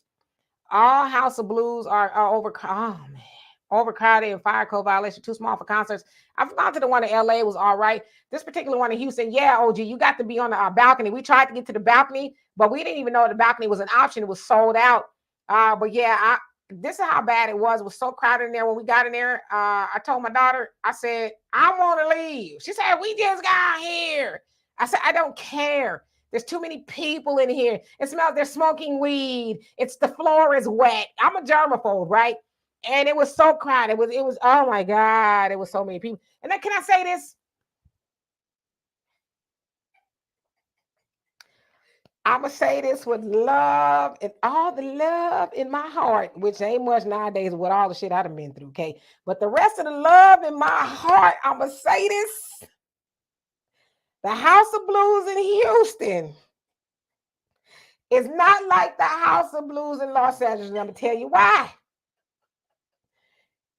all House of Blues are overcrowded and fire code violation, too small for concerts. I've gone to the one in LA, was all right. This particular one in Houston, yeah, OG, you got to be on the balcony. We tried to get to the balcony, but we didn't even know the balcony was an option. It was sold out. But yeah, this is how bad it was. It was so crowded in there. When we got in there, I told my daughter, I said, I want to leave. She said, we just got here. I said, I don't care. There's too many people in here. It smells, they're smoking weed. The floor is wet. I'm a germaphobe, right? And it was so crowded. It was, oh my God, it was so many people. And then can I say this? I'm going to say this with love and all the love in my heart, which ain't much nowadays with all the shit I've been through, okay? But the rest of the love in my heart, I'm going to say this. The House of Blues in Houston is not like the House of Blues in Los Angeles. I'm going to tell you why.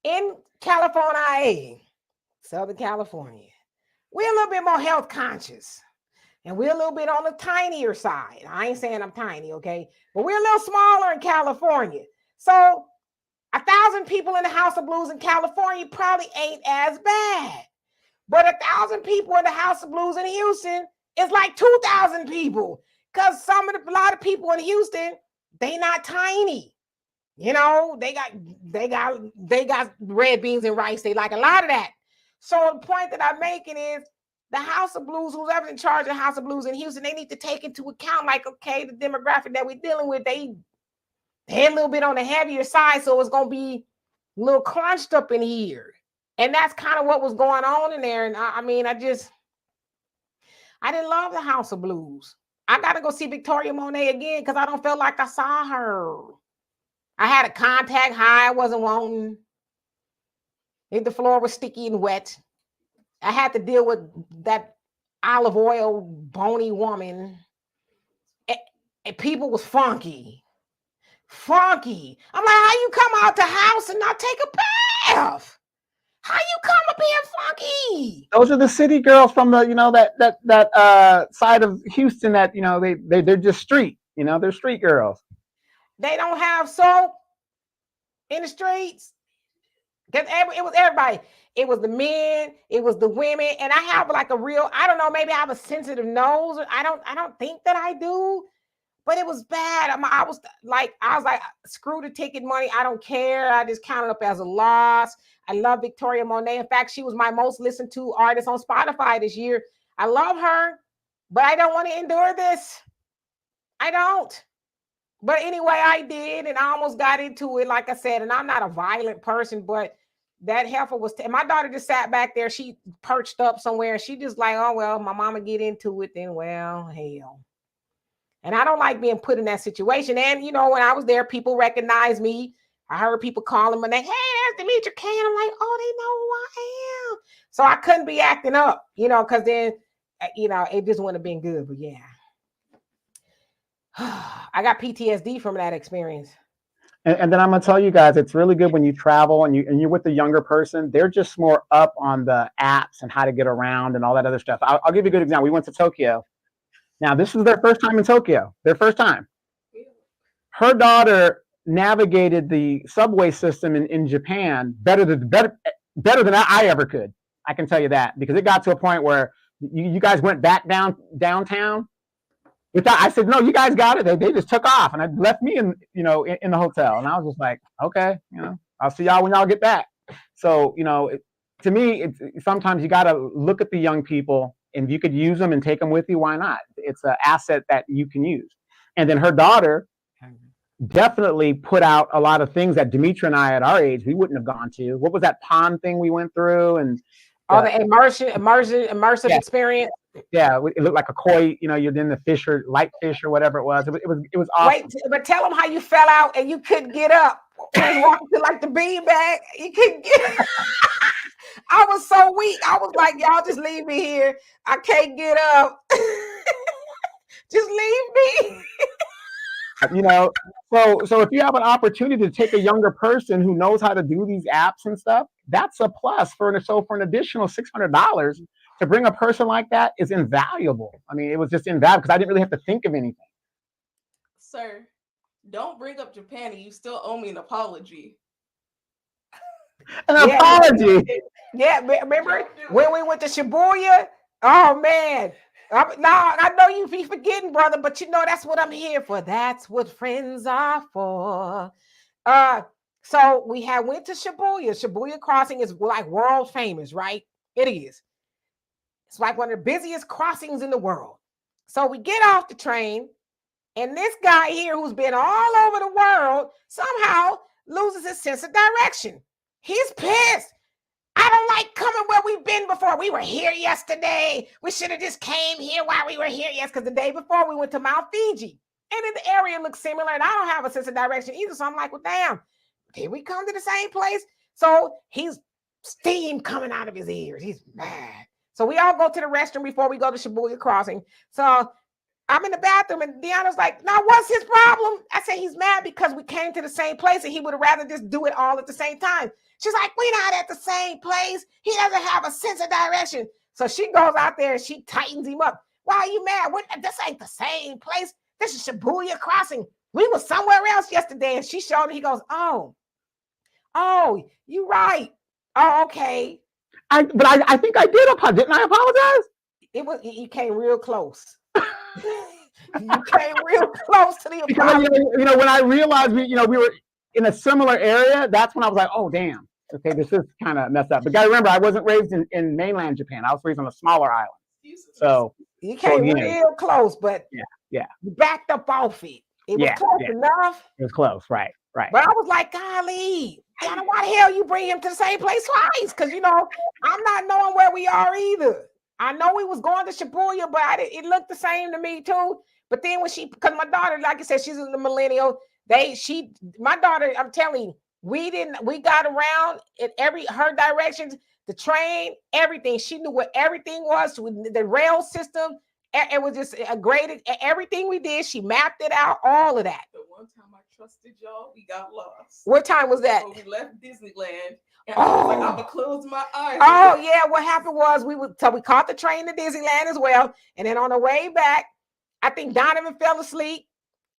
In California, Southern California, we're a little bit more health conscious. And we're a little bit on the tinier side. I ain't saying I'm tiny, okay? But we're a little smaller in California. So 1,000 people in the House of Blues in California probably ain't as bad. But 1,000 people in the House of Blues in Houston is like 2,000 people. Because a lot of people in Houston, they not tiny. They got red beans and rice. They like a lot of that. So the point that I'm making is, the House of Blues, whoever's in charge of the House of Blues in Houston, they need to take into account, like, okay, the demographic that we're dealing with, they're a little bit on the heavier side, so it's going to be a little crunched up in here. And that's kind of what was going on in there. And I didn't love the House of Blues. I got to go see Victoria Monet again because I don't feel like I saw her. I had a contact high. I wasn't wanting. The floor was sticky and wet. I had to deal with that olive oil bony woman. and people was funky. Funky. I'm like, how you come out the house and not take a bath? How you come up here funky? Those are the city girls from the, that side of Houston that, they're just street, they're street girls. They don't have soap in the streets. Because it was everybody. It was the men, it was the women, and I have like a real, I don't know, maybe I have a sensitive nose. I don't think that I do, but it was bad. I was like, screw the ticket money. I don't care. I just count it up as a loss. I love Victoria Monet. In fact, she was my most listened to artist on Spotify this year. I love her, but I don't want to endure this. I don't. But anyway, I did, and I almost got into it, like I said, and I'm not a violent person, but that heifer was, my daughter just sat back there. She perched up somewhere, and she just like, oh, well, my mama get into it, then, well, hell. And I don't like being put in that situation. And, when I was there, people recognized me. I heard people calling my name. Hey, there's Demetra Kane. I'm like, oh, they know who I am. So I couldn't be acting up, because then, it just wouldn't have been good. But yeah. I got PTSD from that experience. And then I'm gonna tell you guys, it's really good when you travel and you're with a younger person. They're just more up on the apps and how to get around and all that other stuff. I'll give you a good example. We went to Tokyo. Now this is their first time in Tokyo. Their first time. Her daughter navigated the subway system in Japan better than I ever could. I can tell you that, because it got to a point where you guys went back downtown. I said, no, you guys got it. They just took off, and I left me in the hotel, and I was just like, okay, I'll see y'all when y'all get back. So, to me, sometimes you got to look at the young people, and if you could use them and take them with you, why not? It's an asset that you can use. And then her daughter definitely put out a lot of things that Demetra and I at our age, we wouldn't have gone to. What was that pond thing we went through? And the immersive experience. Yeah, it looked like a koi. You're in the fish or light fish or whatever it was. It was awesome. Wait, but tell them how you fell out and you couldn't get up. You was walking to like the beanbag. You couldn't get. I was so weak. I was like, y'all just leave me here. I can't get up. Just leave me. So if you have an opportunity to take a younger person who knows how to do these apps and stuff, that's a plus. For an additional $600 to bring a person like that is invaluable. I mean, it was just invaluable because I didn't really have to think of anything. Sir, don't bring up Japan and you still owe me an apology. Apology? Yeah, remember when we went to Shibuya? Oh, man. I know you be forgetting, brother, but that's what I'm here for. That's what friends are for. So we went to Shibuya. Shibuya Crossing is like world famous, right? It is. It's like one of the busiest crossings in the world. So we get off the train, and this guy here who's been all over the world somehow loses his sense of direction. He's pissed. I don't like coming where we've been before. We were here yesterday. We should have just came here while we were here. Yes, because the day before we went to Mount Fiji. And then the area looks similar, and I don't have a sense of direction either. So I'm like, well, damn, did we come to the same place? So he's steam coming out of his ears. He's mad. So we all go to the restroom before we go to Shibuya Crossing. So I'm in the bathroom, and Deanna's like, now what's his problem? I said, he's mad because we came to the same place, and he would rather just do it all at the same time. She's like, we're not at the same place. He doesn't have a sense of direction. So she goes out there and she tightens him up. Why are you mad? This ain't the same place. This is Shibuya Crossing. We were somewhere else yesterday. And she showed me. He goes, oh, you're right. Oh, okay. But I think I did apologize. Didn't I apologize? You came real close. You came real close to the apology. Because, when I realized we were in a similar area, that's when I was like, oh, damn. Okay, this is kind of messed up. But gotta remember, I wasn't raised in mainland Japan. I was raised on a smaller island. So you came real close, but yeah, you backed up off it. It was close enough. It was close, right. But I was like, golly, Donna, why the hell you bring him to the same place twice? Because I'm not knowing where we are either. I know we was going to Shibuya, but it looked the same to me too. But then because my daughter, like I said, she's in the millennial. My daughter, I'm telling you, we got around in her directions, the train, everything. She knew what everything was, the rail system, It was just a great, everything we did, she mapped it out, all of that. The one time I trusted y'all, we got lost. What time was that? So we left Disneyland, and I was like, I'm gonna close my eyes. Oh yeah, what happened was we caught the train to Disneyland as well, and then on the way back, I think Donovan fell asleep.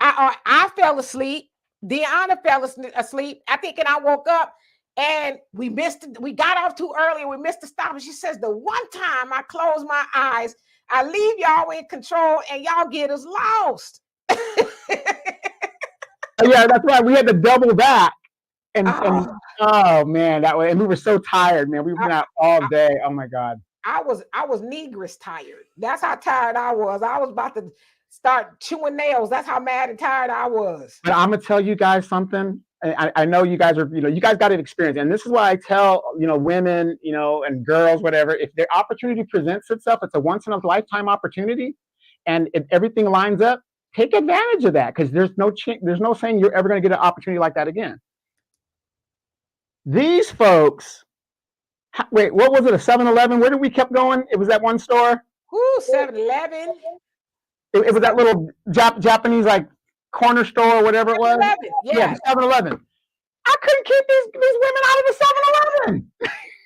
I fell asleep. Deanna fell asleep. I think, and I woke up, and we missed it. We got off too early, and we missed the stop. And she says, the one time I close my eyes, I leave y'all in control, and y'all get us lost. Yeah, that's right. We had to double back. And oh man, that way, and we were so tired, man. We were out all day. Oh my God. I was negress tired. That's how tired I was. I was about to start chewing nails. That's how mad and tired I was. But I'm gonna tell you guys something. I know you guys are, you guys got an experience, and this is why I tell, women, and girls, whatever, if their opportunity presents itself, it's a once in a lifetime opportunity, and if everything lines up, take advantage of that, because there's no saying you're ever going to get an opportunity like that again. These folks, wait, what was it? A 7-Eleven? Where did we kept going? It was that one store. 7-Eleven. It was that little Japanese like corner store or whatever it was. Yeah, 7-Eleven. I couldn't keep these women out of the 7-Eleven.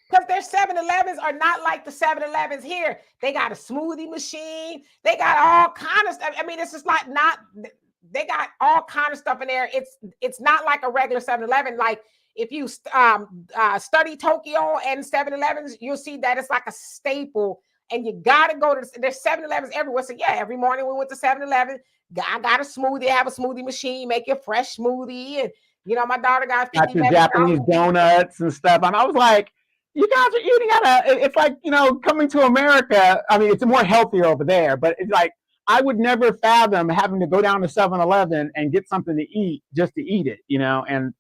Because their 7-Elevens are not like the 7-Elevens here. They got a smoothie machine. They got all kind of stuff. I mean, it's just like they got all kind of stuff in there. It's not like a regular 7-Eleven. Like if you study Tokyo and 7-Elevens, you'll see that it's like a staple. And you gotta go to there's 7-Elevens everywhere. So yeah, every morning we went to 7-Eleven. I got a smoothie. I have a smoothie machine, make your fresh smoothie. And my daughter got your Japanese donuts and stuff. And I was like, you guys are eating it's like, coming to America. I mean, it's more healthier over there, but it's like I would never fathom having to go down to 7-Eleven and get something to eat just to eat it, and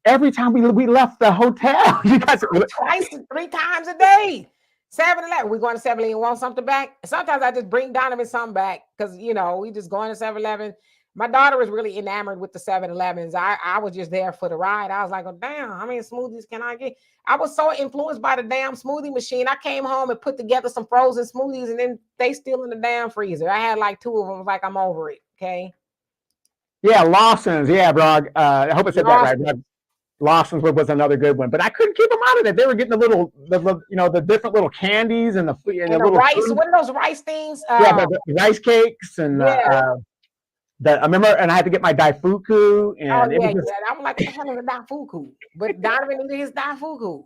every time we left the hotel, you guys twice, 3 times a day. 7-Eleven. We going to 7-Eleven and want something back. Sometimes I just bring Donovan something back because we just going to 7-Eleven. My daughter was really enamored with the 7-Elevens. I was just there for the ride. I was like, oh damn, how many smoothies can I get? I was so influenced by the damn smoothie machine. I came home and put together some frozen smoothies, and then they still in the damn freezer. I had like 2 of them. I was like, I'm over it. Okay. Yeah, Lawson's. Yeah, bro. I hope I said that right. Lawson's was another good one, but I couldn't keep them out of it. They were getting the different little candies and the little rice. Food. What are those rice things? The rice cakes and I remember, and I had to get my daifuku. And I'm like, what the hell is a daifuku? But Donovan needed his daifuku.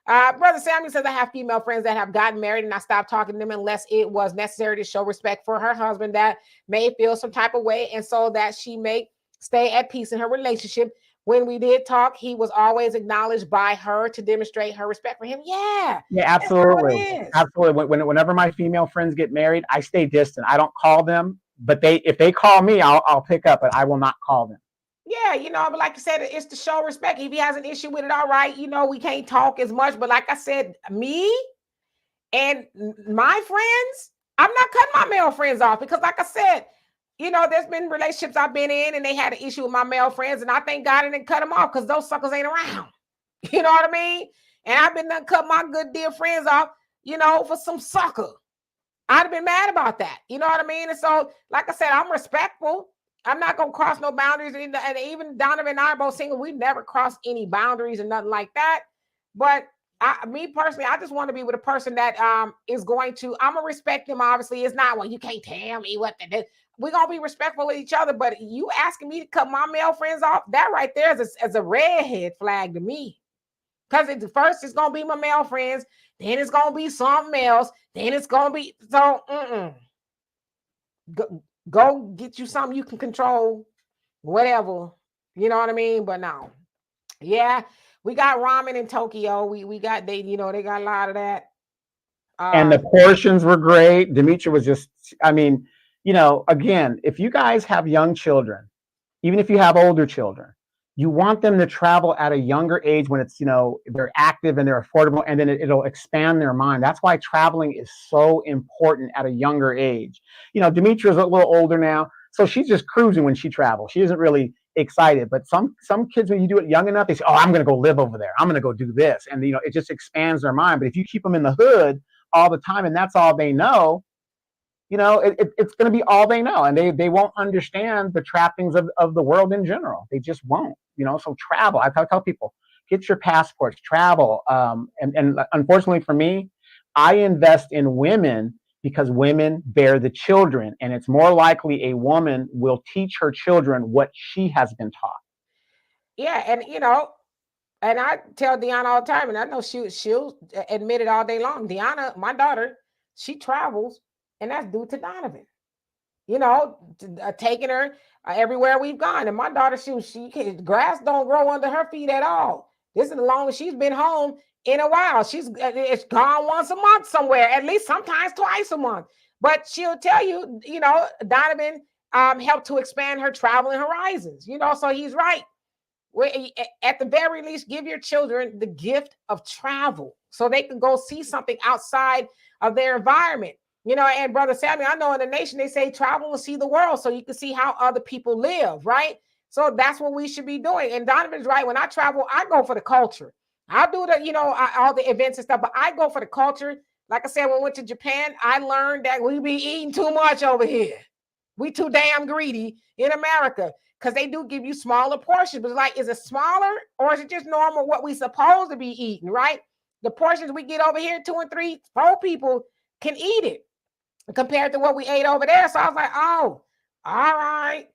Brother Samuel says, I have female friends that have gotten married, and I stopped talking to them unless it was necessary to show respect for her husband that may feel some type of way, and so that she may stay at peace in her relationship. When we did talk, he was always acknowledged by her to demonstrate her respect for him. Yeah, absolutely. Absolutely. Whenever my female friends get married, I stay distant. I don't call them, but if they call me, I'll pick up, but I will not call them. Yeah, but like I said, it's to show respect. If he has an issue with it, all right, we can't talk as much. But like I said, me and my friends, I'm not cutting my male friends off because, like I said, there's been relationships I've been in and they had an issue with my male friends, and I thank God I didn't cut them off because those suckers ain't around. You know what I mean? And I've been done cut my good dear friends off, for some sucker. I'd have been mad about that. You know what I mean? And so, like I said, I'm respectful. I'm not going to cross no boundaries. And even Donovan and I are both single. We never crossed any boundaries or nothing like that. But me personally, I just want to be with a person that is going to, I'm going to respect them. Obviously, it's not, well, you can't tell me what to do. We're going to be respectful of each other. But you asking me to cut my male friends off, that right there is a redhead flag to me. Because first it's going to be my male friends. Then it's going to be something else. Then it's going to be, so, Go get you something you can control, whatever. You know what I mean? But no. Yeah, we got ramen in Tokyo. We got, they got a lot of that. And the portions were great. Demetria was just, again, if you guys have young children, even if you have older children, you want them to travel at a younger age when it's, they're active and they're affordable, and then it'll expand their mind. That's why traveling is so important at a younger age. Demetria's a little older now, so she's just cruising when she travels. She isn't really excited. But some kids, when you do it young enough, they say, oh, I'm going to go live over there. I'm going to go do this. And, it just expands their mind. But if you keep them in the hood all the time and that's all they know, it's going to be all they know, and they won't understand the trappings of the world in general. They just won't. So travel. I tell people, get your passports, travel. And unfortunately for me, I invest in women because women bear the children, and it's more likely a woman will teach her children what she has been taught. Yeah, and and I tell Deanna all the time, and I know she'll admit it all day long. Deanna, my daughter, she travels, and that's due to Donovan. Taking her everywhere we've gone. And my daughter, grass don't grow under her feet at all. This is the longest she's been home in a while. It's gone once a month somewhere, at least sometimes twice a month. But she'll tell you, Donovan helped to expand her traveling horizons. So he's right. At the very least, give your children the gift of travel so they can go see something outside of their environment. And Brother Sammy, I know in the nation they say travel and see the world so you can see how other people live, right? So that's what we should be doing. And Donovan's right. When I travel, I go for the culture. I'll do all the events and stuff, but I go for the culture. Like I said, when we went to Japan, I learned that we be eating too much over here. We too damn greedy in America because they do give you smaller portions. But it's like, is it smaller or is it just normal what we supposed to be eating, right? The portions we get over here, 2 and 3, 4 people can eat it compared to what we ate over there. So I was like, oh, all right.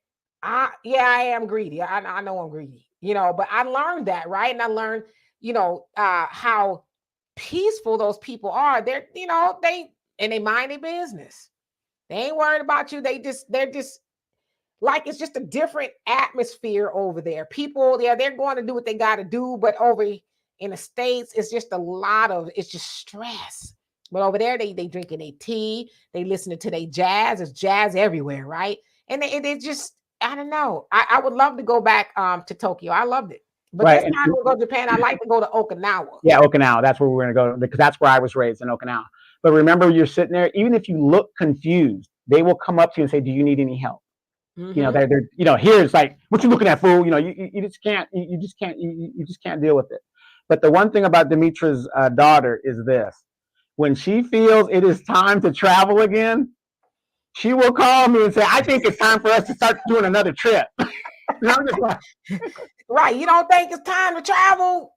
Yeah, I am greedy. I know I'm greedy, but I learned that, right? And I learned, how peaceful those people are. They're, they mind their business. They ain't worried about you. They're just like, it's just a different atmosphere over there. People, they're going to do what they got to do. But over in the States, it's just it's just stress. But over there, they drinking their tea, they listening to their jazz. There's jazz everywhere, right? And they just, I don't know. I would love to go back to Tokyo. I loved it. But Right. this time we'll go to Japan. I'd like to go to Okinawa. Yeah, Okinawa. That's where we're going to go because that's where I was raised, in Okinawa. But remember, you're sitting there, even if you look confused, they will come up to you and say, do you need any help? Mm-hmm. They're here it's like, what you looking at, fool? You just can't, you just can't deal with it. But the one thing about Demetra's daughter is this: when she feels it is time to travel again, she will call me and say, I think it's time for us to start doing another trip. I'm just like, right. You don't think it's time to travel?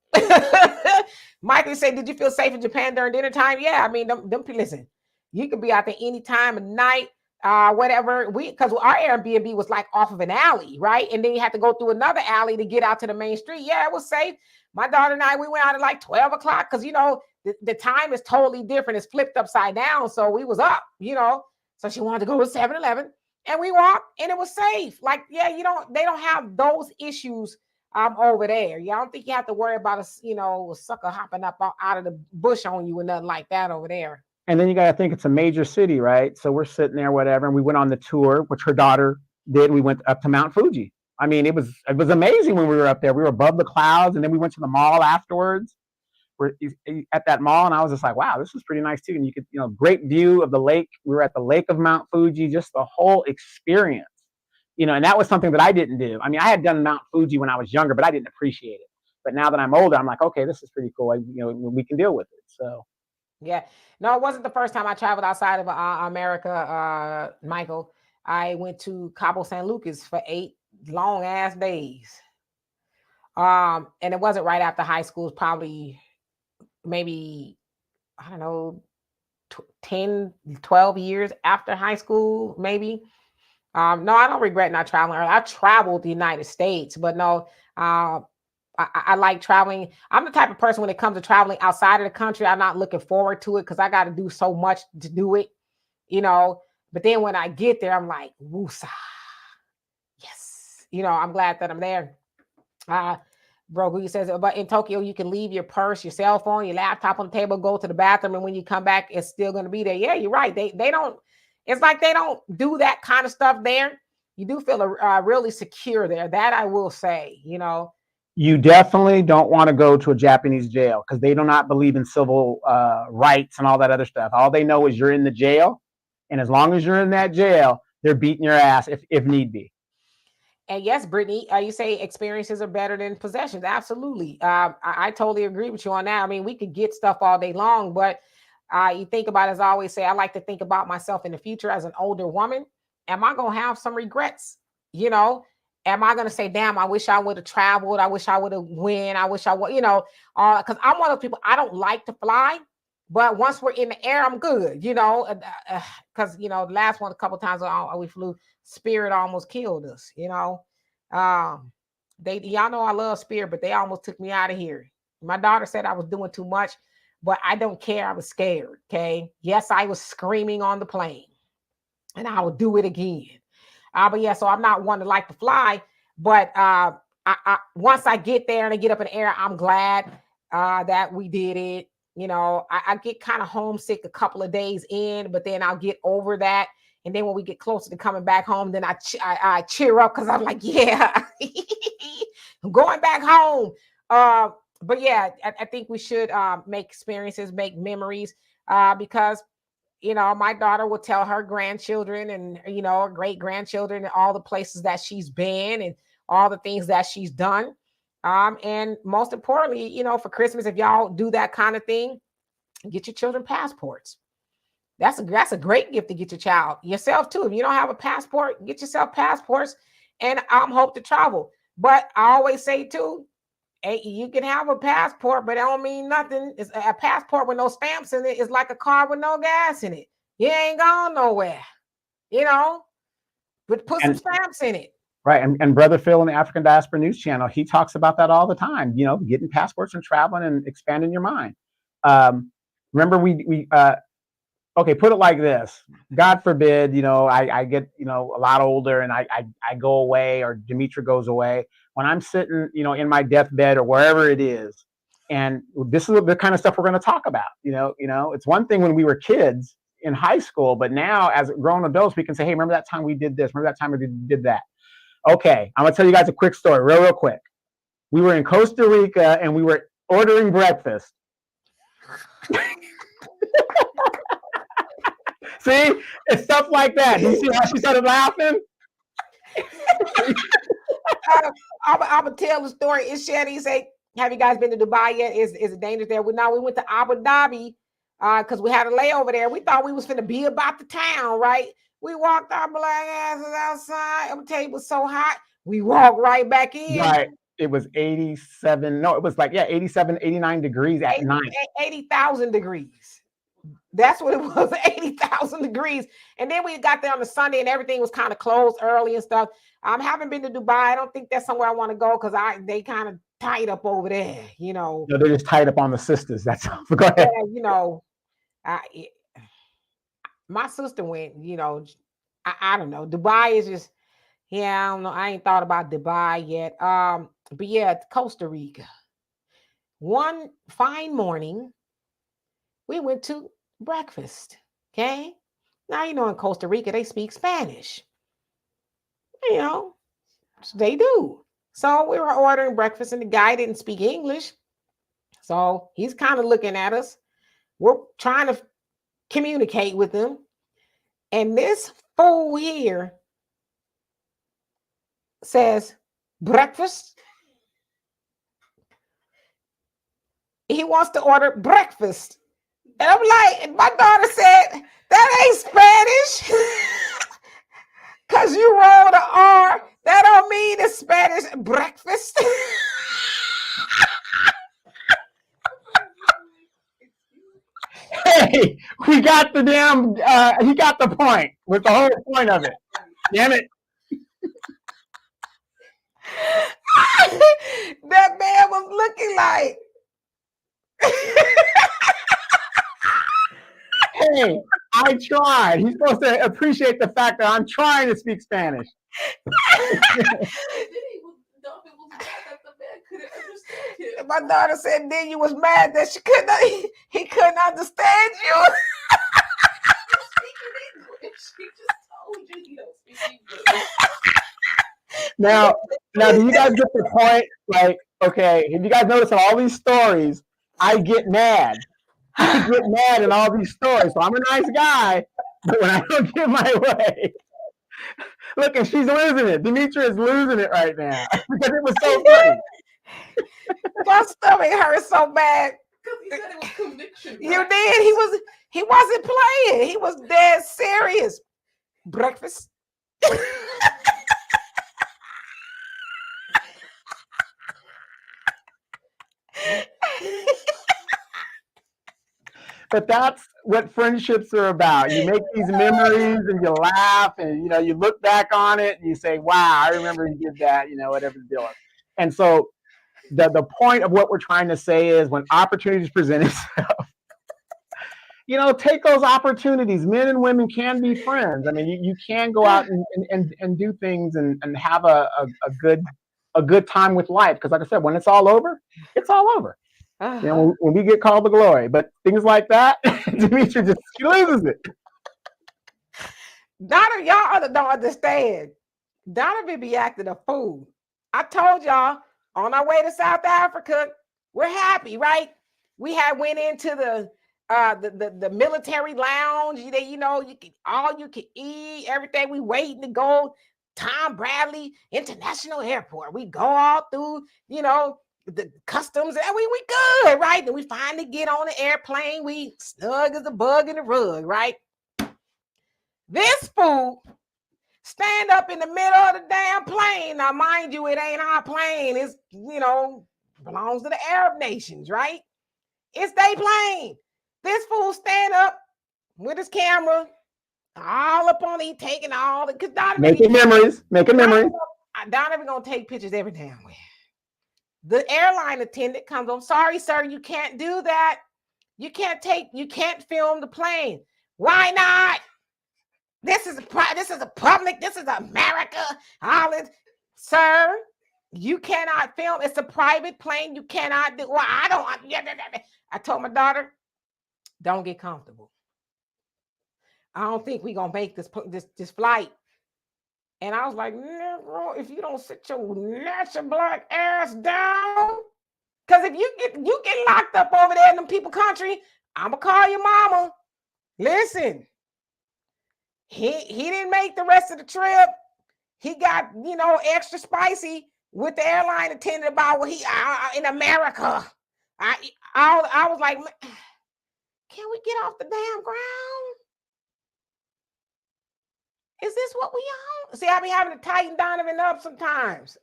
Michael said, did you feel safe in Japan during dinner time? Yeah, I mean, listen, you could be out there any time of night, whatever. Because our Airbnb was like off of an alley, right? And then you had to go through another alley to get out to the main street. Yeah, it was safe. My daughter and I, we went out at like 12 o'clock because, the time is totally different. It's flipped upside down. So we was up, So she wanted to go to 7-Eleven. And we walked and it was safe. Like, yeah, they don't have those issues over there. I don't think you have to worry about a sucker hopping up out of the bush on you and nothing like that over there. And then you got to think it's a major city, right? So we're sitting there, whatever, and we went on the tour, which her daughter did. We went up to Mount Fuji. I mean, it was amazing when we were up there. We were above the clouds, and then we went to the mall afterwards. We're at that mall, and I was just like, wow, this was pretty nice too. And you could, great view of the lake. We were at the lake of Mount Fuji, just the whole experience. And that was something that I didn't do. I mean, I had done Mount Fuji when I was younger, but I didn't appreciate it. But now that I'm older, I'm like, okay, this is pretty cool. We can deal with it. So, yeah, no, it wasn't the first time I traveled outside of America, Michael. I went to Cabo San Lucas for 8 long ass days. And it wasn't right after high school. It was probably maybe, I don't know, 10, 12 years after high school, maybe. No, I don't regret not traveling. I traveled the United States, but no, I like traveling. I'm the type of person when it comes to traveling outside of the country, I'm not looking forward to it because I got to do so much to do it, But then when I get there, I'm like, woosah. Yes. I'm glad that I'm there. Brogu says, but in Tokyo, you can leave your purse, your cell phone, your laptop on the table, go to the bathroom, and when you come back, it's still going to be there. Yeah, you're right. They don't. It's like they don't do that kind of stuff there. You do feel really secure there. That I will say. You definitely don't want to go to a Japanese jail because they do not believe in civil rights and all that other stuff. All they know is you're in the jail, and as long as you're in that jail, they're beating your ass if need be. And yes, Brittany, you say experiences are better than possessions. Absolutely. I totally agree with you on that. I mean, we could get stuff all day long, but You think about, as I always say, I like to think about myself in the future as an older woman. Am I going to have some regrets? You know, am I going to say, damn, I wish I would have traveled. I wish I would have went. I wish I would, because I'm one of those people, I don't like to fly. But once we're in the air, I'm good, because, the last one, a couple times we flew, Spirit almost killed us, y'all know I love Spirit, but they almost took me out of here. My daughter said I was doing too much, but I don't care. I was scared. Okay. Yes, I was screaming on the plane, and I will do it again. But yeah, so I'm not one to like to fly, but once I get there and I get up in the air, I'm glad that we did it. I get kind of homesick a couple of days in, but then I'll get over that. And then when we get closer to coming back home, then I cheer up because I'm like, yeah, I'm going back home. But yeah, I think we should make experiences, make memories, because my daughter will tell her grandchildren and her great grandchildren and all the places that she's been and all the things that she's done. And most importantly, for Christmas, if y'all do that kind of thing, get your children passports. That's a great gift to get your child. Yourself too. If you don't have a passport, get yourself passports and hope to travel. But I always say too, hey, you can have a passport, but it don't mean nothing. It's a passport with no stamps in it. It's like a car with no gas in it. You ain't going nowhere, but put some stamps in it. Right. And Brother Phil on the African Diaspora News Channel, he talks about that all the time, getting passports and traveling and expanding your mind. Remember, okay, put it like this. God forbid, I get, a lot older and I go away, or Demetra goes away. When I'm sitting, in my deathbed or wherever it is, and this is the kind of stuff we're going to talk about. It's one thing when we were kids in high school, but now as grown adults, we can say, hey, remember that time we did this? Remember that time we did that? Okay, I'm going to tell you guys a quick story, real quick. We were in Costa Rica and we were ordering breakfast. See, it's stuff like that. Do you see how she started laughing? I'm gonna tell the story. It's Shanny say, have you guys been to Dubai yet? Is it dangerous there? We went to Abu Dhabi because we had a layover there. We thought we was finna be about the town, right? We walked our black asses outside. I'm gonna tell you, it was so hot. We walked right back in. Right. It was 87. No, it was 87, 89 degrees at night. 80,000 degrees. That's what it was, 80,000 degrees. And then we got there on the Sunday and everything was kind of closed early and stuff. I haven't been to Dubai. I don't think that's somewhere I want to go because they kind of tied up over there, No, they're just tied up on the sisters. That's all. Go ahead. Yeah, my sister went, I don't know. Dubai is just, I don't know. I ain't thought about Dubai yet. But yeah, Costa Rica. One fine morning, we went to breakfast. Okay. Now, in Costa Rica, they speak Spanish. They do. So we were ordering breakfast and the guy didn't speak English. So he's kind of looking at us. We're trying to communicate with him. And this fool here says, breakfast. He wants to order breakfast. And I'm like, and my daughter said, that ain't Spanish. Because you roll the R. That don't mean it's Spanish. Breakfast. Hey, we got the damn, he got the point with the whole point of it. Damn it. That man was looking like. Hey, I tried. He's supposed to appreciate the fact that I'm trying to speak Spanish. My daughter said, then you was mad that he couldn't understand you. Now, do you guys get the point? Like, okay, if you guys notice in all these stories, I get mad. I get mad in all these stories. So I'm a nice guy, but when I don't get my way, look, and she's losing it. Demetra is losing it right now because it was so funny. My stomach hurts so bad. Because he said it was conviction. You did. He wasn't playing. He was dead serious. Breakfast. But that's what friendships are about. You make these memories and you laugh and you look back on it and you say, wow, I remember you did that, whatever the deal is. And so the point of what we're trying to say is when opportunities present itself, take those opportunities. Men and women can be friends. I mean, you can go out and do things and have a good time with life. Because like I said, when it's all over, it's all over. When we get called to glory. But things like that, Demetri she loses it. Donovan, y'all don't understand. Donovan be acting a fool. I told y'all on our way to South Africa, we're happy, right? We had went into the military lounge. You can eat everything. We waiting to go. Tom Bradley International Airport. We go all through, the customs, and we good, right? Then we finally get on the airplane. We snug as a bug in the rug, right? This fool stand up in the middle of the damn plane. Now, mind you, it ain't our plane. It's, belongs to the Arab nations, right? It's their plane. This fool stand up with his camera, all up on it, taking all the, because Donovan making memories. Donovan gonna take pictures every damn way. The airline attendant comes on. Sorry, sir, you can't do that. You can't film the plane. Why not? This is a public. This is America. Sir, you cannot film. It's a private plane. You cannot do. Well, I told my daughter, don't get comfortable. I don't think we're gonna make this flight. And I was like, Negro, if you don't sit your natural black ass down, because if you get locked up over there in them people country, I'ma call your mama. Listen, he didn't make the rest of the trip. He got extra spicy with the airline attendant about what he in America. I was like, can we get off the damn ground? Is this what we on? See, I be having to tighten Donovan up sometimes.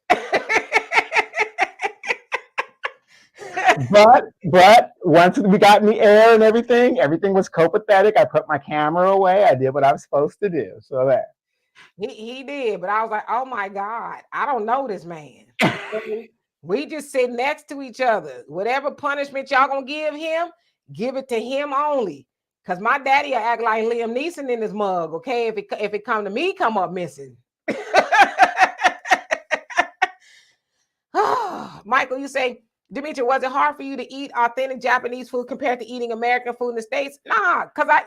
But once we got in the air and everything was copacetic. I put my camera away. I did what I was supposed to do. So that he did, but I was like, oh my God, I don't know this man. We just sit next to each other. Whatever punishment y'all gonna give him, give it to him only. Because my daddy will act like Liam Neeson in his mug, okay? If it come to me, come up missing. Michael, you say, Demetri, was it hard for you to eat authentic Japanese food compared to eating American food in the States? Nah, because I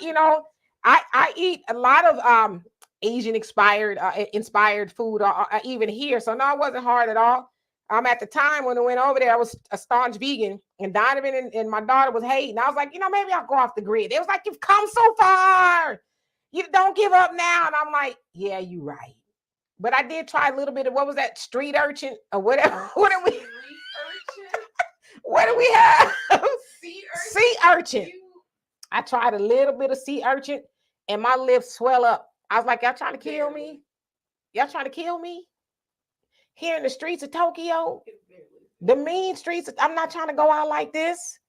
eat a lot of Asian inspired food even here. So no, it wasn't hard at all. At the time when I went over there, I was a staunch vegan, and Donovan and my daughter was hating. I was like, maybe I'll go off the grid. It was like, you've come so far. You don't give up now. And I'm like, yeah, you're right. But I did try a little bit of, what was that, street urchin or whatever. What do we have? Sea urchin. I tried a little bit of sea urchin, and my lips swell up. I was like, y'all trying to kill me? Y'all trying to kill me? Here in the streets of Tokyo, the mean streets. I'm not trying to go out like this.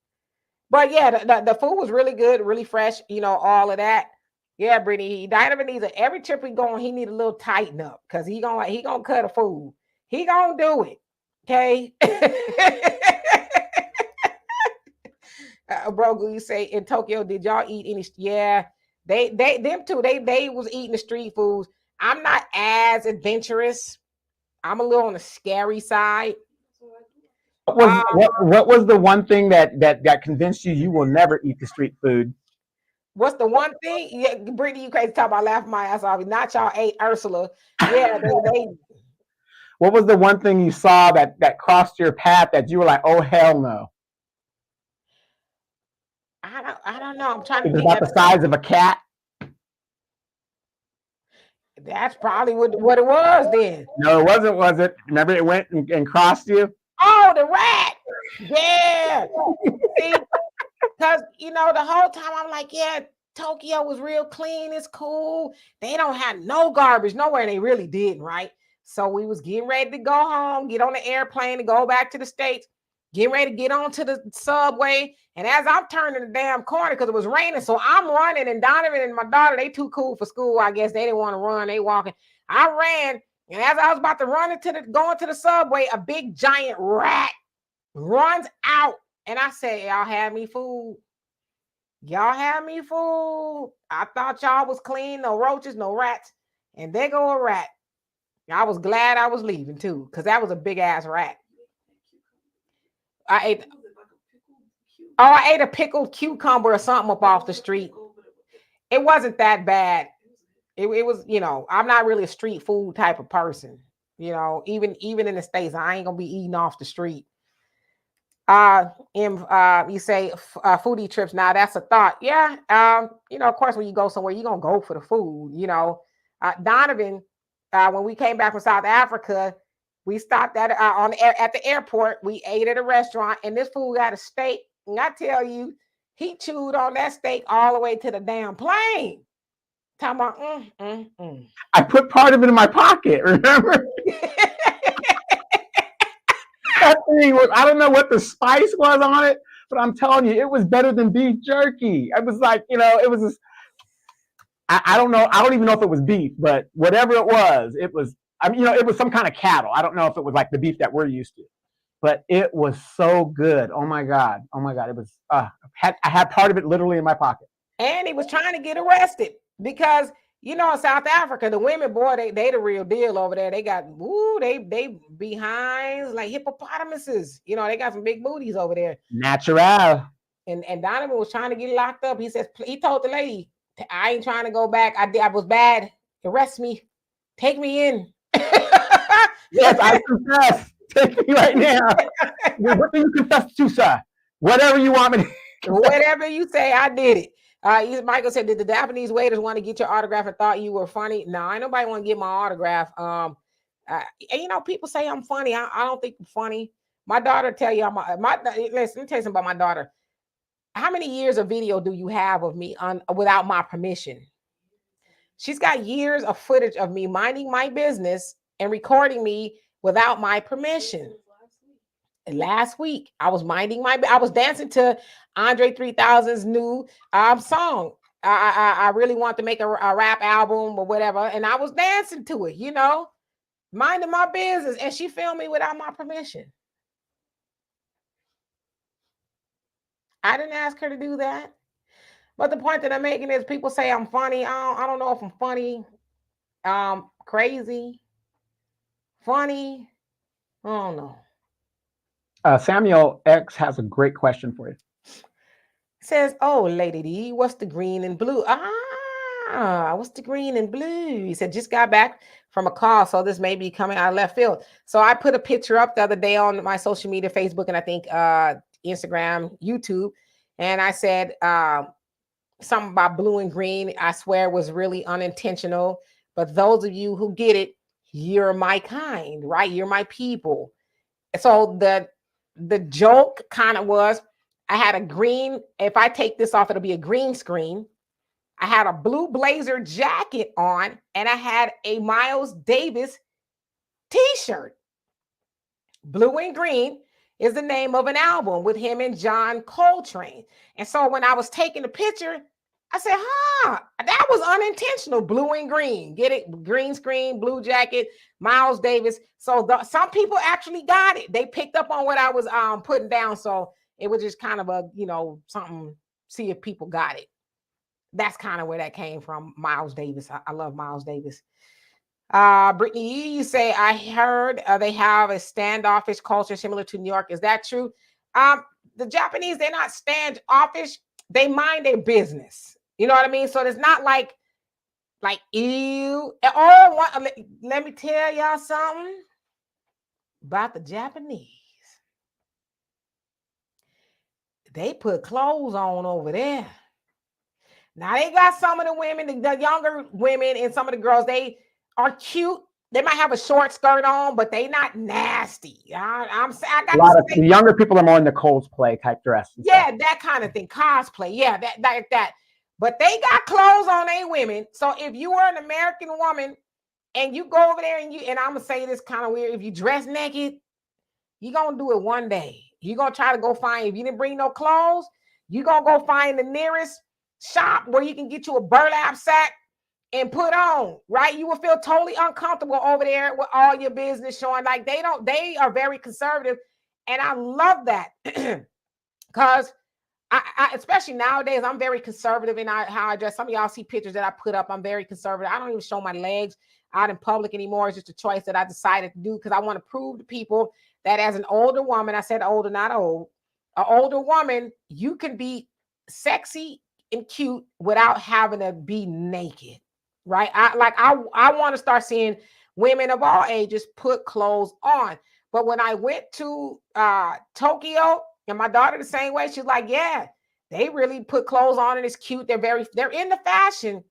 But yeah, the food was really good, really fresh, all of that. Yeah, Brittany, Donovan needs every trip we go on, he need a little tighten up because he gonna cut a food. He gonna do it. Okay. Brogu, you say in Tokyo, did y'all eat any? Yeah, them two, they was eating the street foods. I'm not as adventurous. I'm a little on the scary side. What was the one thing that convinced you will never eat the street food? What's the one thing? Yeah, Brittany, you crazy talk about laughing my ass off. Not y'all ate Ursula. Yeah, they. What was the one thing you saw that crossed your path that you were like, oh hell no? I don't know. I'm trying to think think. About the size of a cat. That's probably what it was then. No, it wasn't, was it? Remember it went and crossed you? Oh, the rat. Yeah. See, Because, you know, the whole time I'm like, yeah, Tokyo was real clean. It's cool. They don't have no garbage nowhere. They really didn't, right? So we was getting ready to go home, get on the airplane and go back to the States, get ready to get onto the subway. And as I'm turning the damn corner, because it was raining, so I'm running, and Donovan and my daughter, they too cool for school. I guess they didn't want to run. They walking. I ran, and as I was about to run going to the subway, a big giant rat runs out. And I said, y'all have me food. Y'all have me food. I thought y'all was clean, no roaches, no rats. And there go a rat. I was glad I was leaving too, because that was a big ass rat. I ate a pickled cucumber or something up off the street. It wasn't that bad. It was, you know, I'm not really a street food type of person. You know, even in the States, I ain't gonna be eating off the street. You say foodie trips. Now that's a thought. Yeah. You know, of course, when you go somewhere, you're gonna go for the food. You know, Donovan, when we came back from South Africa, we stopped at the airport. We ate at a restaurant, and this fool got a steak. And I tell you, he chewed on that steak all the way to the damn plane. Talking about, I put part of it in my pocket. Remember? That thing was, I don't know what the spice was on it, but I'm telling you, it was better than beef jerky. I was like, you know, it was just, I don't know. I don't even know if it was beef, but whatever it was, I mean, you know, it was some kind of cattle. I don't know if it was like the beef that we're used to, but it was so good. Oh my God. It was, I had part of it literally in my pocket. And he was trying to get arrested because, you know, in South Africa, the women, boy, they the real deal over there. They got, they behinds like hippopotamuses. You know, they got some big booties over there. Natural. And Donovan was trying to get locked up. He says, he told the lady, I ain't trying to go back. I was bad. Arrest me. Take me in. Yes, I confess. Take me right now. What do you confess to, sir? Whatever you want me to. Whatever you say, I did it. Michael said, did the Japanese waiters want to get your autograph and thought you were funny? No, ain't nobody want to get my autograph. And you know, people say I'm funny. I don't think I'm funny. My daughter tell you listen, let me tell you something about my daughter. How many years of video do you have of me without my permission? She's got years of footage of me minding my business and recording me without my permission. Last week, I was I was dancing to Andre 3000's new song. I really want to make a rap album or whatever, and I was dancing to it, you know, minding my business, and she filmed me without my permission. I didn't ask her to do that. But the point that I'm making is people say I'm funny. I don't know if I'm funny, crazy, funny. I don't know. Samuel X has a great question for you. Says, oh, Lady D, what's the green and blue? What's the green and blue? He said, just got back from a call, so this may be coming out of left field. So I put a picture up the other day on my social media, Facebook, and I think Instagram, YouTube. And I said something about blue and green. I swear was really unintentional. But those of you who get it, you're my kind, right? You're my people. So the joke kind of was, I had a green, if I take this off, it'll be a green screen. I had a blue blazer jacket on, and I had a Miles Davis t-shirt. Blue and Green is the name of an album with him and John Coltrane. And so when I was taking the picture, I said, that was unintentional. Blue and green. Get it? Green screen, blue jacket, Miles Davis. So some people actually got it. They picked up on what I was putting down. So it was just kind of a, you know, something, see if people got it. That's kind of where that came from, Miles Davis. I love Miles Davis. Brittany, you say, I heard they have a standoffish culture similar to New York. Is that true? The Japanese, they're not standoffish. They mind their business. You know what I mean? So it's not like ew. Let me tell y'all something about the Japanese. They put clothes on over there. Now they got some of the women, the younger women, and some of the girls, they are cute. They might have a short skirt on, but they not nasty. I A got lot to of say, the younger people are more in the cosplay type dress and stuff. yeah, that kind of thing, cosplay, yeah, that. But they got clothes on, they women. So if you were an American woman and you go over there and I'm gonna say this kind of weird, if you dress naked, you're gonna do it one day. You're gonna try to go find, if you didn't bring no clothes, you're gonna go find the nearest shop where you can get you a burlap sack and put on, right? You will feel totally uncomfortable over there with all your business showing. Like they are very conservative. And I love that because I especially nowadays, I'm very conservative in how I dress. Some of y'all see pictures that I put up. I'm very conservative. I don't even show my legs out in public anymore. It's just a choice that I decided to do because I want to prove to people that as an older woman, I said older, not old, an older woman, you can be sexy and cute without having to be naked, right? I want to start seeing women of all ages put clothes on. But when I went to Tokyo, and my daughter the same way, she's like, yeah, they really put clothes on and it's cute. They're in the fashion,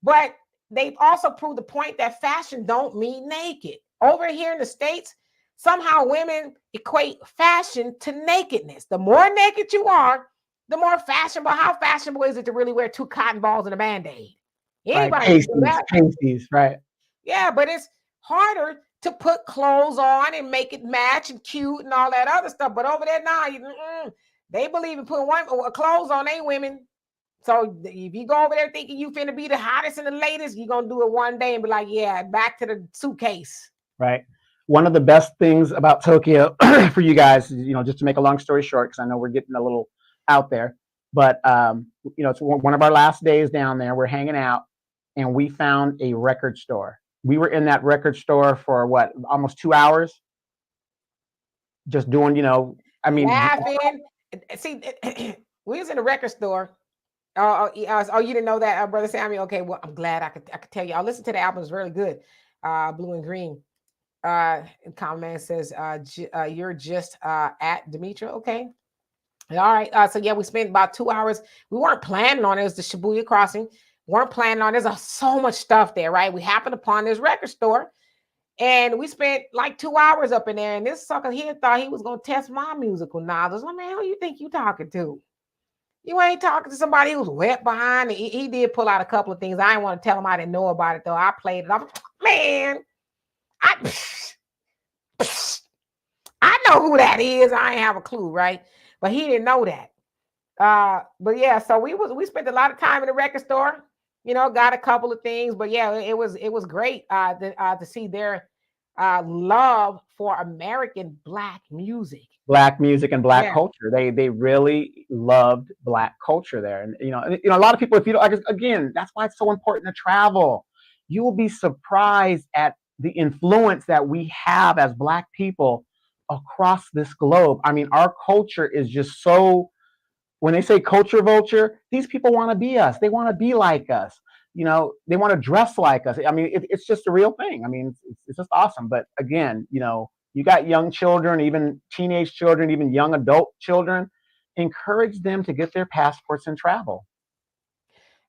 but they've also proved the point that fashion don't mean naked. Over here in the States, somehow women equate fashion to nakedness. The more naked you are, the more fashionable. How fashionable is it to really wear 2 cotton balls and a Band-Aid? Right, Anybody can do that. pasties, right? Yeah, but it's harder to put clothes on and make it match and cute and all that other stuff. But over there now, they believe in putting clothes on they women. So if you go over there thinking you finna be the hottest and the latest, you're gonna do it one day and be like, yeah, back to the suitcase. Right. One of the best things about Tokyo for you guys, just to make a long story short, because I know we're getting a little out there, but it's one of our last days down there. We're hanging out, and we found a record store. We were in that record store for what, almost 2 hours, just doing, Laughing. See, we was in a record store. Oh, you didn't know that, Brother Samuel? Okay, well, I'm glad I could tell you. I'll listen to the album. It's really good. Blue and Green. Comment says, you're just at Demetra. Okay. All right. So yeah, we spent about 2 hours. We weren't planning on it. It was the Shibuya crossing. Weren't planning on. There's so much stuff there, right? We happened upon this record store, and we spent like 2 hours up in there. And this sucker here thought he was gonna test my musical knowledge. Like, man, who you think you talking to? You ain't talking to somebody who's wet behind. He did pull out a couple of things. I didn't want to tell him I didn't know about it though. I played it. Man, I know who that is. I ain't have a clue, right? But he didn't know that. But yeah, so we spent a lot of time in the record store. Got a couple of things, but yeah, it was great to see their love for American Black music. Black music and Black culture. They really loved Black culture there, and a lot of people. If you don't, again, that's why it's so important to travel. You will be surprised at the influence that we have as Black people across this globe. I mean, our culture is just so. When they say culture vulture, these people want to be us. They want to be like us. They want to dress like us. I mean, it's just a real thing. I mean, it's just awesome. But again, you got young children, even teenage children, even young adult children. Encourage them to get their passports and travel.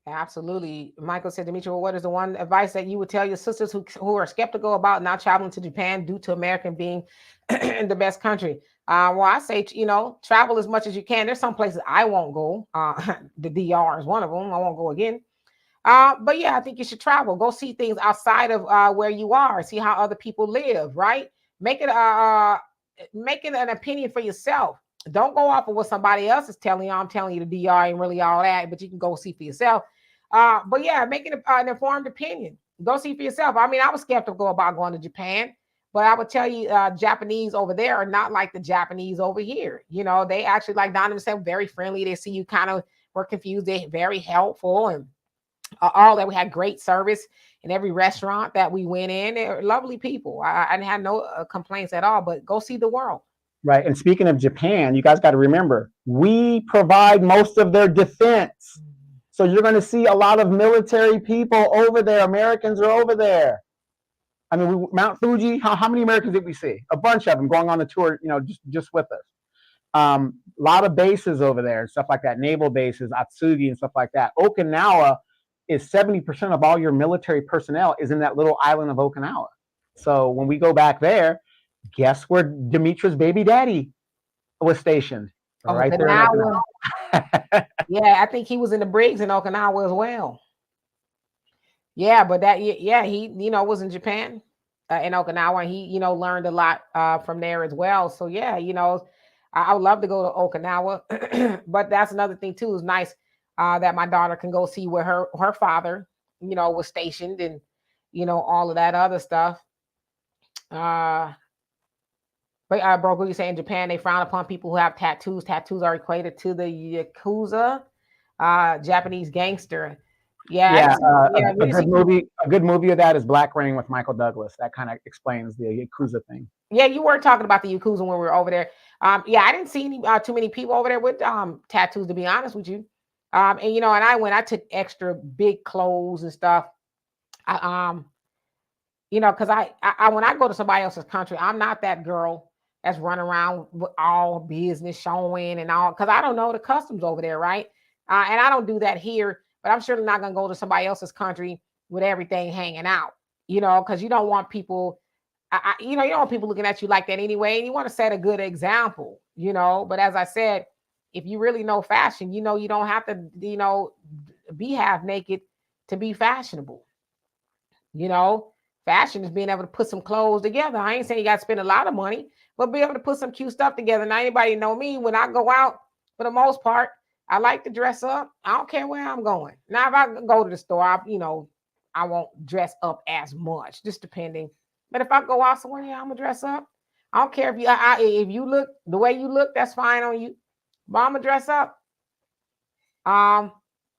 Absolutely. Michael said, Demetra, well, what is the one advice that you would tell your sisters who are skeptical about not traveling to Japan due to American being the best country? Well, I say, travel as much as you can. There's some places I won't go. The DR is one of them. I won't go again. But yeah, I think you should travel. Go see things outside of where you are. See how other people live, right? Make it an opinion for yourself. Don't go off of what somebody else is telling you. I'm telling you the DR ain't really all that, but you can go see for yourself. But yeah, make it an informed opinion. Go see for yourself. I mean, I was skeptical about going to Japan, but I would tell you, Japanese over there are not like the Japanese over here. They actually, like Donovan said, very friendly. They see you kind of were confused. They're very helpful, and all that. We had great service in every restaurant that we went in. They're lovely people. I didn't have no complaints at all. But go see the world. Right. And speaking of Japan, you guys got to remember, we provide most of their defense. So you're going to see a lot of military people over there. Americans are over there. I mean, Mount Fuji, how many Americans did we see? A bunch of them going on the tour, just with us. A lot of bases over there and stuff like that, naval bases, Atsugi and stuff like that. Okinawa is 70% of all your military personnel is in that little island of Okinawa. So when we go back there, guess where Demetra's baby daddy was stationed? Right there in Okinawa. Okinawa. Yeah, I think he was in the Briggs in Okinawa as well. Yeah, but that yeah, he was in Japan, in Okinawa. And he learned a lot from there as well. So yeah, I would love to go to Okinawa, but that's another thing too. It's nice that my daughter can go see where her father was stationed, and all of that other stuff. Uh, but bro, you say in Japan they frown upon people who have tattoos. Tattoos are equated to the yakuza, Japanese gangster. Yeah, I Yeah, didn't see. Yeah, we a didn't good see. movie. A good movie of that is Black Rain with Michael Douglas. That kind of explains the Yakuza thing. Yeah, you were talking about the yakuza when we were over there. Yeah, I didn't see too many people over there with tattoos, to be honest with you. And and I took extra big clothes and stuff. I because I when I go to somebody else's country, I'm not that girl that's running around with all business showing and all, because I don't know the customs over there, right? And I don't do that here, but I'm surely not gonna go to somebody else's country with everything hanging out, because you don't want people, you don't want people looking at you like that anyway, and you want to set a good example, But as I said, if you really know fashion, you don't have to, be half naked to be fashionable. You know, fashion is being able to put some clothes together. I ain't saying you got to spend a lot of money, but be able to put some cute stuff together. Now, anybody know me, when I go out, for the most part, I like to dress up. I don't care where I'm going. Now, if I go to the store, I won't dress up as much, just depending. But if I go out somewhere, yeah, I'm gonna dress up. I don't care if you look the way you look, that's fine on you. But I'm gonna dress up. Um,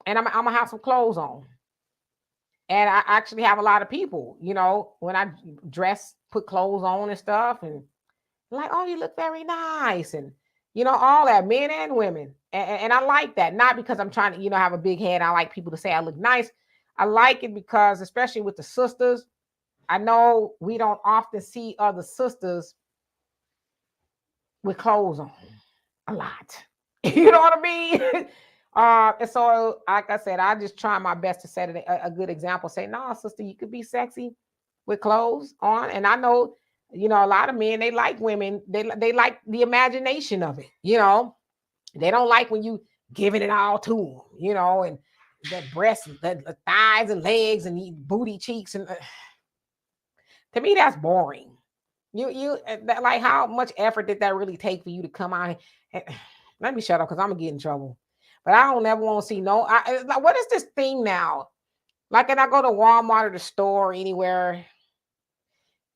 and I'm gonna have some clothes on. And I actually have a lot of people, when I dress, put clothes on and stuff, and like, oh, you look very nice, and all that, men and women, and I like that. Not because I'm trying to, have a big head. I like people to say I look nice. I like it because, especially with the sisters, I know we don't often see other sisters with clothes on a lot. You know what I mean? And so, like I said, I just try my best to set a good example. Say, no, sister, you could be sexy with clothes on. And I know, a lot of men, they like women. They like the imagination of it. They don't like when you giving it all to them. And the breasts, the thighs and legs and the booty cheeks, and to me, that's boring. Like, how much effort did that really take for you to come out? And, let me shut up because I'm gonna get in trouble. But I don't ever want to see no. Like, what is this thing now? Like, when I go to Walmart or the store or anywhere,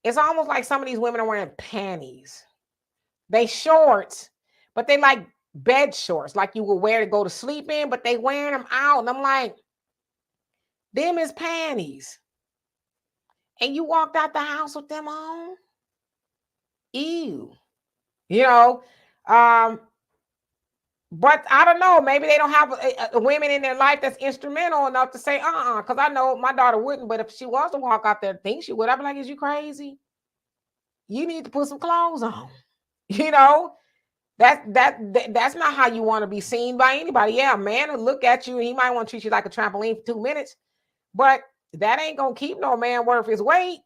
it's almost like some of these women are wearing panties. They shorts, but they like bed shorts, like you would wear to go to sleep in, but they wearing them out. And I'm like, them is panties. And you walked out the house with them on? Ew. You know, um, but I don't know. Maybe they don't have women in their life that's instrumental enough to say, because I know my daughter wouldn't. But if she was to walk out there, think she would. I'd be like, is you crazy? You need to put some clothes on. You know, that's not how you want to be seen by anybody. Yeah, a man will look at you and he might want to treat you like a trampoline for 2 minutes, but that ain't gonna keep no man worth his weight.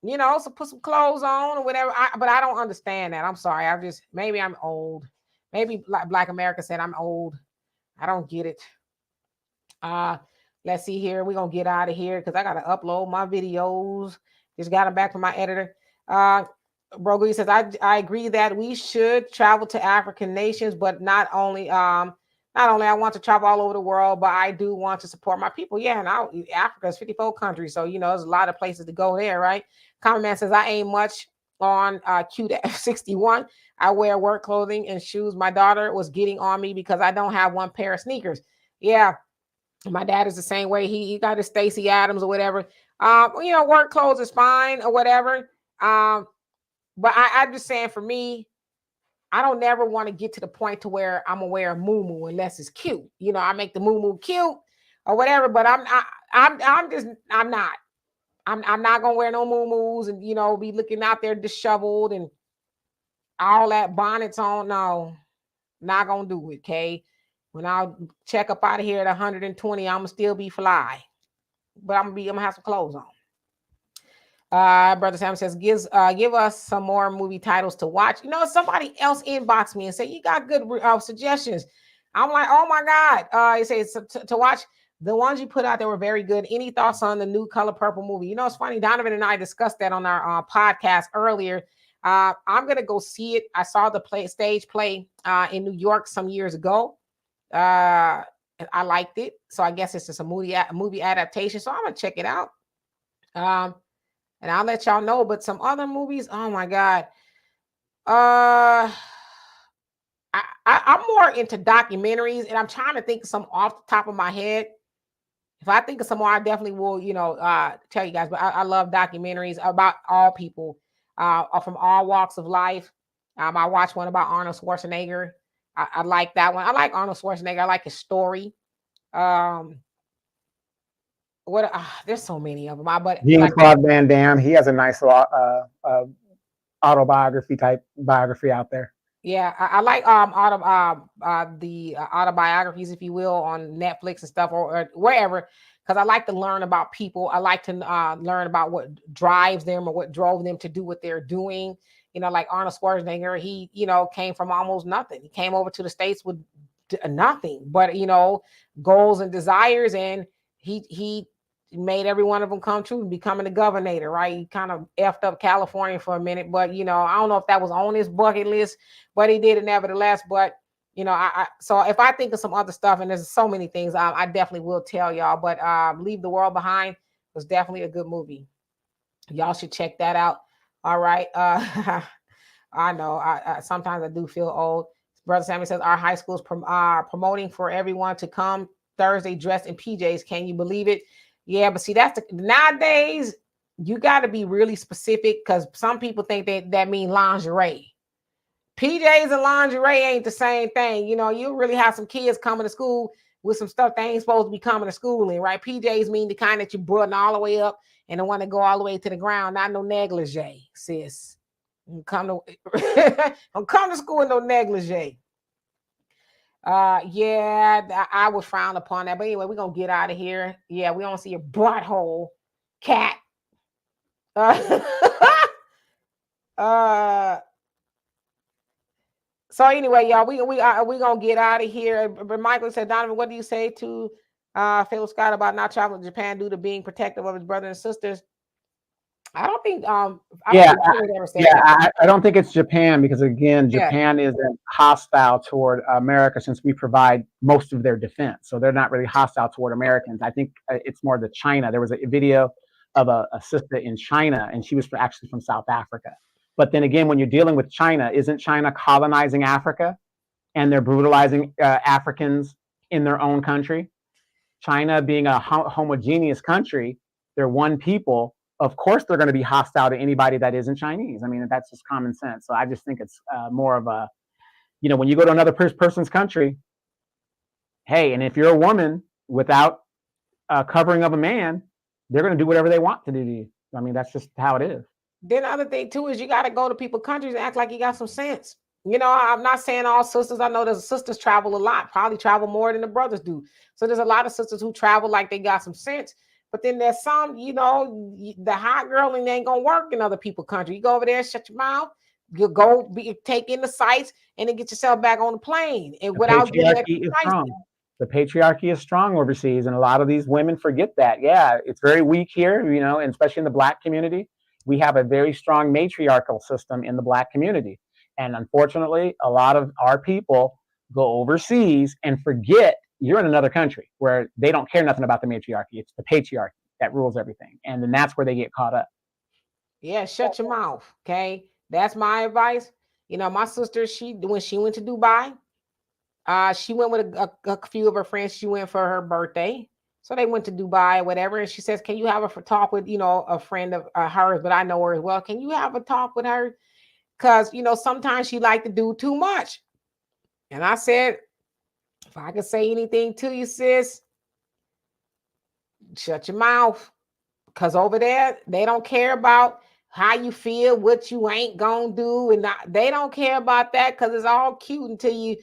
So put some clothes on or whatever. But I don't understand that. I'm sorry. Maybe I'm old. Maybe like Black America said I'm old. I don't get it. Uh, let's see here. We're gonna get out of here because I gotta upload my videos. Just got them back from my editor. Brogu says, I agree that we should travel to African nations, but not only I want to travel all over the world, but I do want to support my people. Yeah, and Africa is 54 countries, so there's a lot of places to go there, right? Common Man says, I ain't much on cute F61. I wear work clothing and shoes. My daughter was getting on me because I don't have one pair of sneakers. Yeah, my dad is the same way. He got his Stacy Adams or whatever. Work clothes is fine or whatever. But I'm just saying, for me, I don't never want to get to the point to where I'm gonna wear a muumuu unless it's cute. I make the muumuu cute or whatever, but I'm not. I'm not gonna wear no muumuus and be looking out there disheveled and all that bonnets on. No, not gonna do it. Okay. When I'll check up out of here at 120, I'm gonna still be fly, but I'm gonna have some clothes on. Brother Sam says, give us some more movie titles to watch. You know, somebody else inboxed me and said, you got good suggestions. I'm like, oh my God. It says to watch the ones you put out there were very good. Any thoughts on the new Color Purple movie? You know, it's funny. Donovan and I discussed that on our podcast earlier. I'm going to go see it. I saw the stage play in New York some years ago. I liked it. So I guess it's just a movie adaptation. So I'm going to check it out. And I'll let y'all know. But some other movies, oh my God. I'm more into documentaries, and I'm trying to think of some off the top of my head. If I think of some more, I definitely will, tell you guys. But I love documentaries about all people, from all walks of life. I watched one about Arnold Schwarzenegger. I like that one. I like Arnold Schwarzenegger. I like his story. There's so many of them. Jean-Claude Van Damme, he has a nice autobiography type biography out there. Yeah, I like the autobiographies, if you will, on Netflix and stuff or wherever, because I like to learn about people. I like to learn about what drives them or what drove them to do what they're doing. You know, like Arnold Schwarzenegger, he came from almost nothing. He came over to the States with nothing, but goals and desires, and he made every one of them come true, becoming the governor, right? He kind of effed up California for a minute, but I don't know if that was on his bucket list, but he did it nevertheless. But so if I think of some other stuff, and there's so many things, I definitely will tell y'all. But Leave the World Behind was definitely a good movie. Y'all should check that out. All right. I know. I sometimes I do feel old. Brother Sammy says our high schools promoting for everyone to come Thursday dressed in PJs. Can you believe it? Yeah, but see, that's nowadays you got to be really specific, because some people think that mean lingerie. PJs and lingerie ain't the same thing. You really have some kids coming to school with some stuff they ain't supposed to be coming to school in, right? PJs mean the kind that you button all the way up and the one that go all the way to the ground, not no negligee, sis. Don't come to school in no negligee. Yeah, I would frown upon that. But anyway, we're gonna get out of here. Yeah, we don't see your butthole, cat. So anyway, y'all, we gonna get out of here. But Michael said, Donovan, what do you say to Phil Scott about not traveling to Japan due to being protective of his brothers and sisters? I don't think I don't think it's Japan, because again, Japan isn't hostile toward America, since we provide most of their defense. So they're not really hostile toward Americans. I think it's more the China. There was a video of a sister in China, and she was actually from South Africa. But then again, when you're dealing with China, isn't China colonizing Africa, and they're brutalizing Africans in their own country? China being a homogeneous country, they're one people. Of course, they're going to be hostile to anybody that isn't Chinese. I mean, that's just common sense. So I just think it's more of a, when you go to another person's country, hey, and if you're a woman without covering of a man, they're going to do whatever they want to do to you. I mean, that's just how it is. Then the other thing too is you got to go to people's countries and act like you got some sense. I'm not saying all sisters. I know there's sisters travel a lot, probably travel more than the brothers do. So there's a lot of sisters who travel like they got some sense. But then there's some, the hot girl, and they ain't gonna work in other people's country. You go over there, shut your mouth, you go take in the sights, and then get yourself back on the plane. And without patriarchy is strong. The patriarchy is strong overseas, and a lot of these women forget that. Yeah, it's very weak here, and especially in the Black community. We have a very strong matriarchal system in the Black community. And unfortunately, a lot of our people go overseas and forget you're in another country where they don't care nothing about the matriarchy. It's the patriarchy that rules everything. And then that's where they get caught up. Yeah, shut your mouth. Okay. That's my advice. My sister, when she went to Dubai, she went with a few of her friends. She went for her birthday. So they went to Dubai or whatever. And she says, can you have a talk with, a friend of hers, but I know her as well. Can you have a talk with her? Because, sometimes she like to do too much. And I said, if I could say anything to you, sis, shut your mouth. Because over there, they don't care about how you feel, what you ain't gonna do. And they don't care about that, because it's all cute until you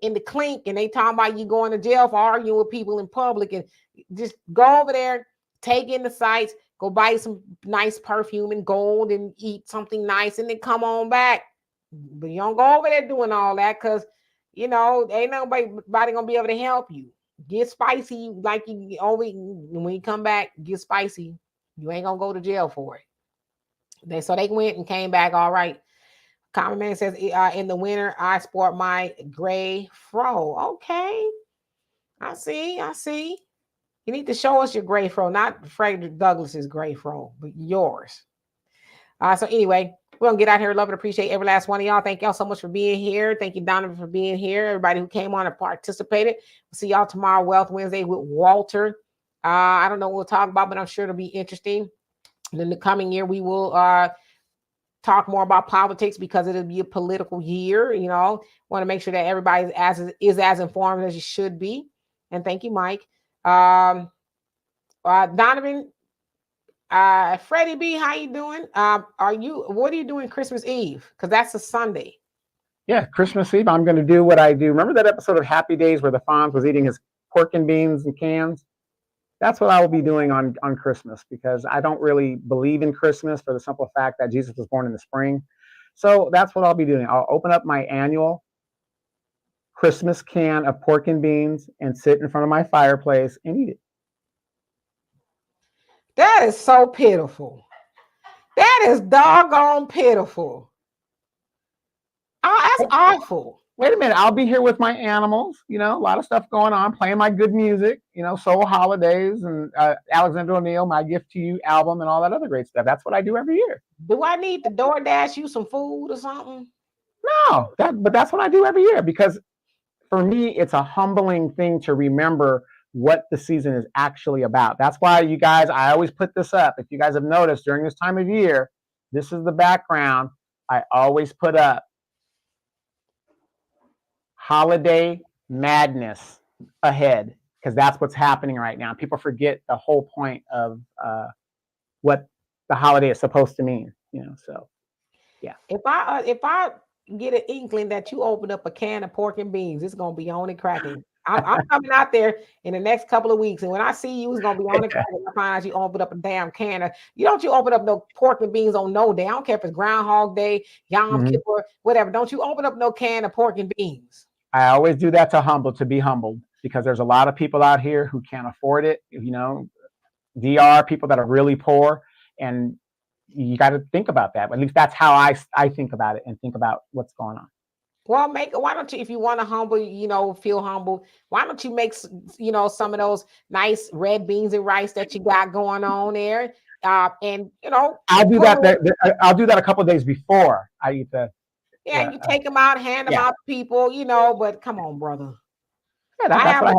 in the clink and they talking about you going to jail for arguing with people in public. And just go over there, take in the sights, Go buy some nice perfume and gold and eat something nice and then come on back. But you don't go over there doing all that because, ain't nobody gonna be able to help you. Get spicy like you always when you come back. Get spicy. You ain't gonna go to jail for it. So they went and came back all right. Common Man says, in the winter, I sport my gray fro. Okay. I see. You need to show us your gray fro, not Frederick Douglass's gray fro, but yours. So anyway, we're gonna get out here. Love and appreciate every last one of y'all. Thank y'all so much for being here. Thank you, Donovan, for being here. Everybody who came on and participated. We'll see y'all tomorrow, Wealth Wednesday with Walter. I don't know what we'll talk about, but I'm sure it'll be interesting. And in the coming year, we will talk more about politics because it'll be a political year. Want to make sure that everybody is as informed as you should be. And thank you, Mike. Donovan, Freddie B, how you doing? What are you doing Christmas Eve? Because that's a Sunday. Yeah, Christmas Eve, I'm going to do what I do. Remember that episode of Happy Days where the Fonz was eating his pork and beans and cans? That's what I will be doing on Christmas, because I don't really believe in Christmas for the simple fact that Jesus was born in the spring. So that's what I'll be doing. I'll open up my annual Christmas can of pork and beans and sit in front of my fireplace and eat it. That is so pitiful. That is doggone pitiful. Oh, that's awful. Wait a minute. I'll be here with my animals, a lot of stuff going on, playing my good music, Soul Holidays and Alexander O'Neill, My Gift to You album and all that other great stuff. That's what I do every year. Do I need to DoorDash you some food or something? No, but that's what I do every year, because for me, it's a humbling thing to remember what the season is actually about. That's why you guys, I always put this up. If you guys have noticed during this time of year, this is the background. I always put up holiday madness ahead, because that's what's happening right now. People forget the whole point of what the holiday is supposed to mean, so yeah. If I get an inkling that you opened up a can of pork and beans, it's gonna be on and cracking. I'm coming out there in the next couple of weeks, and when I see you, it's gonna be on and cracking. I find out you opened up a damn can of. You open up no pork and beans on no day. I don't care if it's Groundhog Day, Yom Kippur, whatever. Don't you open up no can of pork and beans? I always do that to be humbled, because there's a lot of people out here who can't afford it. DR people that are really poor, and you got to think about that. At least that's how I think about it and think about what's going on. Well, why don't you, if you want to feel humble, why don't you make, some of those nice red beans and rice that you got going on there? And, I'll do that. I'll do that a couple of days before I eat the. Yeah, you take them out, hand them out to people, but come on, brother. Yeah, that's what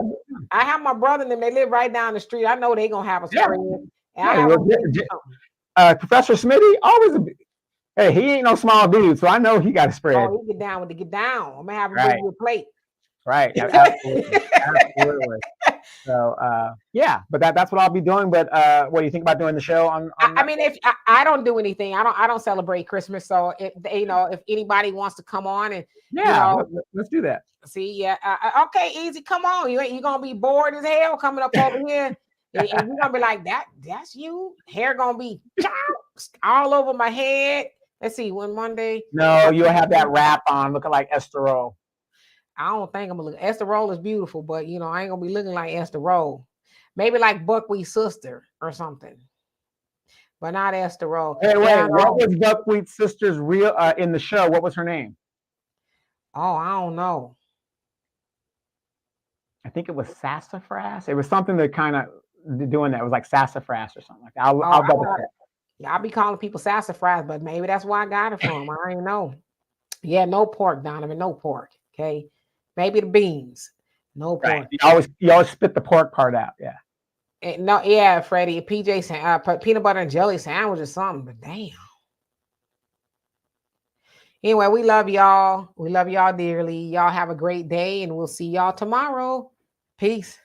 I have my brother and them, they live right down the street. I know they're going to have a spread. Professor Smitty, always hey, he ain't no small dude, so I know he got a spread. Oh, he get down with the get down. I'm going to have him bring you a plate. Right, absolutely. Absolutely. So, but that's what I'll be doing. But what do you think about doing the show on I mean, if I don't do anything, I don't celebrate Christmas. So if anybody wants to come on and let's do that. See, okay, easy. Come on, you gonna be bored as hell coming up over here, and you're gonna be like that's you. Hair gonna be all over my head. Let's see, one day. No, you'll have that wrap on, looking like Esther Roll. I don't think I'm gonna look. Esther Roll is beautiful, but I ain't gonna be looking like Esther Roll. Maybe like Buckwheat's sister or something, but not Esther Roll. Hey, wait, what was Buckwheat's sister's real in the show? What was her name? Oh, I don't know. I think it was Sassafras. It was something that kind of doing that. It was like Sassafras or something like that. I'll double check. Yeah, I'll be calling people sassafras, but maybe that's where I got it from. I don't know. Yeah, no pork, Donovan. No pork. Okay. Maybe the beans. No pork. Right. You always spit the pork part out. Yeah. No, yeah, Freddie. PJ peanut butter and jelly sandwich or something, but damn. Anyway, we love y'all. We love y'all dearly. Y'all have a great day, and we'll see y'all tomorrow. Peace.